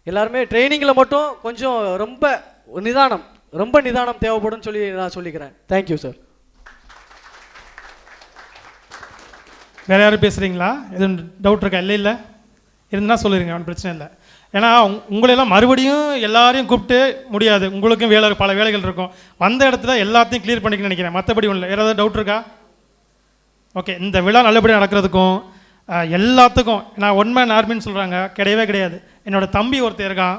எல்லாருமே ட்ரைனிங்கில் மட்டும் கொஞ்சம் ரொம்ப நிதானம் தேவைப்படும்னு சொல்லி நான் சொல்லிக்கிறேன். Thank you sir. வேறு யாரும் பேசுகிறீங்களா? எதுவும் டவுட் இருக்கா? இல்லை இருந்தால் சொல்லிடுங்க, ஒன்றும் பிரச்சனை இல்லை. ஏன்னா உங்களெல்லாம் மறுபடியும் எல்லாரையும் கூப்பிட்டு முடியாது, உங்களுக்கும் பல வேலைகள் இருக்கும். வந்த இடத்துல எல்லாத்தையும் கிளியர் பண்ணிக்கணும்னு நினைக்கிறேன். மற்றபடி ஒன்றும் இல்லை. ஏதாவது டவுட் இருக்கா? ஓகே. இந்த விழா நல்லபடியாக நடக்கிறதுக்கும் எல்லாத்துக்கும் நான் ஒன் மேன் ஆர்மின்னு சொல்கிறாங்க, கிடையவே கிடையாது. என்னோடய தம்பி ஒருத்தர் இருக்கான்,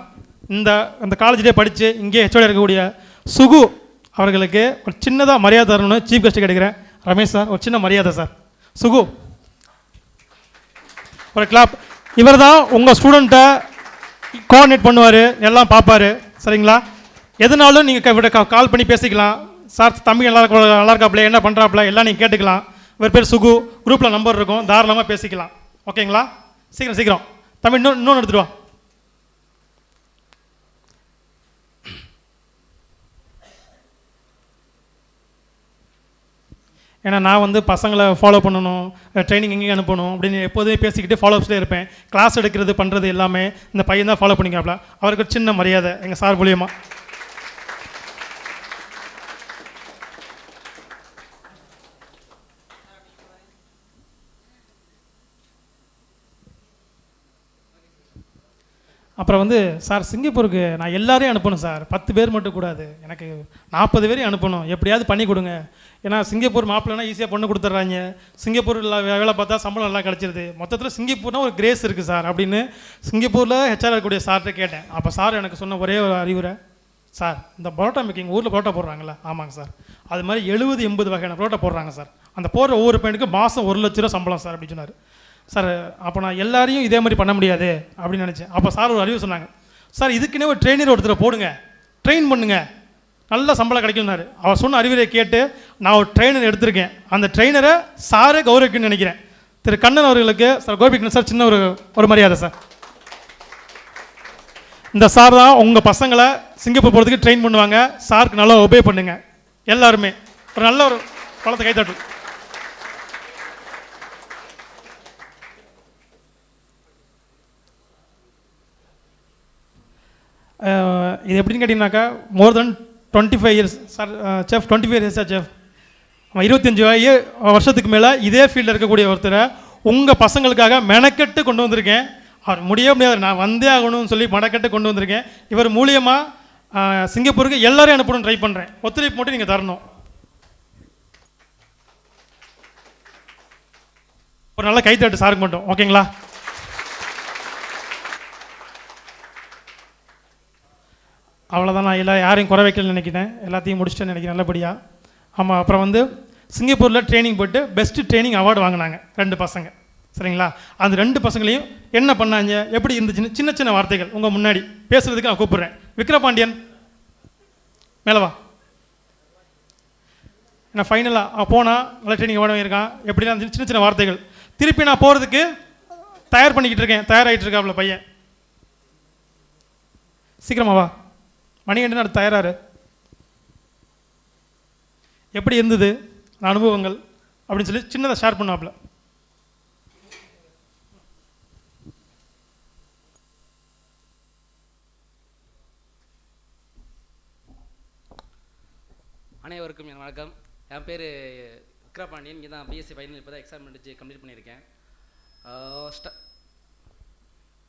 இந்த காலேஜ்லேயே படித்து இங்கே ஹெச்ஓடி இருக்கக்கூடிய சுகு அவர்களுக்கு ஒரு சின்னதாக மரியாதை தரணும்னு சீஃப் கெஸ்ட்டு கிடைக்கிறேன். ரமேஷ் சார், ஒரு சின்ன மரியாதை சார். சுகு ஒரு கிளாப். இவர் தான் உங்கள் ஸ்டூடெண்ட்டை கோஆர்டினேட் பண்ணுவார், எல்லாம் பார்ப்பார். சரிங்களா? எதுனாலும் நீங்கள் கால் பண்ணி பேசிக்கலாம். சார் தம்பி நல்லா இருக்காப்புல, என்ன பண்ணுறாப்புல எல்லாம் நீங்கள் கேட்டுக்கலாம். இவர் பேர் சுகு. குரூப்பில் நம்பர் இருக்கும், தாராளமாக பேசிக்கலாம். ஓகேங்களா? சீக்கிரம் தம்பி இன்னொன்று எடுத்துகிட்டு வா. ஏன்னா நான் வந்து பசங்களை ஃபாலோ பண்ணணும், ட்ரைனிங் எங்கேயும் அனுப்பணும் அப்படின்னு எப்போதுமே பேசிக்கிட்டு ஃபாலோஅப்ஸ்லேயே இருப்பேன். கிளாஸ் எடுக்கிறது பண்ணுறது எல்லாமே இந்த பையன் தான் ஃபாலோ பண்ணிக்காப்ல. அவருக்கு சின்ன மரியாதை எங்கள் சார் மூலியமாக. அப்புறம் வந்து சார் சிங்கப்பூருக்கு நான் எல்லாரையும் அனுப்பணும் சார், 10 பேர் மட்டும் கூடாது, எனக்கு 40 பேரையும் அனுப்பணும், எப்படியாவது பண்ணி கொடுங்க. ஏன்னா சிங்கப்பூர் மாப்பிள்ளைனா ஈஸியாக பொண்ணு கொடுத்துட்றாங்க, சிங்கப்பூரில் வேலை பார்த்தா சம்பளம் நல்லா கிடச்சிருது, மொத்தத்தில் சிங்கப்பூர்னால் ஒரு கிரேஸ் இருக்குது சார் அப்படின்னு சிங்கப்பூரில் ஹெச்ஆர் இருக்கக்கூடிய சார்கிட்ட கேட்டேன். அப்போ சார் எனக்கு சொன்ன ஒரே ஒரு அறிவுரை, சார் இந்த பரோட்டா மேக்கிங் ஊரில் பரோட்டா போடுறாங்களா? ஆமாங்க சார், அது மாதிரி 70-80 வகையான பரோட்டா போடுறாங்க சார், அந்த போடுற ஒவ்வொரு பையனுக்கும் மாதம் 1 லட்ச ரூபா சம்பளம் சார் அப்படின்னு சொன்னார். சார் அப்போ நான் எல்லாரையும் இதே மாதிரி பண்ண முடியாது அப்படின்னு நினச்சேன். அப்போ சார் ஒரு அறிவு சொன்னாங்க, சார் இதுக்குன்னே ஒரு ட்ரெயினர் ஒருத்தரை போடுங்க, ட்ரெயின் பண்ணுங்க, நல்ல சம்பளம் கிடைக்கும்னாரு. அவர் சொன்ன அறிவுரை கேட்டு நான் ஒரு ட்ரெயினர் எடுத்திருக்கேன். அந்த ட்ரெயினரை சாரே கௌரவிக்குன்னு நினைக்கிறேன். திரு கண்ணன் அவர்களுக்கு சார், கோபிகண்ணன் சார், சின்ன ஒரு மரியாதை சார். இந்த சார் தான் உங்கள் பசங்களை சிங்கப்பூர் போகிறதுக்கு ட்ரெயின் பண்ணுவாங்க. சாருக்கு நல்லா ஒபே பண்ணுங்க எல்லாருமே. ஒரு நல்ல ஒரு பழத்தை கைத்தட்டு. இது எப்படின்னு கேட்டிங்கனாக்கா, மோர் தென் 25 years sir chef, 25 years sir chef. 25 வருஷத்துக்கு மேலே இதே ஃபீல்டில் இருக்கக்கூடிய ஒருத்தரை உங்கள் பசங்களுக்காக மெனக்கெட்டு கொண்டு வந்திருக்கேன். அவர் முடியாது, நான் வந்தே ஆகணும்னு சொல்லி மெனக்கெட்டு கொண்டு வந்திருக்கேன். இவர் மூலியமாக சிங்கப்பூருக்கு எல்லாரையும் அனுப்பணும்னு ட்ரை பண்ணுறேன். ஒத்துழைப்பு மட்டும் நீங்கள் தரணும். ஒரு நல்ல கைத்தட்டு சாருக்கு மட்டும், ஓகேங்களா? அவ்வளோதான். நான் இல்லை யாரையும் குறை வைக்கலன்னு நினைக்கிறேன், எல்லாத்தையும் முடிச்சுட்டேன்னு நினைக்கிறேன் நல்லபடியாக. ஆமாம், அப்புறம் வந்து சிங்கப்பூரில் ட்ரைனிங் போட்டு பெஸ்ட்டு ட்ரைனிங் அவார்டு வாங்கினாங்க 2 பசங்க, சரிங்களா? அந்த 2 பசங்களையும் என்ன பண்ணாங்க, எப்படி இருந்துச்சுன்னு சின்ன சின்ன வார்த்தைகள் உங்கள் முன்னாடி பேசுகிறதுக்கு நான் கூப்பிட்றேன். விக்ரபாண்டியன் மேலே வா. நான் ஃபைனலாக போனால் நல்ல ட்ரைனிங் அவார்டு வாங்கியிருக்கான், எப்படின்னா சின்ன சின்ன வார்த்தைகள். திருப்பி நான் போகிறதுக்கு தயார் பண்ணிக்கிட்டு இருக்கேன், தயாராகிட்டு இருக்காப்புல பையன். சீக்கிரமா வா, மணிகண்டன் அது தயாராரு. எப்படி இருந்தது அனுபவங்கள் அப்படின்னு சொல்லி சின்னதாக ஷேர் பண்ணாப்புல. அனைவருக்கும் என் வணக்கம். என் பேர் விக்ரபாண்டியன். இங்கே தான் பிஎஸ்சி ஃபைனல் இப்போ தான் எக்ஸாம் முடிச்சு கம்ப்ளீட் பண்ணியிருக்கேன்.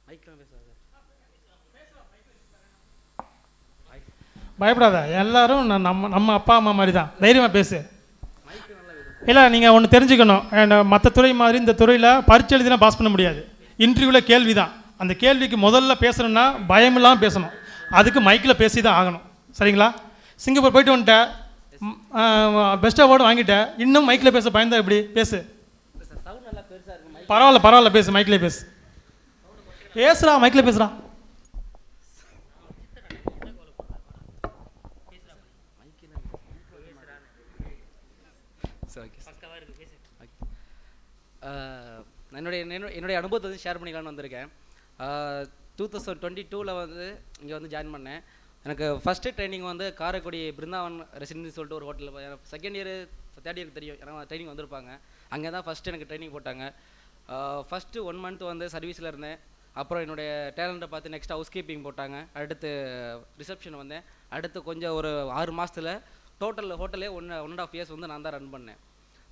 மைக்லாம் பேசாத, பயப்படாத, எல்லாரும் நம்ம அப்பா அம்மா மாதிரி தான், தைரியமாக பேசு. இல்லை, நீங்கள் ஒன்று தெரிஞ்சுக்கணும், மற்ற துறை மாதிரி இந்த துறையில் பரீட்சை எழுதினா பாஸ் பண்ண முடியாது. இன்டர்வியூவில் கேள்வி தான். அந்த கேள்விக்கு முதல்ல பேசணுன்னா பயமில்லாமல் பேசணும். அதுக்கு மைக்கில் பேசி தான் ஆகணும், சரிங்களா? சிங்கப்பூர் போயிட்டு வந்துட்டேன், பெஸ்ட் அவார்டு வாங்கிட்டேன், இன்னும் மைக்கில் பேச பயந்தா எப்படி? பேசு. பரவாயில்ல பேசு, மைக்கில் பேசு. பேசுகிறா, மைக்கில் பேசுகிறா. என்னுடைய அனுபவத்தை வந்து ஷேர் பண்ணிக்கலான்னு வந்திருக்கேன். 2022 வந்து இங்கே வந்து ஜாயின் பண்ணேன். எனக்கு ஃபஸ்ட்டு ட்ரைனிங் வந்து காரைக்குடி பிருந்தாவன் ரெசிடென்சி சொல்லிட்டு ஒரு ஹோட்டலில், செகண்ட் இயர் தேர்ட் இயருக்கு தெரியும், ஏன்னா ட்ரைனிங் வந்திருப்பாங்க. அங்கே தான் ஃபஸ்ட்டு எனக்கு ட்ரைனிங் போட்டாங்க. ஃபஸ்ட்டு 1 மந்த் வந்து சர்வீஸில் இருந்தேன். அப்புறம் என்னுடைய டேலண்ட்டை பார்த்து நெக்ஸ்ட் ஹவுஸ் கீப்பிங் போட்டாங்க. அடுத்து ரிசப்ஷன் வந்தேன். அடுத்து கொஞ்சம் ஒரு 6 மாதத்தில் ஹோட்டலே 1.5 இயர்ஸ் வந்து நான் தான் ரன் பண்ணேன்.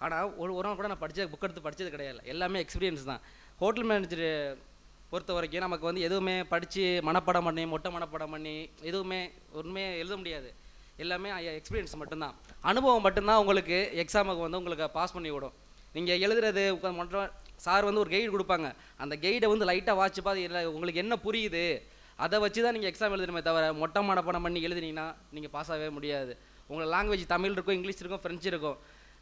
ஆனால் ஒரு நாள் கூட நான் புக் எடுத்து படித்தது கிடையாது. எல்லாமே எக்ஸ்பீரியன்ஸ் தான். ஹோட்டல் மேனேஜர் பொறுத்த வரைக்கும் நமக்கு வந்து எதுவுமே படித்து மனப்பாடம் பண்ணி மனப்பாடம் பண்ணி எதுவுமே ஒன்றுமே எழுத முடியாது. எல்லாமே எக்ஸ்பீரியன்ஸ் மட்டும்தான், அனுபவம் மட்டும்தான் உங்களுக்கு எக்ஸாமுக்கு வந்து உங்களுக்கு பாஸ் பண்ணி விடும். நீங்கள் எழுதுறது மட்டும் சார் வந்து ஒரு கைடு கொடுப்பாங்க. அந்த கைடை வந்து லைட்டாக வாட்சி பார்த்து இல்லை உங்களுக்கு என்ன புரியுது அதை வச்சு தான் நீங்கள் எக்ஸாம் எழுதணுமே தவிர மனப்பாடம் பண்ணி எழுதினீங்கன்னா நீங்கள் பாஸ் ஆகவே முடியாது. உங்களை லாங்குவேஜ் தமிழ் இருக்கும், இங்கிலீஷ் இருக்கும், ஃப்ரெஞ்சு இருக்கும்.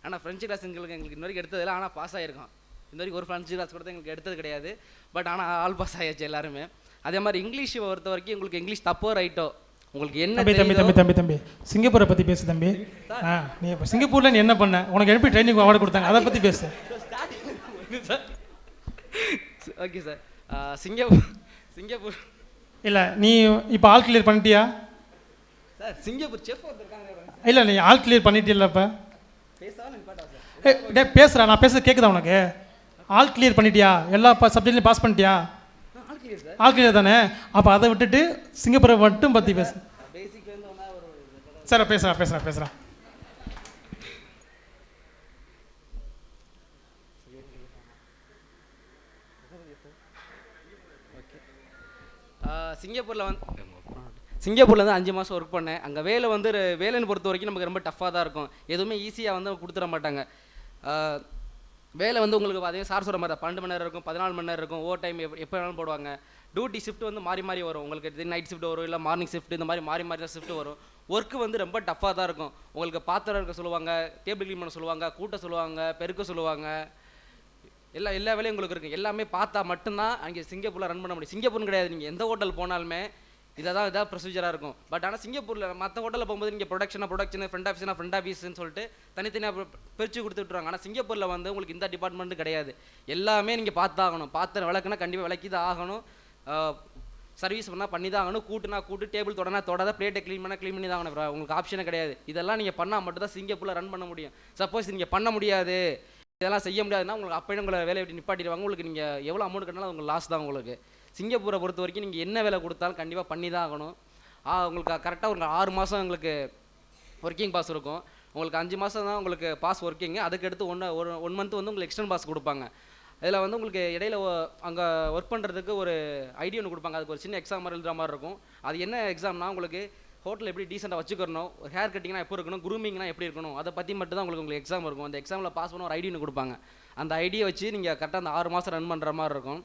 ஆனால் ஃப்ரெஞ்சு கிளாஸ் எங்களுக்கு இன்ன வரைக்கும் எடுத்ததில்லை. ஆனால் பாஸ் ஆகிருக்கோம். இந்த வரைக்கும் ஒரு ஃப்ரெஞ்சு கிளாஸ் கூட எங்களுக்கு எடுத்தது கிடையாது. பட் ஆனால் ஆல் பாஸ் ஆகிடுச்சு எல்லாருமே. அதே மாதிரி இங்கிலீஷ் பொறுத்த வரைக்கும் உங்களுக்கு இங்கிலீஷ் தப்போ ரைட்டோ உங்களுக்கு என்ன தம்பி சிங்கப்பூரை பற்றி பேசு தம்பி. நீ இப்போ சிங்கப்பூரில் நீ என்ன பண்ண, உனக்கு எப்படி ட்ரைனிங் அவார்டு கொடுத்தாங்க, அதை பற்றி பேசு. Okay sir. சிங்கப்பூர் இல்லை, நீ இப்போ ஆல் கிளியர் பண்ணிட்டியா சார்? சிங்கப்பூர் செஃப் வந்துருக்காங்க. இல்லை, நீ ஆல் கிளியர் பண்ணிட்டில்ல? இப்போ பேசுகிறா, நான் பேசுறது கேட்குதா உனக்கு? ஆல் கிளியர் பண்ணிட்டியா? எல்லா சப்ஜெக்ட்லையும் பாஸ் பண்ணிட்டியா? ஆல் கிளியர் தானே? அப்போ அதை விட்டுட்டு சிங்கப்பூரை மட்டும் பற்றி பேசு. சார் பேசுகிறா. சிங்கப்பூரில் வந்து 5 மாதம் ஒர்க் பண்ணேன். அங்கே வேலைன்னு பொறுத்த வரைக்கும் நமக்கு ரொம்ப டஃப்பாக தான் இருக்கும். எதுவுமே ஈஸியாக வந்து கொடுத்துட மாட்டாங்க. வேலை வந்து உங்களுக்கு அதே சார் சொல்கிற மாதிரி 12 மணி நேரம் இருக்கும், 14 மணி நேரம் இருக்கும், ஓவர் டைம் எப்போ வேணாலும் போடுவாங்க. டியூட்டி ஷிஃப்ட் வந்து மாறி மாறி வரும். உங்களுக்கு நைட் ஷிஃப்ட் வரும், இல்லை மார்னிங் ஷிஃப்ட், இந்த மாதிரி மாறி மாறி தான் ஷிஃப்ட் வரும். ஒர்க்கு வந்து ரொம்ப டஃப்பாக தான் இருக்கும். உங்களுக்கு பாத்திரம் இருக்க சொல்லுவாங்க, டேபிள் க்ளீன் பண்ண சொல்லுவாங்க, கூட்ட சொல்லுவாங்க, பெருக்க சொல்லுவாங்க. எல்லா வேலையும் உங்களுக்கு இருக்குது. எல்லாமே பார்த்தா மட்டும்தான் அங்கே சிங்கப்பூரில் ரன் பண்ண முடியும். சிங்கப்பூர்னு கிடையாது, நீங்கள் எந்த ஹோட்டல் போனாலுமே இதான் ப்ரொசீஜராக இருக்கும். பட் ஆனால் சிங்கப்பூரில் மற்ற ஹோட்டலில் போகும்போது நீங்கள் ப்ரொடக்ஷன் ஃப்ரண்ட் ஆஃபீஸ்னு சொல்லிட்டு தனித்தனியாக பிரித்து கொடுத்து விட்ருவாங்க. ஆனால் சிங்கப்பூரில் வந்து உங்களுக்கு இந்த டிபார்ட்மெண்ட்டு கிடையாது. எல்லாமே நீங்கள் பார்த்தாகணும். பாத்திரம் விளக்குனா கண்டிப்பாக விளக்கி தான் ஆகணும். சர்வீஸ் பண்ணால் பண்ணி தான் ஆகணும். கூட்டு, டேபிள் தொடாத, பிளேட்டை க்ளீன் பண்ணி தான் ஆகணும். உங்களுக்கு ஆப்ஷனே கிடையாது. இதெல்லாம் நீங்கள் பண்ணால் மட்டும் தான் சிங்கப்பூரில் ரன் பண்ண முடியும். சப்போஸ் நீங்கள் பண்ண முடியாது, இதெல்லாம் செய்ய முடியாதுன்னா உங்களுக்கு அப்போயே உங்களை வேலையை விட்டு நிப்பாட்டிடுவாங்க. உங்களுக்கு நீங்கள் எவ்வளோ அமௌண்ட் கட்டினாலும் உங்களுக்கு லாஸ் தான். உங்களுக்கு சிங்கப்பூரை பொறுத்த வரைக்கும் நீங்கள் என்ன வேலை கொடுத்தாலும் கண்டிப்பாக பண்ணி தான் ஆகணும். உங்களுக்கு கரெக்டாக ஒரு 6 மாதம் உங்களுக்கு ஒர்க்கிங் பாஸ் இருக்கும். உங்களுக்கு 5 மாதம் தான் உங்களுக்கு பாஸ் ஒர்க்கிங்கு. அதுக்கடுத்து ஒன் மந்த் வந்து உங்களுக்கு எக்ஸ்டர்னல் பாஸ் கொடுப்பாங்க. இதில் வந்து உங்களுக்கு இடையில அங்கே ஒர்க் பண்ணுறதுக்கு ஒரு ஐடி ஒன்று கொடுப்பாங்க. அதுக்கு ஒரு சின்ன எக்ஸாம் மாதிரி எழுதுகிற மாதிரி இருக்கும். அது என்ன எக்ஸாம்னா, உங்களுக்கு ஹோட்டல் எப்படி டீசெண்டாக வச்சுக்கணும், ஒரு ஹேர் கட்டிங்னா எப்போ இருக்கணும், குரூமிங்னா எப்படி இருக்கணும், அதை பற்றி மட்டும் தான் உங்களுக்கு எக்ஸாம் இருக்கும். அந்த எக்ஸாமில் பாஸ் பண்ண ஒரு ஐடி ஒன்று கொடுப்பாங்க. அந்த ஐடியை வச்சு நீங்கள் கரெக்டாக அந்த 6 மாதம் ரன் பண்ணுற மாதிரி இருக்கும்.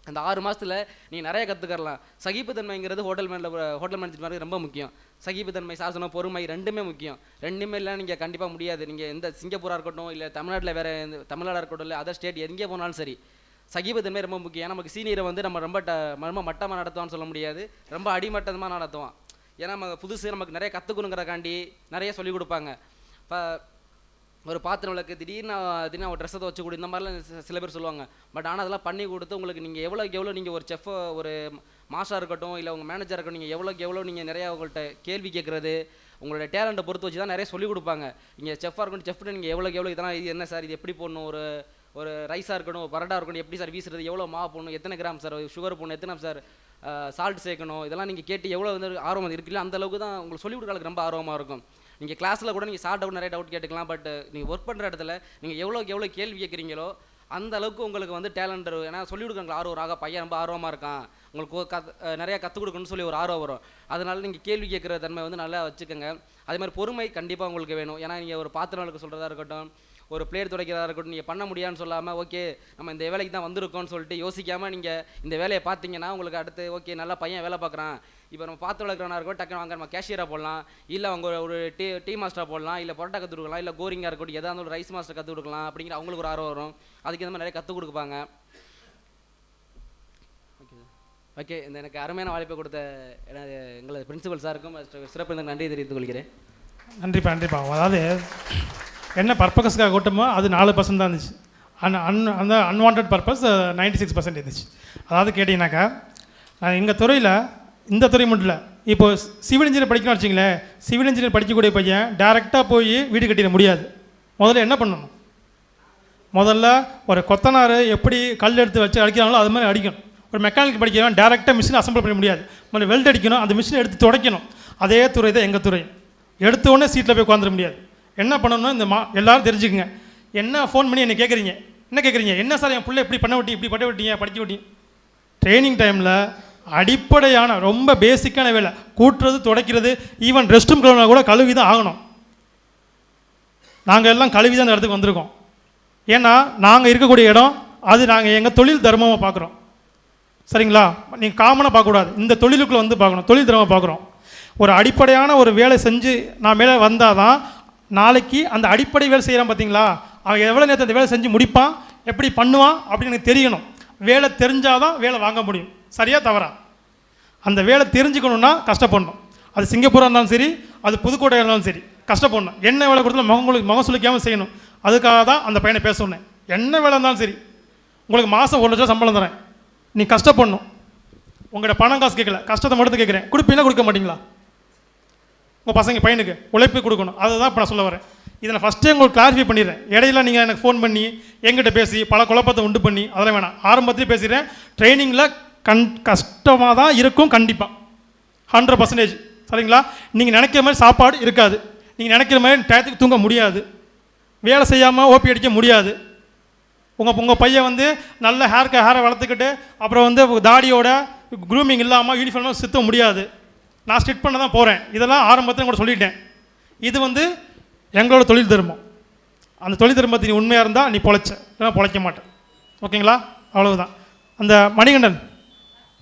அந்த 6 மாதத்தில் நீங்கள் நிறைய கற்றுக்கலாம். சகிப்புத்தன்மைங்கிறது ஹோட்டல் மேனேஜ்மெண்ட் மாதிரி ரொம்ப முக்கியம். சகிப்புத்தன்மை, சாசனம், பொறுமை ரெண்டுமே முக்கியம். ரெண்டுமே இல்லை நீங்கள் கண்டிப்பாக முடியாது. நீங்கள் எந்த சிங்கப்பூராக இருக்கட்டும், இல்லை தமிழ்நாட்டில் வேறு தமிழ்நாடாக இருக்கட்டும், இல்லை அதர் ஸ்டேட் எங்கே போனாலும் சரி, சகிப்புத்தன்மை ரொம்ப முக்கியம். ஏன்னா நமக்கு சீனியரை வந்து நம்ம ரொம்ப மட்டமாக நடத்துவான்னு சொல்ல முடியாது, ரொம்ப அடிமட்டமாக நடத்துவான். ஏன்னா நம்ம புதுசு, நமக்கு நிறைய கற்றுக்கணுங்கிறக்காண்டி நிறைய சொல்லிக் கொடுப்பாங்க. இப்போ ஒரு பாத்திரம் விளக்கு திடீர்னு ஒரு ட்ரெஸ்ஸை வச்சு கொடு, இந்த மாதிரிலாம் சில பேர் சொல்லுவாங்க. பட் ஆனால் அதெல்லாம் பண்ணி கொடுத்து உங்களுக்கு நீங்கள் எவ்வளோ நீங்கள் ஒரு செஃப், ஒரு மாஸ்டராக இருக்கட்டும், இல்லை உங்கள் மேனேஜராக இருக்கட்டும், நீங்கள் எவ்வளோ நீங்கள் நிறையா உங்கள்கிட்ட கேள்வி கேட்குறது, உங்களோட டேலண்ட்டை பொறுத்து வச்சு தான் நிறைய சொல்லிக் கொடுப்பாங்க. நீங்கள் செஃப்பாக இருக்கட்டும், செஃப்ட்டு நீங்கள் எவ்வளோ இதெல்லாம் இது என்ன சார், இது எப்படி போடணும், ஒரு ரைஸாக இருக்கட்டும், பரோட்டா இருக்கட்டும், எப்படி சார் வீசுறது, எவ்வளோ மாவு போடணும், எத்தனை கிராம் சார் சுகர் போடணும், எத்தனை சார் சால்ட் சேர்க்கணும், இதெல்லாம் நீங்கள் கேட்டு எவ்வளோ வந்து ஆர்வம் இருக்குல்ல, அந்தளவுக்கு தான் உங்களுக்கு சொல்லிக் கொடுக்கறதுக்கு ரொம்ப ஆர்வமாக இருக்கும். நீங்கள் கிளாஸில் கூட நீங்கள் ஷார்ட் அவுட் நிறைய டவுட் கேட்டுக்கலாம். பட் நீங்கள் ஒர்க் பண்ணுற இடத்துல நீங்கள் எவ்வளோ கேள்வி கேட்குறீங்களோ அந்த அளவுக்கு உங்களுக்கு வந்து டேலண்ட் வரும். ஏன்னா சொல்லிக் கொடுக்குறாங்க ஆர்வம் பையன் ரொம்ப ஆர்வமாக இருக்கான், உங்களுக்கு நிறையா கற்றுக் கொடுக்கணும்னு சொல்லி ஒரு ஆர்வம் வரும். அதனால நீங்கள் கேள்வி கேட்குற தன்மை வந்து நல்லா வச்சுக்கோங்க. அதே மாதிரி பொறுமை கண்டிப்பாக உங்களுக்கு வேணும். ஏன்னா நீங்கள் ஒரு பாத்திரம் விளக்க சொல்கிறதா இருக்கட்டும், ஒரு பிளேட் துடைக்கிறதா இருக்கட்டும், நீங்கள் பண்ண முடியான்னு சொல்லாமல் ஓகே நம்ம இந்த வேலைக்கு தான் வந்திருக்கோம்னு சொல்லிட்டு யோசிக்காமல் நீங்கள் இந்த வேலையை பார்த்தீங்கன்னா உங்களுக்கு அடுத்து ஓகே நல்லா பையன் வேலை பார்க்குறான், இப்போ நம்ம பாத்திரம் விளக்குறனா இருக்கட்டும், டக்குனு வாங்க நம்ம கேஷியராக போடலாம், இல்லை அவங்க ஒரு டீ மாஸ்டராக போடலாம், இல்லை பரோட்டா கற்றுக் கொடுக்கலாம், இல்லை கோரிங்காக இருக்கட்டும், எதாவது ஒரு ரைஸ் மாஸ்டர் கற்றுக் கொடுக்கலாம் அப்படிங்கிற அவங்களுக்கு ஒரு ஆர்வம் வரும். அதுக்கு இந்த மாதிரி நிறைய கற்றுக் கொடுப்பாங்க. ஓகே, இந்த எனக்கு அருமையான வாய்ப்பை கொடுத்த எங்களது பிரின்சிபல் சாருக்கும் சிறப்பு நன்றி தெரிவித்துக் கொள்கிறேன். நன்றிப்பா. அதாவது என்ன பர்பஸ்க்காக கூட்டமோ அது 4% தான் இருந்துச்சு. அந்த அன்வான்ட் பர்பஸ் 96% இருந்துச்சு. அதாவது கேட்டிங்கனாக்கா, நான் எங்கள் துறையில் இந்த துறை மட்டும் இல்லை, இப்போ சிவில் இன்ஜினியர் படிக்கணும்னு வச்சிங்களேன், சிவில் இன்ஜினியர் படிக்கக்கூடிய பையன் டேரெக்டாக போய் வீடு கட்டிட முடியாது. முதல்ல என்ன பண்ணணும், முதல்ல ஒரு கொத்தனார் எப்படி கல் எடுத்து வச்சு அடிக்கிறாங்களோ அது மாதிரி அடிக்கணும். ஒரு மெக்கானிக் படிக்கிறவன் டேரெக்டாக மிஷினை அசம்பிள் பண்ண முடியாது. முதல்ல வெல்ட் அடிக்கணும், அந்த மிஷினை எடுத்து துடைக்கணும். அதே துறை தான் எங்கள் துறை. எடுத்த உடனே சீட்டில் போய் உட்காந்துட முடியாது. என்ன பண்ணணும்னா எல்லோரும் தெரிஞ்சுக்குங்க. என்ன ஃபோன் பண்ணி என்ன கேட்குறீங்க, என்ன சார் என் பிள்ளை இப்படி இப்படி பண்ண விட்டீங்க, படிக்க விட்டீங்க. ட்ரைனிங் டைமில் அடிப்படையான ரொம்ப பேசிக்கான வேலை, கூட்டுறது, துடைக்கிறது, ஈவன் ரெஸ்ட் ரூம் கழுவினா கூட கழுவி தான் ஆகணும். நாங்கள் எல்லாம் கழுவி தான் அந்த இடத்துக்கு வந்திருக்கோம். ஏன்னா நாங்கள் இருக்கக்கூடிய இடம் அது நாங்கள் எங்கள் தொழில் தர்மமாக பார்க்குறோம். சரிங்களா, நீங்கள் காமனாக பார்க்கக்கூடாது, இந்த தொழிலுக்குள்ளே வந்து பார்க்கணும், தொழில் தர்மமாக பார்க்குறோம். ஒரு அடிப்படையான ஒரு வேலை செஞ்சு நான் மேலே வந்தால் தான் நாளைக்கு அந்த அடிப்படை வேலை செய்கிறான் பார்த்தீங்களா, அவன் எவ்வளோ நேரத்தை அந்த வேலை செஞ்சு முடிப்பான், எப்படி பண்ணுவான் அப்படின்னு எனக்கு தெரியணும். வேலை தெரிஞ்சால் தான் வேலை வாங்க முடியும். சரியா தவறா? அந்த வேலை தெரிஞ்சுக்கணுன்னா கஷ்டப்படணும். அது சிங்கப்பூராக இருந்தாலும் சரி, அது புதுக்கோட்டையாக இருந்தாலும் சரி, கஷ்டப்படணும். என்ன வேலை கொடுத்தாலும் முகம் சுளிக்காமல் செய்யணும். அதுக்காக தான் அந்த பையனை பேச சொன்னேன். என்ன வேலை இருந்தாலும் சரி, உங்களுக்கு மாதம் 1 லட்சம் சம்பளம் தரேன், நீ கஷ்டப்படணும். உங்கள்கிட்ட பணம் காசு கேட்கல, கஷ்டத்தை மட்டும் கேட்குறேன், கொடுப்பீங்களா கொடுக்க மாட்டிங்களா? உங்கள் பசங்க பையனுக்கு உழைப்பு கொடுக்கணும். அதை தான் இப்போ நான் சொல்ல வரேன். இதை நான் ஃபஸ்ட்டே உங்களுக்கு கிளாரிஃபை பண்ணிடுறேன். இடையில நீங்கள் எனக்கு ஃபோன் பண்ணி எங்கிட்ட பேசி பல குழப்பத்தை உண்டு பண்ணி அதெல்லாம் வேணாம். ஆரம்பத்திலே பேசிடுறேன், ட்ரைனிங்கில் கஷ்டமாக தான் இருக்கும் கண்டிப்பாக, 100%. சரிங்களா, நீங்கள் நினைக்கிற மாதிரி சாப்பாடு இருக்காது, நீங்கள் நினைக்கிற மாதிரி டயத்துக்கு தூங்க முடியாது, வேலை செய்யாமல் ஓபி அடிக்க முடியாது. உங்கள் பையன் வந்து நல்ல ஹேரை வளர்த்துக்கிட்டு அப்புறம் வந்து தாடியோட க்ரூமிங் இல்லாமல் யூனிஃபார்மாக சுற்ற முடியாது. நான் ஸ்ட்ரிட் பண்ண தான் போகிறேன். இதெல்லாம் ஆரம்பத்தில் கூட சொல்லிட்டேன். இது வந்து எங்களோட தொழில் தர்மம். அந்த தொழில் தர்மத்தை நீ உண்மையாக இருந்தால் நீ பொழைச்ச, இல்லைனா பொழைக்க மாட்டேன். ஓகேங்களா? அவ்வளவுதான். அந்த மணிகண்டன்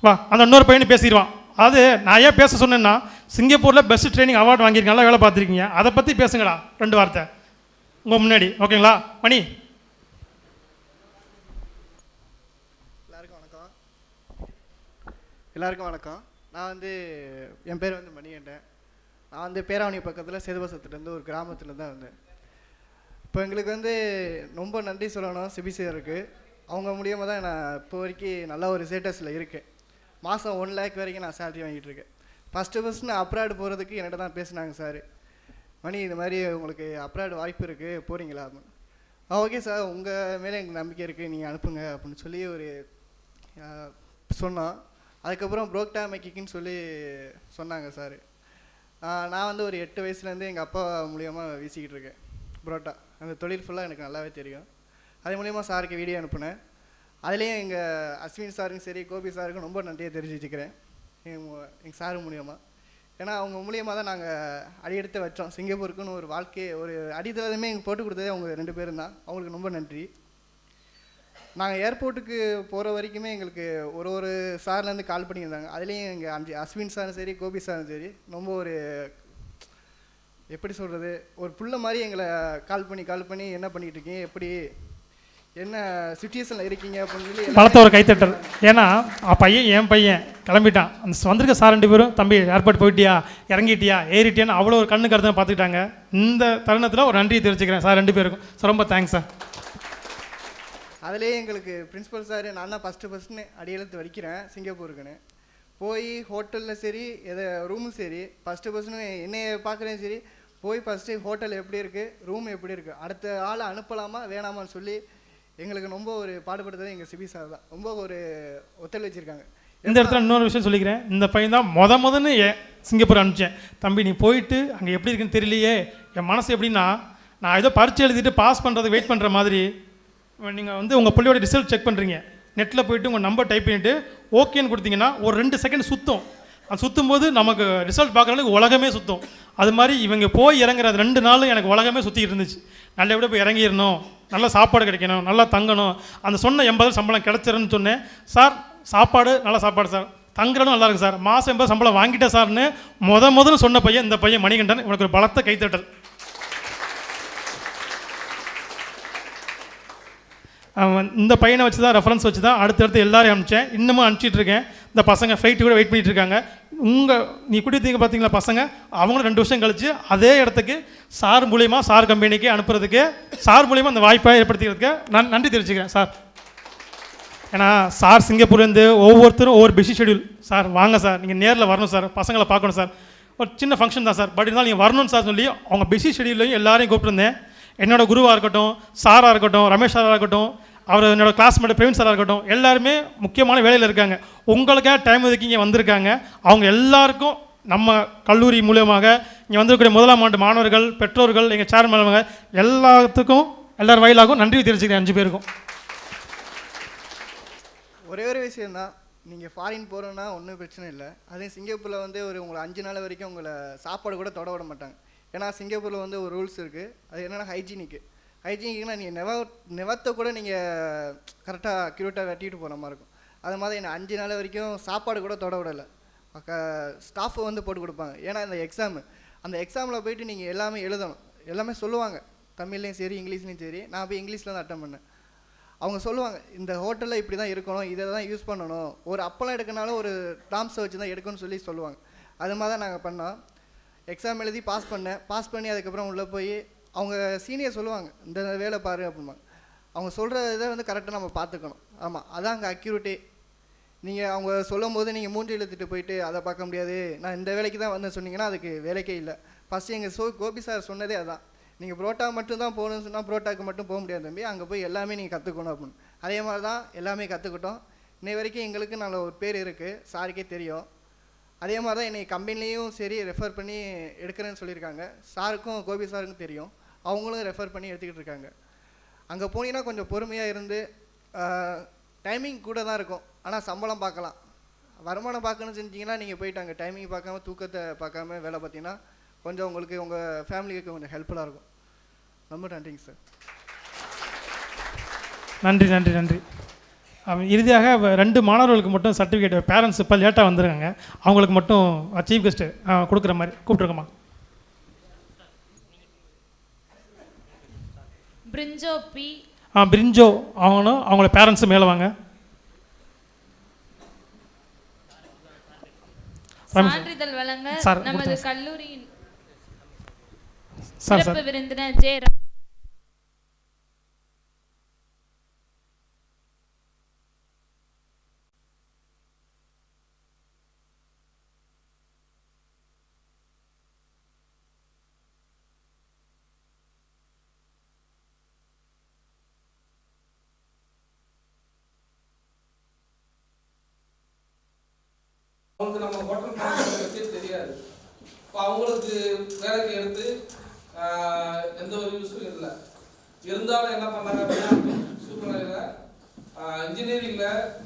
வா, அந்த இன்னொரு பையனு பேசிடுவான். அது நான் ஏன் பேச சொன்னேன்னா, சிங்கப்பூரில் பெஸ்ட் ட்ரைனிங் அவார்டு வாங்கியிருக்கேன், நல்லா வேலை பார்த்துருக்கீங்க, அதை பற்றி பேசுங்கடா 2 வார்த்தை உங்கள் முன்னாடி. ஓகேங்களா மணி? எல்லாருக்கும் வணக்கம். நான் வந்து என் பேர் வந்து மணிகண்டன். நான் வந்து பேராவணி பக்கத்தில் சேதுபசத்துலேருந்து ஒரு கிராமத்தில் தான் வந்தேன். இப்போ எங்களுக்கு வந்து ரொம்ப நன்றி சொல்லணும் சிபிசிஆருக்கு. அவங்க மூலியமாக தான் நான் இப்போ வரைக்கும் நல்ல ஒரு ஸ்டேட்டஸில் இருக்கேன். மாதம் 1 lakh வரைக்கும் நான் சேலரி வாங்கிட்டு இருக்கேன். ஃபஸ்ட்டு நான் அப்ராடு போகிறதுக்கு என்கிட்ட தான் பேசினாங்க சார். மணி இது மாதிரி உங்களுக்கு அப்ராடு வாய்ப்பு இருக்குது, போகிறீங்களா அப்படின்னு. ஓகே சார், உங்கள் மேலே எனக்கு நம்பிக்கை இருக்குது, நீங்கள் அனுப்புங்க அப்படின்னு சொல்லி ஒரு சொன்னோம். அதுக்கப்புறம் புரோக்டா மெக்கிக்குன்னு சொல்லி சொன்னாங்க சார். நான் வந்து ஒரு 8 வயசுலேருந்து எங்கள் அப்பா மூலியமாக வீசிக்கிட்டு இருக்கேன் புரோட்டா. அந்த தொழில் ஃபுல்லாக எனக்கு நல்லாவே தெரியும். அது மூலிமா சாருக்கு வீடியோ அனுப்புனேன். அதுலேயும் எங்கள் அஸ்வின் சாருக்கும் சரி, கோபி சாருக்கும் ரொம்ப நன்றியை தெரிஞ்சுக்கிறேன் எங்கள் சாரு மூலியமாக. ஏன்னா அவங்க மூலியமாக தான் நாங்கள் அடியெடுத்து வச்சோம். சிங்கப்பூருக்குன்னு ஒரு வாழ்க்கையை ஒரு அடித்தளமே எங்களுக்கு போட்டு கொடுத்ததே அவங்க 2 பேரும் தான். அவங்களுக்கு ரொம்ப நன்றி. நாங்கள் ஏர்போர்ட்டுக்கு போகிற வரைக்குமே எங்களுக்கு ஒரு சார்லேருந்து கால் பண்ணியிருந்தாங்க. அதுலேயும் எங்கள் அஸ்வின் சாரும் சரி, கோபி சாரும் சரி, ரொம்ப ஒரு எப்படி சொல்கிறது, ஒரு புள்ள மாதிரி எங்களை கால் பண்ணி என்ன பண்ணிகிட்டு இருக்கீங்க, எப்படி என்ன சுச்சுவேஷனில் இருக்கீங்க அப்படின்னு சொல்லி பலத்த ஒரு கைத்தட்டல். ஏன்னா பையன் என் பையன் கிளம்பிட்டான். அந்த வந்திருக்க சார் 2 பேரும், தம்பி ஏர்போர்ட் போயிட்டியா, இறங்கிட்டியா, ஏறிட்டியான்னு அவ்வளோ ஒரு கண்ணு கருத்தை பார்த்துக்கிட்டாங்க. இந்த தருணத்தில் ஒரு நன்றியை தெரிவிச்சுக்கிறேன் சார் 2 பேருக்கும். சார் ரொம்ப தேங்க்ஸ் சார். அதுலேயே எங்களுக்கு பிரின்ஸிபல் சார், நான் தான் ஃபஸ்ட்டு அடியெழுத்து வடிக்கிறேன் சிங்கப்பூருக்குன்னு. போய் ஹோட்டலில் சரி, எதை ரூமும் சரி, ஃபஸ்ட்டு என்னைய பார்க்குறேன் சரி, போய் ஃபஸ்ட்டு ஹோட்டல் எப்படி இருக்குது, ரூம் எப்படி இருக்குது, அடுத்த ஆளை அனுப்பலாமா வேணாமான்னு சொல்லி எங்களுக்கு ரொம்ப ஒரு பாடுபடுறது எங்கள் சிபி சார் தான். ரொம்ப ஒரு ஒத்துழைச்சிருக்காங்க. இந்த இடத்துல இன்னொரு விஷயம் சொல்லிக்கிறேன். இந்த பையன் தான் முதன்னு சிங்கப்பூர் அனுப்பிச்சேன். தம்பி நீ போயிட்டு அங்கே எப்படி இருக்குன்னு தெரியலையே, என் மனசு எப்படின்னா, நான் ஏதோ பரீட்சை எழுதிட்டு பாஸ் பண்ணுறது வெயிட் பண்ணுற மாதிரி. நீங்கள் வந்து உங்கள் பிள்ளையோட ரிசல்ட் செக் பண்ணுறீங்க, நெட்டில் போய்ட்டு உங்கள் நம்பர் டைப் பண்ணிவிட்டு ஓகேன்னு கொடுத்தீங்கன்னா ஒரு 2 செகண்ட் சுற்றும். அது சுற்றும் போது நமக்கு ரிசல்ட் பார்க்குறதுக்கு உலகமே சுற்றும். அது மாதிரி இவங்க போய் இறங்குற 2 நாள் எனக்கு உலகமே சுற்றிக்கிட்டு இருந்துச்சு. நல்லபடியாக போய் இறங்கிடணும், நல்ல சாப்பாடு கிடைக்கணும், நல்லா தங்கணும். அந்த சொன்ன 80 சம்பளம் கிடச்சிருன்னு சொன்னேன். சார் சாப்பாடு நல்ல சாப்பாடு சார், தங்குறதும் நல்லா இருக்குது சார், மாதம் 80 சம்பளம் வாங்கிட்டேன் சார்னு முதல்ல சொன்ன பையன் இந்த பையன் மணிகண்டன். உனக்கு ஒரு பலத்த கைத்தட்டல். இந்த பையனை வச்சு தான் ரெஃபரன்ஸ் வச்சு தான் அடுத்தடுத்து எல்லாரையும் அனுப்பிச்சேன். இன்னமும் அனுப்பிச்சிட்ருக்கேன். இந்த பசங்க ஃப்ளைட்டு கூட வெயிட் பண்ணிகிட்டு இருக்காங்க. நீ கூட்டிட்டு பார்த்தீங்களா பசங்க, அவங்களும் 2 வருஷம் கழிச்சு அதே இடத்துக்கு சார் மூலியமா சார் கம்பெனிக்கு அனுப்புறதுக்கு, சார் மூலியமா அந்த வாய்ப்பை ஏற்படுத்திக்கிறதுக்கு நான் நன்றி தெரிவிச்சுக்கிறேன் சார். ஏன்னா சார் சிங்கப்பூர்லேருந்து ஒவ்வொருத்தரும் ஒவ்வொரு பிஸி ஷெடியூல். சார் வாங்க சார், நீங்கள் நேரில் வரணும் சார், பசங்களை பார்க்கணும் சார், ஒரு சின்ன ஃபங்க்ஷன் தான் சார், பட் இருந்தாலும் நீங்கள் வரணும்னு சார் சொல்லி அவங்க பிஸி ஷெடியூல்லையும் எல்லாரையும் கூப்பிட்டுருந்தேன். என்னோடய குருவாக இருக்கட்டும், சாராக இருக்கட்டும், ரமேஷ் சாராக இருக்கட்டும், அவர் என்னோடய கிளாஸ்மேட் பிரவீன் சாராக இருக்கட்டும், எல்லாருமே முக்கியமான வேலையில் இருக்காங்க. உங்களுக்காக டைம் ஒதுக்கி இங்கே வந்திருக்காங்க. அவங்க எல்லாருக்கும் நம்ம கல்லூரி மூலியமாக இங்கே வந்திருக்கிற 1ஆம் ஆண்டு மாணவர்கள், பெற்றோர்கள், எங்கள் சேர்மன் எல்லாத்துக்கும் எல்லார் வயலாகவும் நன்றி தெரிவிச்சுக்கிறேன் 5 பேருக்கும். ஒரே ஒரு விஷயந்தான், நீங்கள் ஃபாரின் போகிறோன்னா ஒன்றும் பிரச்சனை இல்லை. அதே சிங்கப்பூரில் வந்து உங்களை 5 நாள் வரைக்கும் உங்களை சாப்பாடு கூட தொட விட மாட்டாங்க. ஏன்னா சிங்கப்பூரில் வந்து ஒரு ரூல்ஸ் இருக்குது. அது என்னென்னா ஹைஜீனிக்குன்னா நீங்கள் நெவத்தை கூட நீங்கள் கரெக்டாக அக்யூரேட்டாக வெட்டிட்டு போகிற மாதிரி இருக்கும். அது மாதிரி என்ன 5 நாள் வரைக்கும் சாப்பாடு கூட தொட விடலை. ஸ்டாஃபை வந்து போட்டு கொடுப்பாங்க. ஏன்னா இந்த அந்த எக்ஸாமில் போயிட்டு நீங்கள் எல்லாமே எழுதணும், எல்லாமே சொல்லுவாங்க, தமிழ்லேயும் சரி இங்கிலீஷ்லேயும் சரி. நான் போய் இங்கிலீஷில் தான் அட்டன் பண்ணேன். அவங்க சொல்லுவாங்க இந்த ஹோட்டலில் இப்படி தான் இருக்கணும், இதை தான் யூஸ் பண்ணணும், ஒரு அப்பளம் எடுக்கனாலும் ஒரு டாம்ஸை வச்சு தான் எடுக்கணும்னு சொல்லி சொல்லுவாங்க. அது மாதிரி தான் நாங்கள் பண்ணோம். எக்ஸாம் எழுதி பாஸ் பண்ணி அதுக்கப்புறம் உள்ளே போய் அவங்க சீனியர் சொல்லுவாங்க இந்த வேலை பாரு அப்படிம்பாங்க. அவங்க சொல்கிற இதை வந்து கரெக்டாக நம்ம பார்த்துக்கணும். ஆமாம், அதான் அங்கே அக்யூரேட்டே. நீங்கள் அவங்க சொல்லும் போது நீங்கள் மூஞ்சி இழுத்துட்டு போயிட்டு அதை பார்க்க முடியாது, நான் இந்த வேலைக்கு தான் வந்து சொன்னீங்கன்னா அதுக்கு வேலைக்கே இல்லை. ஃபஸ்ட்டு எங்கள் கோபி சார் சொன்னதே அதான், நீங்கள் புரோட்டா மட்டும் தான் போகணும்னு சொன்னால் புரோட்டாவுக்கு மட்டும் போக முடியாது தம்பி, அங்கே போய் எல்லாமே நீங்கள் கற்றுக்கணும் அப்படின்னு. அதே மாதிரி தான் எல்லாமே கற்றுக்கிட்டோம். இன்னை வரைக்கும் எங்களுக்கு நல்ல ஒரு பேர் இருக்குது, சாருக்கே தெரியும். அதே மாதிரி தான் என்னை கம்பெனிலையும் சரி ரெஃபர் பண்ணி எடுக்கிறேன்னு சொல்லியிருக்காங்க. சாருக்கும் கோபி சாருக்கும் தெரியும், அவங்களும் ரெஃபர் பண்ணி எடுத்துக்கிட்டு இருக்காங்க. அங்கே போனீங்கன்னா கொஞ்சம் பொறுமையாக இருந்து டைமிங் கூட தான் இருக்கும், ஆனால் சம்பளம் பார்க்கலாம். வருமானம் பார்க்கணும்னு செஞ்சீங்கன்னா நீங்கள் போயிட்டு அங்கே டைமிங் பார்க்காம தூக்கத்தை பார்க்காம வேலை பார்த்தீங்கன்னா கொஞ்சம் உங்களுக்கு உங்கள் ஃபேமிலிக்கு கொஞ்சம் ஹெல்ப்ஃபுல்லாக இருக்கும். ரொம்ப நன்றிங்க சார். நன்றி நன்றி நன்றி. இறுதியாக 2 மாணவர்களுக்கு மட்டும் சர்டிஃபிகேட், பேரண்ட்ஸ் இப்போ லேட்டாக வந்துருக்காங்க, அவங்களுக்கு மட்டும் சீஃப் கெஸ்ட்டு கொடுக்குற மாதிரி கூப்பிட்ருக்கோமா. பிரிஞ்சோ பி. பிரிஞ்சோ அவங்களும் அவங்கள பேரண்ட்ஸு மேலே வாங்க. சான்றிதழ் வழங்க நமது கல்லூரியின் சிறப்பு விருந்தினர் ஜே. அவங்களுக்கு நம்ம ஹோட்டல் மேனேஜ்மெண்ட்டே தெரியாது. இப்போ அவங்களுக்கு வேலைக்கு எடுத்து எந்த ஒரு யூஸும் இல்லை. இருந்தாலும் என்ன பண்ணாங்க அப்படின்னா சூழ்நிலையில் இன்ஜினியரிங்கில்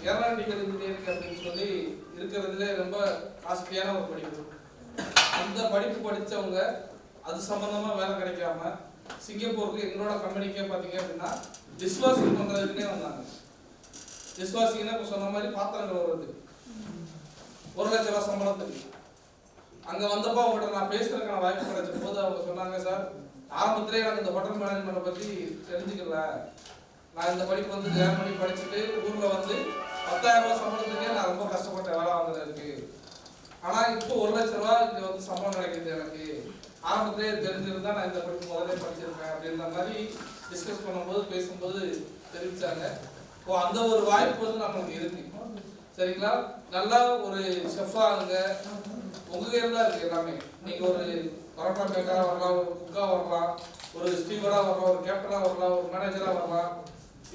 ஏரோநாட்டிக்கல் இன்ஜினியரிங் அப்படின்னு சொல்லி இருக்கிறதுல ரொம்ப காஸ்ட்லியான ஒரு படிப்பு. அந்த படிப்பு படித்தவங்க அது சம்மந்தமாக வேலை கிடைக்காம சிங்கப்பூருக்கு எங்களோட கம்பெனிக்கே பார்த்தீங்க அப்படின்னா டிஷ்வாஷிங் பண்ணுறதுக்குன்னே வந்தாங்க. டிஷ்வாஷிங்னா இப்போ சொன்ன மாதிரி பாத்திரங்கள் வருது, 1 லட்ச ரூபா சம்பளத்துக்கு. அங்கே வந்தப்போ அவங்கள்ட்ட நான் பேசுறதுக்கான வாய்ப்பு கிடைச்ச போது அவங்க சொன்னாங்க, சார் ஆரம்பத்திலே எனக்கு இந்த ஹோட்டல் மேனேஜ்மெண்ட்டை பற்றி தெரிஞ்சுக்கல, நான் இந்த படிப்பு வந்து ஜாயின் பண்ணி படிச்சுட்டு ஊரில் வந்து 10,000 ரூபா சம்பளத்துக்கே நான் ரொம்ப கஷ்டப்பட்ட வேலை வாங்குறதுக்கு. ஆனால் இப்போ 1 லட்ச ரூபா இங்கே வந்து சம்பளம் கிடைக்குது எனக்கு, ஆரம்பத்திலே தெரிஞ்சிருந்தா நான் இந்த படிப்பு முதலே படிச்சிருக்கேன் அப்படின்ற மாதிரி டிஸ்கஸ் பண்ணும்போது பேசும்போது தெரிவித்தாங்க. இப்போ அந்த ஒரு வாய்ப்பு வந்து நம்மளுக்கு இருக்கு. சரிங்களா? நல்லா ஒரு ஷெஃபாகுங்க, உங்க கையில் தான் இருக்கு எல்லாமே. நீங்க ஒரு பரோட்டா மேக்கரா வரலாம், ஒரு குக்கா வரலாம், ஒரு ஸ்டீவரா வரலாம், ஒரு கேப்டனா வரலாம், ஒரு மேனேஜரா வரலாம்.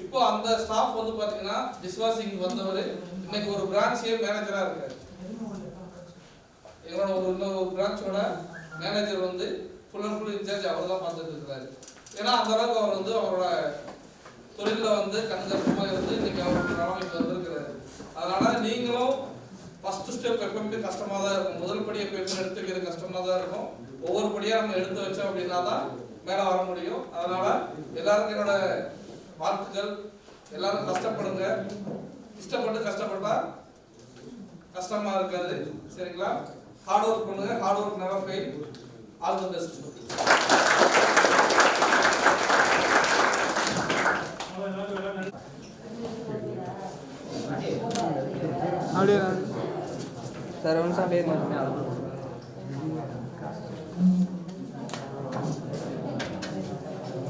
இப்போ அந்த ஸ்டாஃப் வந்து பாத்தீங்கன்னா டிஷ்வாஷிங் வந்தவர் இன்னைக்கு ஒரு பிரான்ச்சே மேனேஜரா இருக்காரு. எங்களோட ஒரு பிரான்ச்சோட மேனேஜர் வந்து ஃபுல் அண்ட் ஃபுல் இன்சார்ஜ் அவர் தான் பார்த்துட்டு இருக்கிறாரு. ஏன்னா அந்த அளவுக்கு அவர் வந்து அவரோட தொழிலில் வந்து கண்கருப்பமாக இருந்து இன்னைக்கு அவரோட நிலைமைக்கு வந்திருக்கிறாரு. அதனால நீங்களும் ஃபர்ஸ்ட் ஸ்டெப் எப்பவுமே கஷ்டமாக தான் இருக்கும். முதல் படியை எப்பவுமே எடுத்து வைக்கிறது கஷ்டமாக தான் இருக்கும். ஒவ்வொரு படியாக நம்ம எடுத்து வச்சோம் அப்படின்னா தான் மேலே வர முடியும். அதனால எல்லாருக்கும் என்னோட வாழ்த்துக்கள். எல்லாரும் கஷ்டப்படுங்க, இஷ்டப்பட்டு கஷ்டப்பட்டா கஷ்டமா இருக்காது. சரிங்களா? ஹார்ட் ஒர்க் பண்ணுங்க, heart work never fail. All the best. அப்படியே சார் ஒன்று சார்